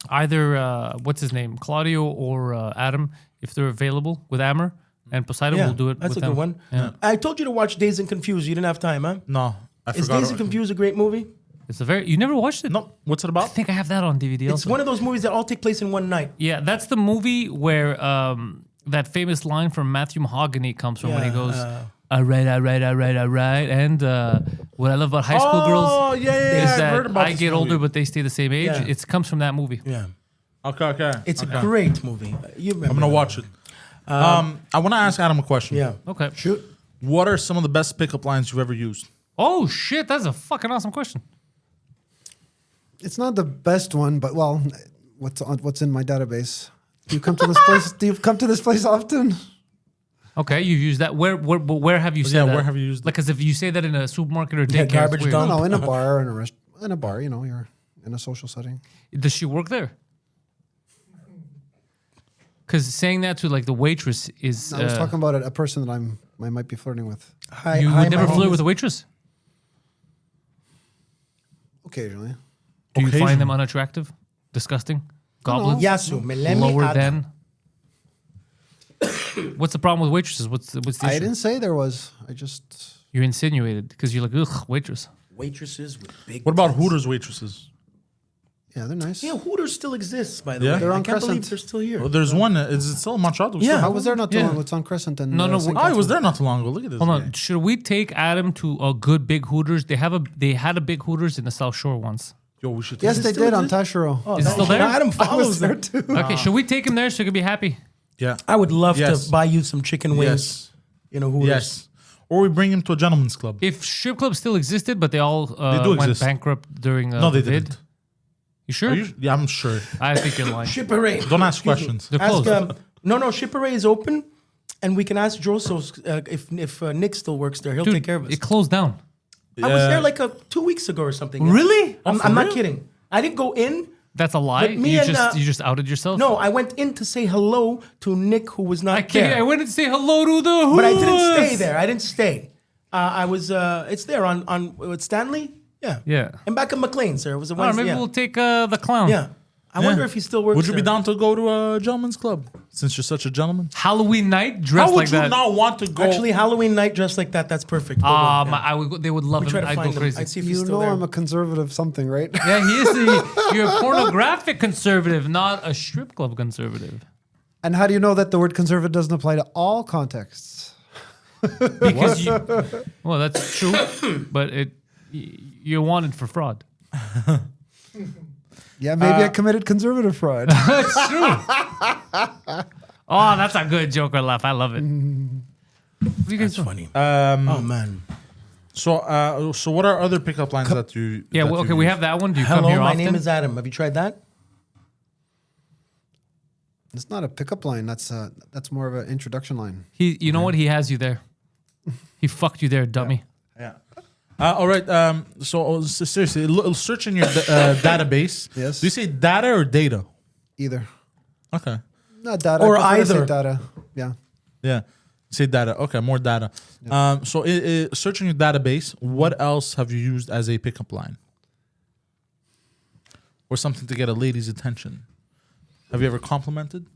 [SPEAKER 3] either what's his name, Claudio or Adam, if they're available with Amber and Poseidon.
[SPEAKER 1] Yeah,
[SPEAKER 3] We'll do it.
[SPEAKER 1] that's
[SPEAKER 3] with
[SPEAKER 1] a good
[SPEAKER 3] them.
[SPEAKER 1] one.
[SPEAKER 3] Yeah.
[SPEAKER 1] I told you to watch Dazed and Confused. You didn't have time, huh?
[SPEAKER 2] No, I
[SPEAKER 1] Is
[SPEAKER 2] forgot.
[SPEAKER 1] Dazed and Confused a great movie?
[SPEAKER 3] It's a very. You never watched it?
[SPEAKER 2] No, what's it
[SPEAKER 3] I
[SPEAKER 2] about?
[SPEAKER 3] think I have that on DVD.
[SPEAKER 1] It's
[SPEAKER 3] also.
[SPEAKER 1] one of those movies that all take place in one night.
[SPEAKER 3] Yeah, that's the movie where that famous line from Matthew Mahogany comes from when he
[SPEAKER 1] Yeah,
[SPEAKER 3] goes, all right. And what I love about high school girls
[SPEAKER 2] Oh, yeah.
[SPEAKER 3] is
[SPEAKER 2] I've heard
[SPEAKER 3] that
[SPEAKER 2] about
[SPEAKER 3] I
[SPEAKER 2] this
[SPEAKER 3] get
[SPEAKER 2] movie.
[SPEAKER 3] older, but they stay the same age.
[SPEAKER 1] Yeah.
[SPEAKER 3] It comes from that movie.
[SPEAKER 1] Yeah,
[SPEAKER 2] Okay.
[SPEAKER 1] it's
[SPEAKER 2] okay.
[SPEAKER 1] a great movie. You remember?
[SPEAKER 2] I'm gonna
[SPEAKER 1] that.
[SPEAKER 2] watch it. I want to ask Adam a question.
[SPEAKER 1] Yeah.
[SPEAKER 3] Okay.
[SPEAKER 1] Shoot.
[SPEAKER 2] What are some of the best pickup lines you've ever used?
[SPEAKER 3] Oh, shit. That's a fucking awesome question.
[SPEAKER 4] It's not the best one, but well, what's in my database? Do you come to this place? Do you come to this place often?
[SPEAKER 3] Okay, you've used that. Where have you said that?
[SPEAKER 2] where have you used
[SPEAKER 3] Like, because if you say that in a supermarket or
[SPEAKER 1] Yeah,
[SPEAKER 3] daycare,
[SPEAKER 1] garbage
[SPEAKER 3] it's weird.
[SPEAKER 1] dump.
[SPEAKER 4] No, in a bar, in a bar. You know, you're in a social setting.
[SPEAKER 3] Does she work there? Because saying that to like the waitress is.
[SPEAKER 4] I was talking about a person that I might be flirting with
[SPEAKER 1] Hi,
[SPEAKER 3] You
[SPEAKER 1] hi,
[SPEAKER 3] would never
[SPEAKER 1] my
[SPEAKER 3] flirt
[SPEAKER 1] name
[SPEAKER 3] with
[SPEAKER 1] is-
[SPEAKER 3] a waitress.
[SPEAKER 4] occasionally.
[SPEAKER 3] Do you
[SPEAKER 2] Occasionally.
[SPEAKER 3] find them unattractive, disgusting, goblins,
[SPEAKER 1] Yasu, Melemi
[SPEAKER 3] lower
[SPEAKER 1] Adam.
[SPEAKER 3] than? What's the problem with waitresses? What's the issue?
[SPEAKER 4] I didn't say there was. I just.
[SPEAKER 3] You insinuated because you're like, ugh, waitress.
[SPEAKER 1] Waitresses with big.
[SPEAKER 2] What about
[SPEAKER 1] tits.
[SPEAKER 2] Hooters waitresses?
[SPEAKER 4] Yeah, they're nice.
[SPEAKER 1] Yeah, Hooters still exists, by the
[SPEAKER 2] Yeah?
[SPEAKER 1] way.
[SPEAKER 4] They're
[SPEAKER 1] I
[SPEAKER 4] on
[SPEAKER 1] can't believe
[SPEAKER 4] Crescent.
[SPEAKER 1] they're still here.
[SPEAKER 2] Well, there's one. Is it still in Montreal?
[SPEAKER 1] Yeah.
[SPEAKER 4] I was there not too
[SPEAKER 3] Yeah.
[SPEAKER 4] long. It's on Crescent and.
[SPEAKER 3] No, no,
[SPEAKER 4] St.
[SPEAKER 3] we-
[SPEAKER 2] Oh, I was
[SPEAKER 4] Catherine.
[SPEAKER 2] there not too long ago. Look at this.
[SPEAKER 3] Hold
[SPEAKER 2] guy.
[SPEAKER 3] on. Should we take Adam to a good big Hooters? They had a big Hooters in the South Shore once.
[SPEAKER 2] Yo, we should.
[SPEAKER 4] Yes,
[SPEAKER 2] take
[SPEAKER 4] they
[SPEAKER 2] this.
[SPEAKER 1] still
[SPEAKER 4] did on
[SPEAKER 1] exist?
[SPEAKER 4] Tashiro.
[SPEAKER 1] Oh,
[SPEAKER 3] Is it still there?
[SPEAKER 1] Adam
[SPEAKER 4] I
[SPEAKER 1] follows
[SPEAKER 4] was there
[SPEAKER 1] them.
[SPEAKER 4] too.
[SPEAKER 3] Okay, should we take him there so he could be happy?
[SPEAKER 2] Yeah.
[SPEAKER 1] I would love
[SPEAKER 2] Yes.
[SPEAKER 1] to buy you some chicken wings.
[SPEAKER 2] Yes.
[SPEAKER 1] You know, Hooters.
[SPEAKER 2] Yes. Or we bring him to a gentleman's club.
[SPEAKER 3] If strip clubs still existed, but they all
[SPEAKER 2] They do
[SPEAKER 3] went
[SPEAKER 2] exist.
[SPEAKER 3] bankrupt during
[SPEAKER 2] No, they
[SPEAKER 3] the vid.
[SPEAKER 2] didn't.
[SPEAKER 3] You sure?
[SPEAKER 2] Are you, yeah, I'm sure.
[SPEAKER 3] I think you're lying.
[SPEAKER 1] Shipperay.
[SPEAKER 2] Don't ask questions.
[SPEAKER 3] They're
[SPEAKER 1] Ask,
[SPEAKER 3] closed.
[SPEAKER 1] no, Shipperay is open, and we can ask Josos if Nick still works there. He'll
[SPEAKER 3] Dude,
[SPEAKER 1] take care of us.
[SPEAKER 3] it closed down.
[SPEAKER 1] I was there like 2 weeks ago or something.
[SPEAKER 3] Really?
[SPEAKER 1] I'm not kidding. I didn't go in.
[SPEAKER 3] That's a lie.
[SPEAKER 1] But me
[SPEAKER 3] You
[SPEAKER 1] and,
[SPEAKER 3] just outed yourself.
[SPEAKER 1] No, I went in to say hello to Nick, who was not
[SPEAKER 3] I can't.
[SPEAKER 1] there.
[SPEAKER 3] I went to say hello to the Hooters.
[SPEAKER 1] But I didn't stay there. I didn't stay. I was. It's there on with Stanley. Yeah.
[SPEAKER 3] Yeah.
[SPEAKER 1] And back at McLean, sir. It was a
[SPEAKER 3] All right,
[SPEAKER 1] Wednesday.
[SPEAKER 3] maybe
[SPEAKER 1] yeah.
[SPEAKER 3] we'll take the clown.
[SPEAKER 1] Yeah. I wonder if he still works.
[SPEAKER 2] Would you be
[SPEAKER 1] there.
[SPEAKER 2] down to go to a gentleman's club since you're such a gentleman?
[SPEAKER 3] Halloween night dressed
[SPEAKER 2] How would
[SPEAKER 3] like
[SPEAKER 2] you
[SPEAKER 3] that.
[SPEAKER 2] not want to go?
[SPEAKER 1] Actually, Halloween night dressed like that. That's perfect. We'll go, yeah.
[SPEAKER 3] I would. They would love
[SPEAKER 1] We
[SPEAKER 3] him.
[SPEAKER 1] try to
[SPEAKER 3] I'd
[SPEAKER 1] find
[SPEAKER 3] go
[SPEAKER 1] him.
[SPEAKER 3] crazy.
[SPEAKER 1] I'd see if he's
[SPEAKER 4] You
[SPEAKER 1] still
[SPEAKER 4] know
[SPEAKER 1] there.
[SPEAKER 4] I'm a conservative something, right?
[SPEAKER 3] Yeah, he is. You're a pornographic conservative, not a strip club conservative.
[SPEAKER 4] And how do you know that the word conservative doesn't apply to all contexts?
[SPEAKER 3] Because you, well, that's true, but you're wanted for fraud.
[SPEAKER 4] Yeah, maybe I committed conservative fraud.
[SPEAKER 3] That's true. Oh, that's a good Joker laugh. I love it. What do you guys
[SPEAKER 1] That's
[SPEAKER 3] doing?
[SPEAKER 1] funny. Oh man.
[SPEAKER 2] So what are other pickup lines that you?
[SPEAKER 3] Yeah,
[SPEAKER 2] that
[SPEAKER 3] well,
[SPEAKER 2] you
[SPEAKER 3] okay, we
[SPEAKER 2] use?
[SPEAKER 3] have that one. Do you come
[SPEAKER 1] Hello,
[SPEAKER 3] here
[SPEAKER 1] my
[SPEAKER 3] often?
[SPEAKER 1] name is Adam. Have you tried that?
[SPEAKER 4] It's not a pickup line. That's more of an introduction line.
[SPEAKER 3] You know what? He has you there. He fucked you there, dummy.
[SPEAKER 2] Yeah. All right. So seriously, search in your database.
[SPEAKER 4] Yes.
[SPEAKER 2] Do you say data or data?
[SPEAKER 4] Either.
[SPEAKER 2] Okay.
[SPEAKER 4] Not data.
[SPEAKER 1] Or
[SPEAKER 4] I prefer to say
[SPEAKER 1] either.
[SPEAKER 4] data. Yeah.
[SPEAKER 2] Yeah. Say data. Okay, more data. So searching your database, what else have you used as a pickup line? Or something to get a lady's attention? Have you ever complimented?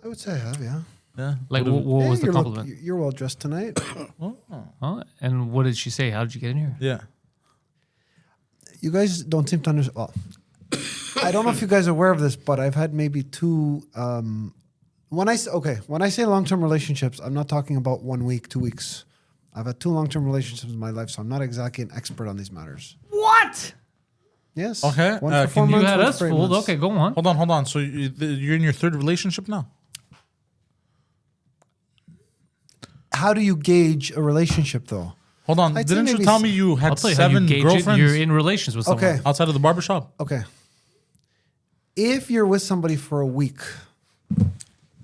[SPEAKER 4] I would say I have, yeah.
[SPEAKER 2] Yeah.
[SPEAKER 3] Like, what was the
[SPEAKER 4] Hey,
[SPEAKER 3] compliment?
[SPEAKER 4] You're well dressed tonight.
[SPEAKER 3] Huh? And what did she say? How did you get in here?
[SPEAKER 2] Yeah.
[SPEAKER 4] You guys don't seem to understand. Well, I don't know if you guys are aware of this, but I've had maybe two. When I say long-term relationships, I'm not talking about 1 week, 2 weeks. I've had 2 long-term relationships in my life, so I'm not exactly an expert on these matters.
[SPEAKER 3] What?
[SPEAKER 4] Yes.
[SPEAKER 2] Okay,
[SPEAKER 4] One
[SPEAKER 2] can
[SPEAKER 4] for 4
[SPEAKER 2] you-
[SPEAKER 3] You
[SPEAKER 4] months,
[SPEAKER 3] had
[SPEAKER 4] one
[SPEAKER 3] us
[SPEAKER 4] for 8
[SPEAKER 3] fooled.
[SPEAKER 4] months.
[SPEAKER 3] Okay, go on.
[SPEAKER 2] Hold on. So you're in your 3rd relationship now?
[SPEAKER 4] How do you gauge a relationship, though?
[SPEAKER 2] Hold on.
[SPEAKER 4] I'd say
[SPEAKER 2] Didn't you
[SPEAKER 4] maybe
[SPEAKER 2] tell me you had
[SPEAKER 3] I'll tell you how you
[SPEAKER 2] 7
[SPEAKER 3] gauge
[SPEAKER 2] girlfriends
[SPEAKER 3] it. You're in relations with someone.
[SPEAKER 4] Okay.
[SPEAKER 2] outside of the barbershop?
[SPEAKER 4] Okay. If you're with somebody for a week,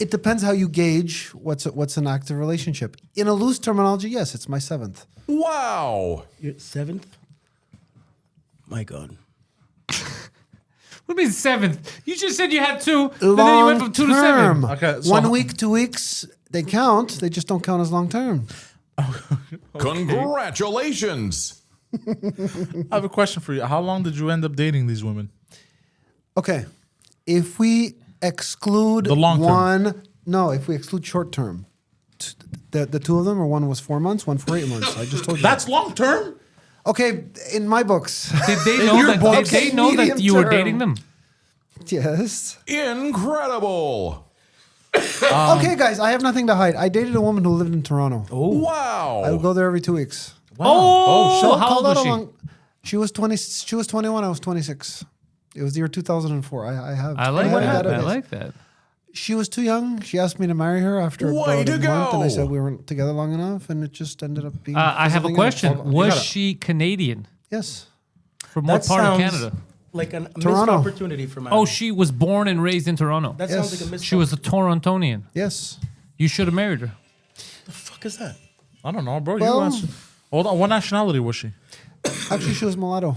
[SPEAKER 4] it depends how you gauge what's an active relationship. In a loose terminology, yes, it's my 7th.
[SPEAKER 6] Wow.
[SPEAKER 1] You're 7th? My God.
[SPEAKER 3] What do you mean 7th? You just said you had 2, and then you went from 2 to 7.
[SPEAKER 2] Okay, so
[SPEAKER 4] 1 week, 2 weeks, they count. They just don't count as long term.
[SPEAKER 6] Congratulations.
[SPEAKER 2] I have a question for you. How long did you end up dating these women?
[SPEAKER 4] Okay. If we exclude
[SPEAKER 2] The long term.
[SPEAKER 4] if we exclude short term, the 2 of them, or one was 4 months, one for 8 months. I just told you.
[SPEAKER 2] That's long term?
[SPEAKER 4] Okay, in my books.
[SPEAKER 3] Did they know that? Did
[SPEAKER 4] Okay,
[SPEAKER 3] they know that
[SPEAKER 4] medium
[SPEAKER 3] you were
[SPEAKER 4] term.
[SPEAKER 3] dating them?
[SPEAKER 4] Yes.
[SPEAKER 6] Incredible.
[SPEAKER 4] Okay, guys, I have nothing to hide. I dated a woman who lived in Toronto.
[SPEAKER 6] Wow.
[SPEAKER 4] I would go there every 2 weeks.
[SPEAKER 3] Oh,
[SPEAKER 4] So
[SPEAKER 3] how
[SPEAKER 4] call
[SPEAKER 3] old
[SPEAKER 4] that
[SPEAKER 3] was
[SPEAKER 4] a
[SPEAKER 3] she?
[SPEAKER 4] long- She was 20. She was 21. I was 26. It was the year 2004. I have.
[SPEAKER 3] I like
[SPEAKER 4] have
[SPEAKER 3] that. I
[SPEAKER 4] database.
[SPEAKER 3] like that.
[SPEAKER 4] She was too young. She asked me to marry her after
[SPEAKER 6] Way
[SPEAKER 4] about
[SPEAKER 6] to
[SPEAKER 4] a month, and I
[SPEAKER 6] go.
[SPEAKER 4] said we weren't together long enough, and it just ended up being.
[SPEAKER 3] I have a
[SPEAKER 4] fizzling out.
[SPEAKER 3] question. Was
[SPEAKER 2] gotta-
[SPEAKER 3] she Canadian?
[SPEAKER 4] Yes.
[SPEAKER 3] From what
[SPEAKER 1] That
[SPEAKER 3] part of
[SPEAKER 1] sounds
[SPEAKER 3] Canada?
[SPEAKER 1] like a missed
[SPEAKER 4] Toronto.
[SPEAKER 1] opportunity for Matt.
[SPEAKER 3] Oh, she was born and raised in Toronto.
[SPEAKER 1] That sounds
[SPEAKER 4] Yes.
[SPEAKER 1] like a missed
[SPEAKER 3] She was a Torontonian.
[SPEAKER 4] Yes.
[SPEAKER 3] You should have married her.
[SPEAKER 1] The fuck is that?
[SPEAKER 2] I don't know, bro.
[SPEAKER 4] Well-
[SPEAKER 2] you answer. Hold on. What nationality was she?
[SPEAKER 4] Actually, she was mulatto.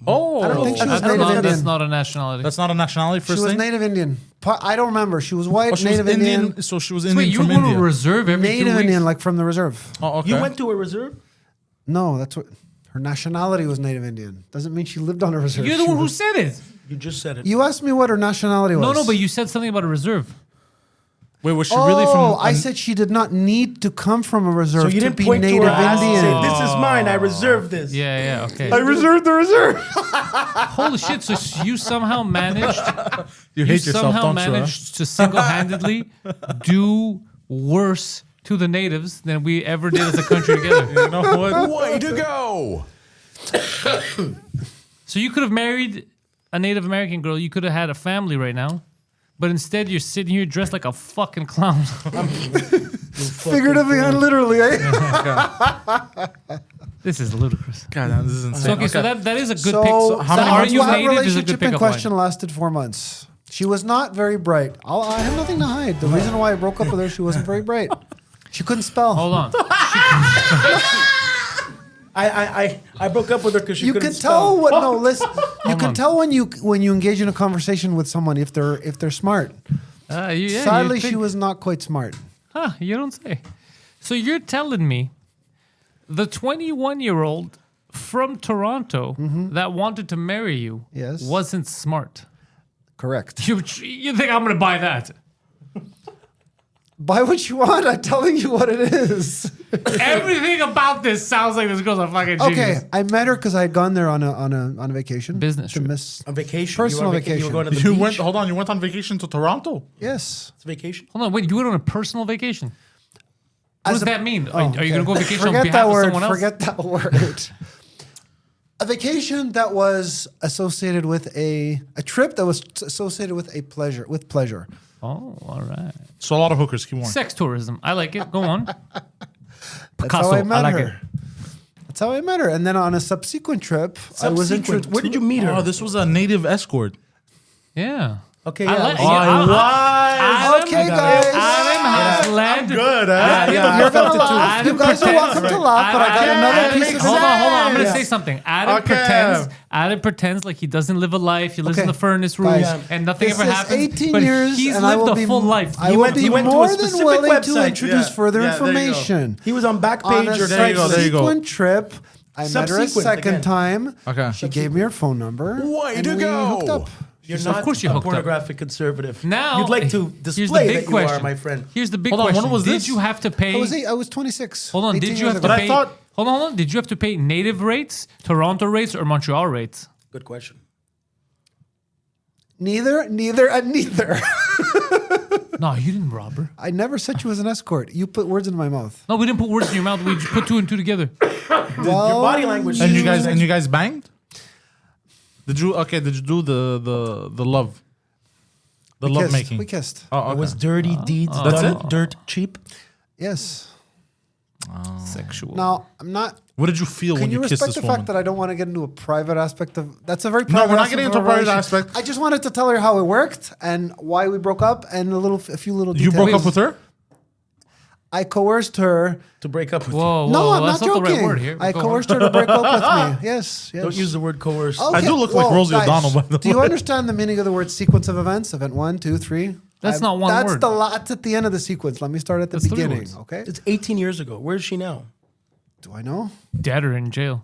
[SPEAKER 2] Oh,
[SPEAKER 4] I don't think she was
[SPEAKER 3] That's
[SPEAKER 4] Native
[SPEAKER 3] not,
[SPEAKER 4] Indian.
[SPEAKER 3] that's not a nationality.
[SPEAKER 2] That's not a nationality
[SPEAKER 4] She
[SPEAKER 2] first
[SPEAKER 4] was
[SPEAKER 2] thing?
[SPEAKER 4] Native Indian. I don't remember. She was white,
[SPEAKER 2] Oh, she
[SPEAKER 4] Native
[SPEAKER 2] was
[SPEAKER 4] Indian.
[SPEAKER 2] So she was
[SPEAKER 3] Wait,
[SPEAKER 2] Indian
[SPEAKER 3] you
[SPEAKER 2] from
[SPEAKER 3] go to
[SPEAKER 2] India.
[SPEAKER 3] a reserve every 2
[SPEAKER 4] Native
[SPEAKER 3] weeks?
[SPEAKER 4] Indian, like from the reserve.
[SPEAKER 2] Oh, okay.
[SPEAKER 1] You went to a reserve?
[SPEAKER 4] No, that's what her nationality was. Native Indian doesn't mean she lived on a reserve.
[SPEAKER 3] You're the
[SPEAKER 4] She
[SPEAKER 3] one who
[SPEAKER 4] was-
[SPEAKER 3] said it.
[SPEAKER 1] You just said it.
[SPEAKER 4] You asked me what her nationality was.
[SPEAKER 3] No, but you said something about a reserve.
[SPEAKER 2] Wait, was she really from?
[SPEAKER 4] I said she did not need to come from a reserve
[SPEAKER 1] so you
[SPEAKER 4] to
[SPEAKER 1] didn't
[SPEAKER 4] be
[SPEAKER 1] point
[SPEAKER 4] Native
[SPEAKER 1] to her ass and
[SPEAKER 4] Indian.
[SPEAKER 1] say, "This is mine. I reserved this."
[SPEAKER 3] Yeah, okay.
[SPEAKER 4] reserved the reserve.
[SPEAKER 3] Holy shit! So you somehow managed.
[SPEAKER 2] You hate yourself,
[SPEAKER 3] somehow
[SPEAKER 2] don't you? Huh?
[SPEAKER 3] managed to single-handedly do worse to the natives than we ever did as a country together.
[SPEAKER 2] You know what?
[SPEAKER 6] Way to go.
[SPEAKER 3] So you could have married a Native American girl. You could have had a family right now. But instead, you're sitting here dressed like a fucking clown.
[SPEAKER 4] Figuratively and literally. Eh?
[SPEAKER 3] This is ludicrous.
[SPEAKER 2] God, this is insane.
[SPEAKER 3] So, okay, so that is a good
[SPEAKER 4] So,
[SPEAKER 3] pick.
[SPEAKER 4] so
[SPEAKER 3] So
[SPEAKER 2] how many
[SPEAKER 3] are
[SPEAKER 2] months
[SPEAKER 3] you
[SPEAKER 4] that
[SPEAKER 3] native is a good
[SPEAKER 4] relationship in
[SPEAKER 3] pickup
[SPEAKER 4] question
[SPEAKER 3] line.
[SPEAKER 4] lasted 4 months. She was not very bright. I have nothing to hide. The reason why I broke up with her, she wasn't very bright. She couldn't spell.
[SPEAKER 3] Hold on.
[SPEAKER 1] I broke up with her because she
[SPEAKER 4] You
[SPEAKER 1] couldn't
[SPEAKER 4] can
[SPEAKER 1] spell.
[SPEAKER 4] tell what. No, listen. You
[SPEAKER 3] Hold
[SPEAKER 4] can
[SPEAKER 3] on.
[SPEAKER 4] tell when you engage in a conversation with someone if they're smart. Sadly, she was not quite smart.
[SPEAKER 3] Huh, you don't say. So you're telling me the 21-year-old from Toronto that wanted to marry you
[SPEAKER 4] Yes.
[SPEAKER 3] wasn't smart.
[SPEAKER 4] Correct.
[SPEAKER 3] You think I'm going to buy that?
[SPEAKER 4] Buy what you want. I'm telling you what it is.
[SPEAKER 3] Everything about this sounds like this girl's a fucking genius.
[SPEAKER 4] Okay, I met her because I had gone there on a vacation.
[SPEAKER 3] Business
[SPEAKER 4] to
[SPEAKER 3] trip.
[SPEAKER 4] miss
[SPEAKER 1] On vacation.
[SPEAKER 4] Personal
[SPEAKER 1] you were
[SPEAKER 4] vacation.
[SPEAKER 1] You were going to the
[SPEAKER 2] You
[SPEAKER 1] beach.
[SPEAKER 2] went. Hold on. You went on vacation to Toronto.
[SPEAKER 4] Yes.
[SPEAKER 1] It's vacation.
[SPEAKER 3] Hold on, wait, you went on a personal vacation? What does that mean? Are you
[SPEAKER 4] okay.
[SPEAKER 3] going to go on vacation on
[SPEAKER 4] Forget
[SPEAKER 3] behalf
[SPEAKER 4] that
[SPEAKER 3] of
[SPEAKER 4] word.
[SPEAKER 3] someone else?
[SPEAKER 4] Forget that word. A vacation that was associated with a trip that was associated with pleasure.
[SPEAKER 3] Oh, all right.
[SPEAKER 2] So a lot of hookers. Keep on.
[SPEAKER 3] Sex tourism. I like it. Go on.
[SPEAKER 4] That's
[SPEAKER 3] Picasso,
[SPEAKER 4] how I met
[SPEAKER 3] like
[SPEAKER 4] her.
[SPEAKER 3] it.
[SPEAKER 4] That's how I met her. And then on a subsequent trip, I was
[SPEAKER 1] Subsequent.
[SPEAKER 4] introduced.
[SPEAKER 1] Where did you meet her?
[SPEAKER 2] Oh, this was a native escort.
[SPEAKER 3] Yeah.
[SPEAKER 1] Okay,
[SPEAKER 3] I
[SPEAKER 1] yeah.
[SPEAKER 3] like-
[SPEAKER 1] Oh,
[SPEAKER 3] Adam-
[SPEAKER 4] Okay,
[SPEAKER 3] Adam
[SPEAKER 4] guys.
[SPEAKER 3] has landed.
[SPEAKER 1] good, huh?
[SPEAKER 3] Adam-
[SPEAKER 1] Yeah, I
[SPEAKER 4] You're
[SPEAKER 1] felt
[SPEAKER 4] gonna
[SPEAKER 1] it too.
[SPEAKER 4] laugh. You guys are welcome to laugh, but I got another piece of
[SPEAKER 3] Hold on. I'm going to
[SPEAKER 1] Yeah.
[SPEAKER 3] say something.
[SPEAKER 2] Okay.
[SPEAKER 3] Adam pretends like he doesn't live a life. He lives in
[SPEAKER 4] Okay.
[SPEAKER 3] the furnace room
[SPEAKER 4] Guys,
[SPEAKER 3] and nothing
[SPEAKER 4] this
[SPEAKER 3] ever
[SPEAKER 4] is
[SPEAKER 3] happens.
[SPEAKER 4] 18
[SPEAKER 3] but
[SPEAKER 4] years,
[SPEAKER 3] he's
[SPEAKER 4] and I
[SPEAKER 3] lived
[SPEAKER 4] will
[SPEAKER 3] a
[SPEAKER 4] be,
[SPEAKER 3] full life.
[SPEAKER 4] I will be
[SPEAKER 1] he went to a
[SPEAKER 4] more than
[SPEAKER 1] specific
[SPEAKER 4] willing to
[SPEAKER 1] website.
[SPEAKER 4] introduce
[SPEAKER 2] Yeah.
[SPEAKER 4] further
[SPEAKER 2] Yeah, there you go.
[SPEAKER 4] information.
[SPEAKER 1] He was on
[SPEAKER 4] On
[SPEAKER 1] Backpage
[SPEAKER 4] a
[SPEAKER 1] or
[SPEAKER 2] There you go, there you go.
[SPEAKER 4] subsequent trip, I met her a
[SPEAKER 1] Subsequent,
[SPEAKER 4] second
[SPEAKER 1] again.
[SPEAKER 4] time.
[SPEAKER 2] Okay.
[SPEAKER 4] She gave me her phone number.
[SPEAKER 6] Way
[SPEAKER 4] and
[SPEAKER 6] to
[SPEAKER 4] we
[SPEAKER 6] go.
[SPEAKER 4] hooked up.
[SPEAKER 1] You're
[SPEAKER 3] Of
[SPEAKER 1] not
[SPEAKER 3] course you
[SPEAKER 1] a
[SPEAKER 3] hooked up.
[SPEAKER 1] pornographic conservative.
[SPEAKER 3] Now
[SPEAKER 1] you'd like to
[SPEAKER 3] here's
[SPEAKER 1] display
[SPEAKER 3] the big
[SPEAKER 1] that
[SPEAKER 3] question.
[SPEAKER 1] you are, my friend.
[SPEAKER 3] Here's the big
[SPEAKER 2] Hold on, when
[SPEAKER 3] question.
[SPEAKER 2] was
[SPEAKER 3] Did
[SPEAKER 2] this?
[SPEAKER 3] you have to pay?
[SPEAKER 4] I was 26.
[SPEAKER 3] Hold on.
[SPEAKER 4] 18
[SPEAKER 3] Did you
[SPEAKER 4] years
[SPEAKER 3] have to
[SPEAKER 4] ago.
[SPEAKER 2] But I
[SPEAKER 3] pay?
[SPEAKER 2] thought-
[SPEAKER 3] Hold on. Did you have to pay native rates, Toronto rates, or Montreal rates?
[SPEAKER 1] Good question.
[SPEAKER 4] Neither.
[SPEAKER 3] No, you didn't rob her.
[SPEAKER 4] I never said you was an escort. You put words in my mouth.
[SPEAKER 3] No, we didn't put words in your mouth. We just put two and two together.
[SPEAKER 1] Your body language.
[SPEAKER 2] And you guys banged? Did you do the love? The
[SPEAKER 4] We
[SPEAKER 2] love
[SPEAKER 4] kissed.
[SPEAKER 2] making.
[SPEAKER 4] We kissed.
[SPEAKER 2] Oh,
[SPEAKER 1] It
[SPEAKER 2] okay.
[SPEAKER 1] was dirty deeds
[SPEAKER 2] That's
[SPEAKER 1] done
[SPEAKER 2] it?
[SPEAKER 1] dirt cheap.
[SPEAKER 4] Yes.
[SPEAKER 3] Sexual.
[SPEAKER 4] Now, I'm not.
[SPEAKER 2] What did you feel
[SPEAKER 4] Can
[SPEAKER 2] when
[SPEAKER 4] you
[SPEAKER 2] you kissed
[SPEAKER 4] respect
[SPEAKER 2] this
[SPEAKER 4] the
[SPEAKER 2] woman?
[SPEAKER 4] fact that I don't want to get into a private aspect of? That's a very
[SPEAKER 2] No,
[SPEAKER 4] private
[SPEAKER 2] we're not
[SPEAKER 4] aspect
[SPEAKER 2] getting
[SPEAKER 4] of
[SPEAKER 2] into a
[SPEAKER 4] our
[SPEAKER 2] private
[SPEAKER 4] relationship.
[SPEAKER 2] aspect.
[SPEAKER 4] I just wanted to tell her how it worked and why we broke up and a few little
[SPEAKER 2] You
[SPEAKER 4] details.
[SPEAKER 2] broke up with her?
[SPEAKER 4] I coerced her.
[SPEAKER 1] To break up with you.
[SPEAKER 3] Whoa, whoa,
[SPEAKER 4] No, I'm
[SPEAKER 3] that's
[SPEAKER 4] not
[SPEAKER 3] not
[SPEAKER 4] joking.
[SPEAKER 3] the right word here.
[SPEAKER 4] I
[SPEAKER 3] Go on.
[SPEAKER 4] coerced her to break up with me. Yes, yes.
[SPEAKER 1] Don't use the word coerce.
[SPEAKER 4] Okay,
[SPEAKER 2] I do look like Rosie
[SPEAKER 4] guys,
[SPEAKER 2] O'Donnell, by the
[SPEAKER 4] do you
[SPEAKER 2] way.
[SPEAKER 4] understand the meaning of the word sequence of events? Event 1, 2, 3.
[SPEAKER 3] That's not one
[SPEAKER 4] that's
[SPEAKER 3] word.
[SPEAKER 4] That's at the end of the sequence. Let me start at the
[SPEAKER 3] That's three
[SPEAKER 4] beginning.
[SPEAKER 3] words.
[SPEAKER 4] Okay.
[SPEAKER 1] It's 18 years ago. Where is she now?
[SPEAKER 4] Do I know?
[SPEAKER 3] Dead or in jail.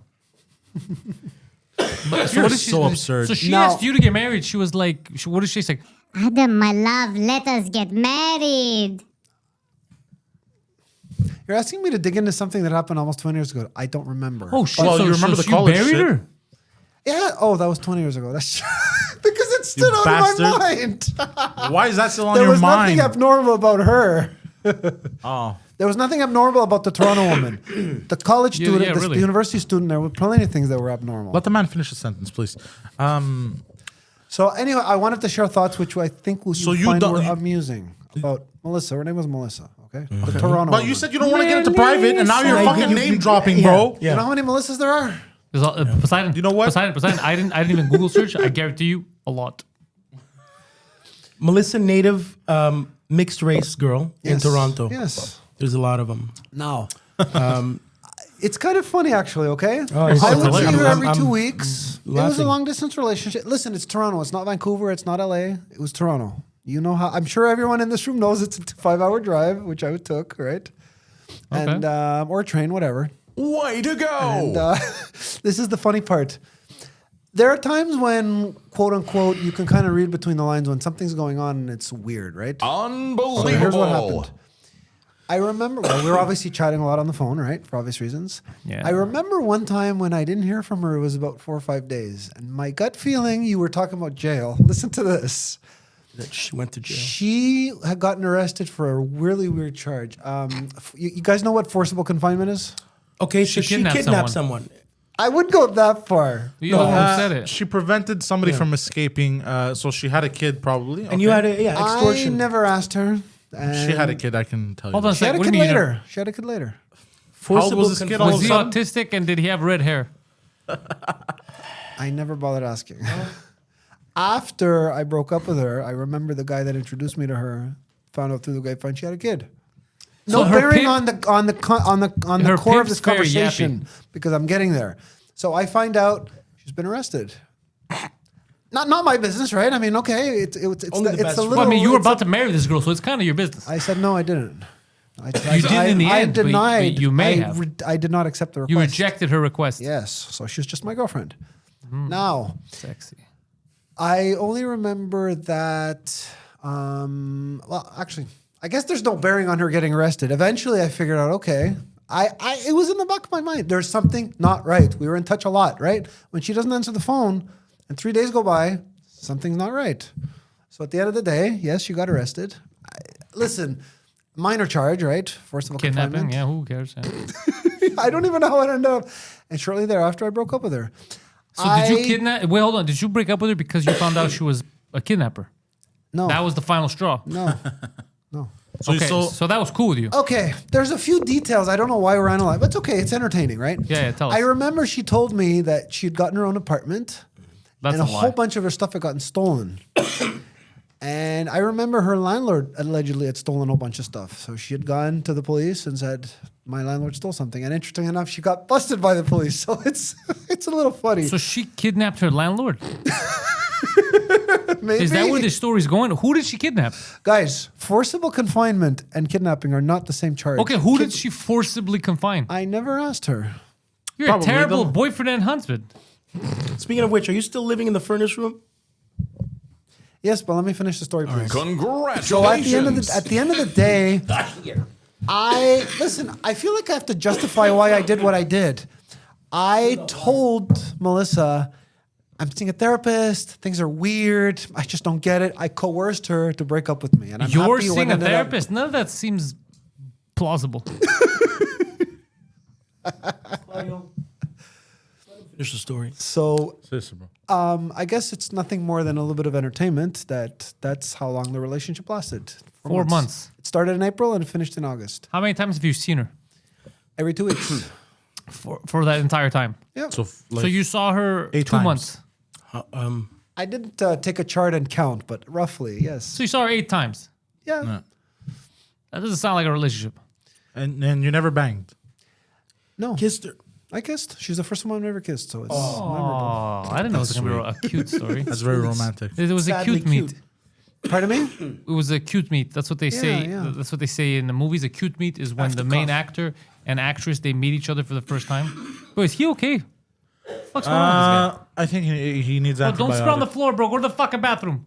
[SPEAKER 2] You're so absurd.
[SPEAKER 3] So she
[SPEAKER 4] Now-
[SPEAKER 3] asked you to get married. She was like, what did she say?
[SPEAKER 7] Adam, my love, let us get married.
[SPEAKER 4] You're asking me to dig into something that happened almost 20 years ago. I don't remember.
[SPEAKER 3] Oh shit!
[SPEAKER 2] Well,
[SPEAKER 3] so
[SPEAKER 2] you remember
[SPEAKER 3] so
[SPEAKER 2] the college
[SPEAKER 3] you buried
[SPEAKER 2] shit?
[SPEAKER 3] her?
[SPEAKER 4] Yeah. Oh, that was 20 years ago. That's because it stood out
[SPEAKER 2] bastard.
[SPEAKER 4] in my mind.
[SPEAKER 2] Why is that still on
[SPEAKER 4] There
[SPEAKER 2] your
[SPEAKER 4] was
[SPEAKER 2] mind?
[SPEAKER 4] nothing abnormal about her.
[SPEAKER 2] Oh.
[SPEAKER 4] There was nothing abnormal about the Toronto woman. The college
[SPEAKER 3] Yeah,
[SPEAKER 4] student,
[SPEAKER 3] yeah,
[SPEAKER 4] the
[SPEAKER 3] really.
[SPEAKER 4] university student, there were plenty of things that were abnormal.
[SPEAKER 2] Let the man finish his sentence, please.
[SPEAKER 4] So anyway, I wanted to share thoughts which I think will
[SPEAKER 2] So
[SPEAKER 4] you
[SPEAKER 2] you
[SPEAKER 4] find
[SPEAKER 2] don't-
[SPEAKER 4] were
[SPEAKER 2] you-
[SPEAKER 4] amusing about Melissa. Her name was Melissa. Okay, the Toronto.
[SPEAKER 2] But you
[SPEAKER 4] woman.
[SPEAKER 2] said you don't want to get into private, and now you're fucking name dropping, bro.
[SPEAKER 1] Yeah.
[SPEAKER 4] You know how many Melissas there are?
[SPEAKER 3] There's Poseidon.
[SPEAKER 2] You know what?
[SPEAKER 3] Poseidon. I didn't even Google search. I guarantee you a lot.
[SPEAKER 1] Melissa, native mixed race girl in
[SPEAKER 4] Yes.
[SPEAKER 1] Toronto.
[SPEAKER 4] Yes.
[SPEAKER 1] There's a lot of them.
[SPEAKER 4] Now, it's kind of funny actually. Okay,
[SPEAKER 1] it's
[SPEAKER 4] I would see
[SPEAKER 1] hilarious.
[SPEAKER 4] her every
[SPEAKER 1] I'm
[SPEAKER 4] 2 weeks. It was a
[SPEAKER 1] laughing.
[SPEAKER 4] long distance relationship. Listen, it's Toronto. It's not Vancouver. It's not LA. It was Toronto. You know how? I'm sure everyone in this room knows it's a 5-hour drive, which I took, right? And or train, whatever.
[SPEAKER 6] Way to go.
[SPEAKER 4] And this is the funny part. There are times when, quote unquote, you can kind of read between the lines when something's going on and it's weird, right?
[SPEAKER 6] Unbelievable.
[SPEAKER 4] So here's what happened. I remember, well, we were obviously chatting a lot on the phone, right? For obvious reasons.
[SPEAKER 3] Yeah.
[SPEAKER 4] I remember one time when I didn't hear from her, it was about 4 or 5 days. And my gut feeling, you were talking about jail. Listen to this.
[SPEAKER 1] That she went to jail.
[SPEAKER 4] She had gotten arrested for a really weird charge. You guys know what forcible confinement is?
[SPEAKER 1] Okay, so
[SPEAKER 3] She
[SPEAKER 1] she
[SPEAKER 3] kidnapped
[SPEAKER 1] kidnapped someone.
[SPEAKER 4] I wouldn't go that far.
[SPEAKER 3] You know who said it?
[SPEAKER 2] She prevented somebody from escaping, so she had a kid probably.
[SPEAKER 1] And you had a extortion.
[SPEAKER 4] I never asked her.
[SPEAKER 2] She had a kid, I can tell you.
[SPEAKER 3] Hold on a
[SPEAKER 2] that.
[SPEAKER 4] She had
[SPEAKER 3] second.
[SPEAKER 4] a
[SPEAKER 3] What do
[SPEAKER 4] kid
[SPEAKER 3] you mean?
[SPEAKER 4] later. She had a kid later.
[SPEAKER 1] Forcible
[SPEAKER 2] was this kid all
[SPEAKER 3] Was
[SPEAKER 2] of a
[SPEAKER 3] he
[SPEAKER 2] sudden?
[SPEAKER 3] autistic and did he have red hair?
[SPEAKER 4] I never bothered asking. After I broke up with her, I remember the guy that introduced me to her found out through the grapevine she had a kid.
[SPEAKER 3] So
[SPEAKER 4] No
[SPEAKER 3] her
[SPEAKER 4] bearing
[SPEAKER 3] pimp-
[SPEAKER 4] on the
[SPEAKER 3] Her
[SPEAKER 4] core of
[SPEAKER 3] pimp's
[SPEAKER 4] this
[SPEAKER 3] very
[SPEAKER 4] conversation because I'm getting there. So I find out she's been arrested. Not my business, right? I mean, okay, it's
[SPEAKER 1] Only the
[SPEAKER 4] it's
[SPEAKER 1] best
[SPEAKER 4] a
[SPEAKER 1] friend.
[SPEAKER 4] little.
[SPEAKER 3] Well, I mean, you were
[SPEAKER 4] it's
[SPEAKER 3] about to marry this girl, so it's kind of your business.
[SPEAKER 4] I said no, I didn't. I
[SPEAKER 3] did in the end, but you may have.
[SPEAKER 4] I did not accept the request.
[SPEAKER 3] You rejected her request.
[SPEAKER 4] Yes, so she was just my girlfriend.
[SPEAKER 3] Hmm.
[SPEAKER 4] Now,
[SPEAKER 3] Sexy.
[SPEAKER 4] I only remember that. Well, actually, I guess there's no bearing on her getting arrested. Eventually, I figured out. Okay, it was in the back of my mind. There's something not right. We were in touch a lot, right? When she doesn't answer the phone, and 3 days go by, something's not right. So at the end of the day, yes, she got arrested. Listen, minor charge, right? Forcible
[SPEAKER 3] Kidnapping,
[SPEAKER 4] confinement.
[SPEAKER 3] yeah, who cares? Yeah.
[SPEAKER 4] I don't even know how it ended up. And shortly thereafter, I broke up with her.
[SPEAKER 3] So did you kidnap? Wait, hold on. Did you break up with her because you found out she was a kidnapper?
[SPEAKER 4] No.
[SPEAKER 3] That was the final straw.
[SPEAKER 4] No.
[SPEAKER 2] So you
[SPEAKER 3] Okay,
[SPEAKER 2] still,
[SPEAKER 3] so that was cool with you.
[SPEAKER 4] Okay, there's a few details. I don't know why we're analyzing, but it's okay. It's entertaining, right?
[SPEAKER 3] Yeah, tell us.
[SPEAKER 4] I remember she told me that she'd gotten her own apartment
[SPEAKER 3] That's
[SPEAKER 4] and
[SPEAKER 3] a
[SPEAKER 4] a
[SPEAKER 3] lie.
[SPEAKER 4] whole bunch of her stuff had gotten stolen. And I remember her landlord allegedly had stolen a whole bunch of stuff. So she had gone to the police and said, my landlord stole something. And interesting enough, she got busted by the police. So it's a little funny.
[SPEAKER 3] So she kidnapped her landlord.
[SPEAKER 4] Maybe.
[SPEAKER 3] Is that where the story's going? Who did she kidnap?
[SPEAKER 4] Guys, forcible confinement and kidnapping are not the same charge.
[SPEAKER 3] Okay, who did she forcibly confine?
[SPEAKER 4] I never asked her.
[SPEAKER 3] You're
[SPEAKER 2] Probably
[SPEAKER 3] a terrible
[SPEAKER 2] the-
[SPEAKER 3] boyfriend and husband.
[SPEAKER 1] Speaking of which, are you still living in the furnace room?
[SPEAKER 4] Yes, but let me finish the story, please.
[SPEAKER 6] Congratulations.
[SPEAKER 4] So at the end of the day, I feel like I have to justify why I did what I did. I told Melissa, I'm seeing a therapist. Things are weird. I just don't get it. I coerced her to break up with me. And I'm
[SPEAKER 3] You're
[SPEAKER 4] happy when
[SPEAKER 3] seeing a
[SPEAKER 4] it ended up-
[SPEAKER 3] therapist. None of that seems plausible.
[SPEAKER 1] Finish the story.
[SPEAKER 4] So
[SPEAKER 2] Seriously, bro.
[SPEAKER 4] I guess it's nothing more than a little bit of entertainment. That's how long the relationship lasted.
[SPEAKER 3] 4 months.
[SPEAKER 4] It started in April and it finished in August.
[SPEAKER 3] How many times have you seen her
[SPEAKER 4] Every 2 weeks.
[SPEAKER 3] for that entire time?
[SPEAKER 4] Yeah.
[SPEAKER 2] So, like,
[SPEAKER 3] So you saw her
[SPEAKER 2] 8
[SPEAKER 3] 2
[SPEAKER 2] times.
[SPEAKER 3] months.
[SPEAKER 4] I didn't take a chart and count, but roughly, yes.
[SPEAKER 3] So you saw her 8 times.
[SPEAKER 4] Yeah.
[SPEAKER 3] That doesn't sound like a relationship.
[SPEAKER 2] and you never banged.
[SPEAKER 4] No.
[SPEAKER 1] Kissed her.
[SPEAKER 4] I kissed. She's the first one I've ever kissed, so it's memorable.
[SPEAKER 3] Oh, I didn't know it was gonna be a cute story.
[SPEAKER 2] That's very romantic.
[SPEAKER 3] It was a
[SPEAKER 1] Sadly
[SPEAKER 3] cute meet.
[SPEAKER 1] cute.
[SPEAKER 4] Pardon me?
[SPEAKER 3] It was a cute meet. That's what they say.
[SPEAKER 4] yeah.
[SPEAKER 3] That's what they say in the movies. A cute meet is when the main actor and actress they meet each other for the first time. Bro, is he okay? What's going on with this guy?
[SPEAKER 2] I think he needs
[SPEAKER 3] Oh,
[SPEAKER 2] antibiotics.
[SPEAKER 3] don't spit on the floor, bro. Go to the fucking bathroom.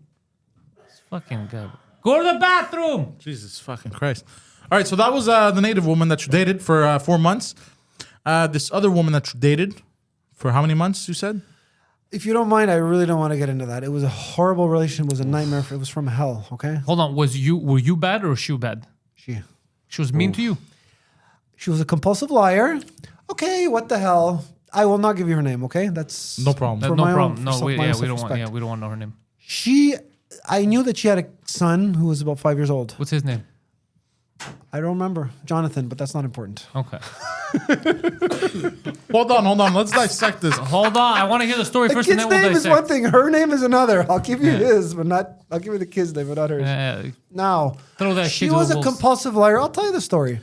[SPEAKER 3] This fucking guy. Go to the bathroom.
[SPEAKER 2] Jesus fucking Christ. All right, so that was the native woman that you dated for 4 months. This other woman that you dated for how many months, you said?
[SPEAKER 4] If you don't mind, I really don't want to get into that. It was a horrible relationship. It was a nightmare. It was from hell, okay?
[SPEAKER 3] Hold on. Were you bad or was she bad? She was mean to you.
[SPEAKER 4] She was a compulsive liar. Okay, what the hell? I will not give you her name, okay? That's
[SPEAKER 2] No problem.
[SPEAKER 4] for
[SPEAKER 3] No
[SPEAKER 4] my own-
[SPEAKER 3] problem.
[SPEAKER 4] for
[SPEAKER 3] No, we
[SPEAKER 4] my own
[SPEAKER 3] don't want.
[SPEAKER 4] self-respect.
[SPEAKER 3] Yeah, we don't want to know her name.
[SPEAKER 4] I knew that she had a son who was about 5 years old.
[SPEAKER 3] What's his name?
[SPEAKER 4] I don't remember. Jonathan, but that's not important.
[SPEAKER 3] Okay.
[SPEAKER 2] Hold on. Let's dissect this.
[SPEAKER 3] Hold on. I want to hear the story
[SPEAKER 4] The
[SPEAKER 3] first, and
[SPEAKER 4] kid's
[SPEAKER 3] then we'll
[SPEAKER 4] name is
[SPEAKER 3] dissect.
[SPEAKER 4] one thing. Her name is another. I'll give you his, but not. I'll give you the kid's name, but not hers. Now,
[SPEAKER 3] Throw that
[SPEAKER 4] she
[SPEAKER 3] kid to
[SPEAKER 4] was
[SPEAKER 3] the
[SPEAKER 4] a
[SPEAKER 3] wolves.
[SPEAKER 4] compulsive liar. I'll tell you the story.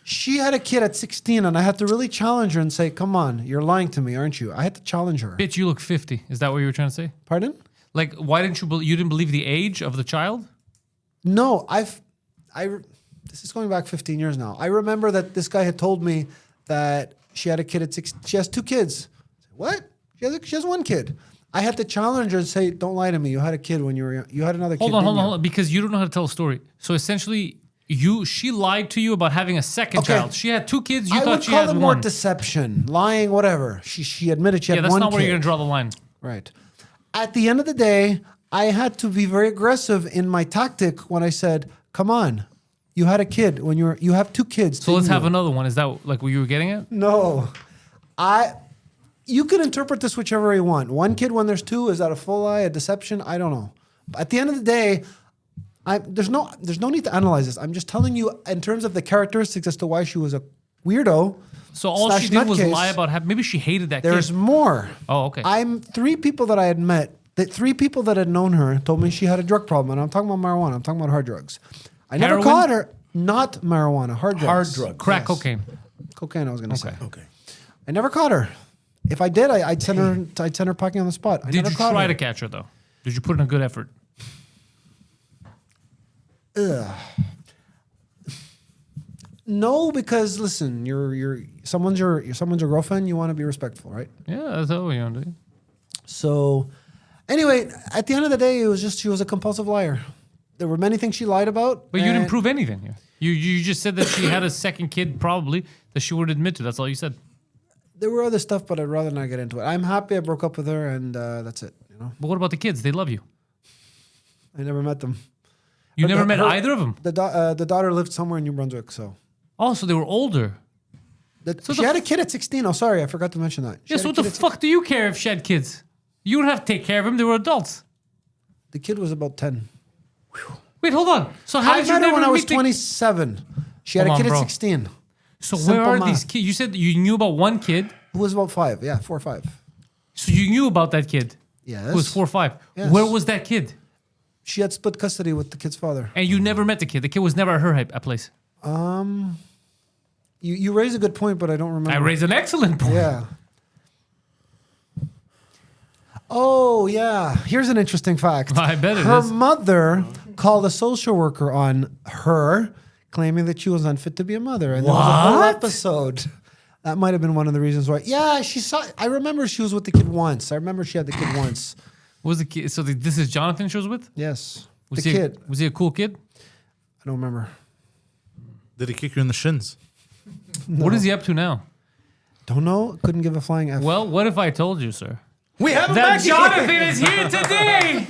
[SPEAKER 4] She had a kid at 16, and I had to really challenge her and say, "Come on, you're lying to me, aren't you?" I had to challenge her.
[SPEAKER 3] Bitch, you look 50. Is that what you were trying to say?
[SPEAKER 4] Pardon?
[SPEAKER 3] Like, why didn't you didn't believe the age of the child?
[SPEAKER 4] No, this is going back 15 years now. I remember that this guy had told me that she had a kid at 6. She has 2 kids. What? She has 1 kid. I had to challenge her and say, "Don't lie to me. You had a kid when you were young. You had another kid."
[SPEAKER 3] Hold
[SPEAKER 4] didn't you?"
[SPEAKER 3] on, because you don't know how to tell a story. So essentially, she lied to you about having a second
[SPEAKER 4] Okay.
[SPEAKER 3] child. She had 2 kids. You
[SPEAKER 4] I
[SPEAKER 3] thought
[SPEAKER 4] would
[SPEAKER 3] she
[SPEAKER 4] call
[SPEAKER 3] had
[SPEAKER 4] it more
[SPEAKER 3] one.
[SPEAKER 4] deception, lying, whatever. She admitted she
[SPEAKER 3] Yeah,
[SPEAKER 4] had
[SPEAKER 3] that's
[SPEAKER 4] one
[SPEAKER 3] not where
[SPEAKER 4] kid.
[SPEAKER 3] you're gonna draw the line.
[SPEAKER 4] Right. At the end of the day, I had to be very aggressive in my tactic when I said, "Come on, you had a kid when you have 2 kids."
[SPEAKER 3] So let's
[SPEAKER 4] didn't
[SPEAKER 3] have
[SPEAKER 4] you?"
[SPEAKER 3] another one. Is that like what you were getting at?
[SPEAKER 4] No, you can interpret this whichever way you want. 1 kid when there's 2, is that a full lie, a deception? I don't know. But at the end of the day, there's no need to analyze this. I'm just telling you in terms of the characteristics as to why she was a weirdo.
[SPEAKER 3] So all
[SPEAKER 4] slash
[SPEAKER 3] she did was
[SPEAKER 4] nutcase.
[SPEAKER 3] lie about maybe she hated that
[SPEAKER 4] There's
[SPEAKER 3] kid.
[SPEAKER 4] more.
[SPEAKER 3] Oh, okay.
[SPEAKER 4] 3 people that I had met, that 3 people that had known her told me she had a drug problem. And I'm talking about marijuana. I'm talking about hard drugs. I never
[SPEAKER 3] Heroin?
[SPEAKER 4] caught her. Not marijuana, hard drugs.
[SPEAKER 1] Hard drugs.
[SPEAKER 3] Crack
[SPEAKER 4] Yes.
[SPEAKER 3] cocaine.
[SPEAKER 4] Cocaine, I was going to say.
[SPEAKER 1] Okay.
[SPEAKER 4] I never caught her. If I did, I'd send her packing on the spot. I
[SPEAKER 3] Did
[SPEAKER 4] never
[SPEAKER 3] you
[SPEAKER 4] caught
[SPEAKER 3] try
[SPEAKER 4] her.
[SPEAKER 3] to catch her though? Did you put in a good effort?
[SPEAKER 4] No, because listen, someone's your girlfriend. You want to be respectful, right?
[SPEAKER 3] Yeah, that's what you want to do.
[SPEAKER 4] So, anyway, at the end of the day, it was just she was a compulsive liar. There were many things she lied about.
[SPEAKER 3] But you didn't
[SPEAKER 4] and
[SPEAKER 3] prove anything here. You just said that she had a second kid, probably that she would admit to. That's all you said.
[SPEAKER 4] There were other stuff, but I'd rather not get into it. I'm happy I broke up with her, and that's it.
[SPEAKER 3] But what about the kids? They love you.
[SPEAKER 4] I never met them.
[SPEAKER 3] You
[SPEAKER 4] But
[SPEAKER 3] never met
[SPEAKER 4] her-
[SPEAKER 3] either of them.
[SPEAKER 4] The daughter lived somewhere in New Brunswick, so.
[SPEAKER 3] Oh, so they were older. So
[SPEAKER 4] She
[SPEAKER 3] the
[SPEAKER 4] had a kid at 16. Oh, sorry, I forgot to mention that. She
[SPEAKER 3] Yeah,
[SPEAKER 4] had
[SPEAKER 3] so
[SPEAKER 4] a
[SPEAKER 3] what the
[SPEAKER 4] kid at
[SPEAKER 3] fuck do you care if she had kids? You don't have to take care of them. They were adults.
[SPEAKER 4] The kid was about 10.
[SPEAKER 3] Wait, hold on. So how
[SPEAKER 4] I
[SPEAKER 3] did you
[SPEAKER 4] met her
[SPEAKER 3] never
[SPEAKER 4] when I was
[SPEAKER 3] meet the-
[SPEAKER 4] 27. She had
[SPEAKER 3] Hold
[SPEAKER 4] a kid
[SPEAKER 3] on,
[SPEAKER 4] at
[SPEAKER 3] bro.
[SPEAKER 4] 16.
[SPEAKER 3] So
[SPEAKER 4] Simple
[SPEAKER 3] where are
[SPEAKER 4] math.
[SPEAKER 3] these kids? You said you knew about one kid.
[SPEAKER 4] Who was about 5? Yeah, 4 or 5.
[SPEAKER 3] So you knew about that kid.
[SPEAKER 4] Yes.
[SPEAKER 3] Who was 4 or 5.
[SPEAKER 4] Yes.
[SPEAKER 3] Where was that kid?
[SPEAKER 4] She had split custody with the kid's father.
[SPEAKER 3] And you never met the kid. The kid was never at her place.
[SPEAKER 4] You raise a good point, but I don't remember.
[SPEAKER 3] I raised an excellent point.
[SPEAKER 4] Yeah. Oh, yeah. Here's an interesting fact.
[SPEAKER 3] I bet it
[SPEAKER 4] her
[SPEAKER 3] is.
[SPEAKER 4] mother called a social worker on her, claiming that she was unfit to be a mother. And there was a whole
[SPEAKER 1] What?
[SPEAKER 4] episode. That might have been one of the reasons why. Yeah, she saw. I remember she was with the kid once. I remember she had the kid once.
[SPEAKER 3] What was the kid? So this is Jonathan she was with?
[SPEAKER 4] Yes.
[SPEAKER 3] Was
[SPEAKER 4] the
[SPEAKER 3] he
[SPEAKER 4] kid.
[SPEAKER 3] Was he a cool kid?
[SPEAKER 4] I don't remember.
[SPEAKER 2] Did he kick you in the shins?
[SPEAKER 3] What is he up to now?
[SPEAKER 4] Don't know. Couldn't give a flying F.
[SPEAKER 3] Well, what if I told you, sir?
[SPEAKER 1] We have him
[SPEAKER 3] That
[SPEAKER 1] back
[SPEAKER 3] Jonathan
[SPEAKER 1] again.
[SPEAKER 3] is here today,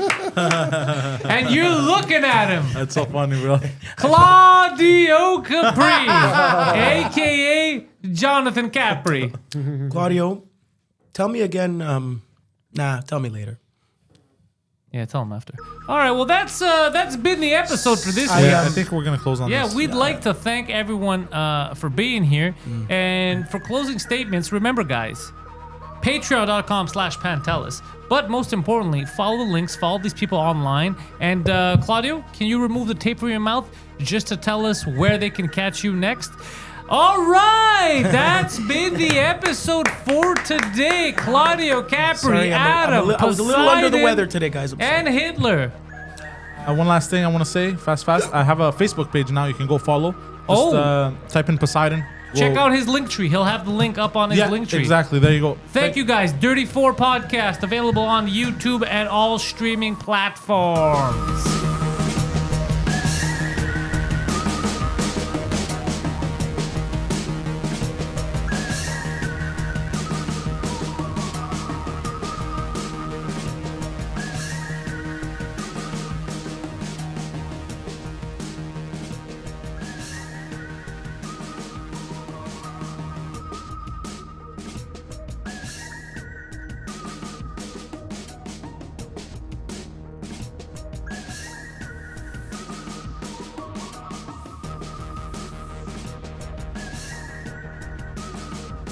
[SPEAKER 3] and you're looking at him,
[SPEAKER 2] That's so funny, bro.
[SPEAKER 3] Claudio Capri, aka Jonathan Capri.
[SPEAKER 1] Claudio, tell me again. Tell me later.
[SPEAKER 3] Yeah, tell him after. All right, well that's been the episode for this week.
[SPEAKER 2] Yeah, I think we're gonna close on
[SPEAKER 3] Yeah,
[SPEAKER 2] this.
[SPEAKER 3] we'd like to thank everyone for being here. And for closing statements, remember, guys, patreon.com/Pantelis. But most importantly, follow the links, follow these people online. And Claudio, can you remove the tape from your mouth just to tell us where they can catch you next? All right, that's been the episode for today. Claudio, Capri,
[SPEAKER 1] Sorry,
[SPEAKER 3] Adam,
[SPEAKER 1] I was a little under the
[SPEAKER 3] Poseidon,
[SPEAKER 1] weather today, guys. I'm sorry.
[SPEAKER 3] and Hitler.
[SPEAKER 2] One last thing I want to say, fast. I have a Facebook page now. You can go follow. Just type in Poseidon.
[SPEAKER 3] Check out his link tree. He'll have the link up on his link tree.
[SPEAKER 2] Exactly. There you go.
[SPEAKER 3] Thank you guys. Dirty 4 Podcast available on YouTube and all streaming platforms.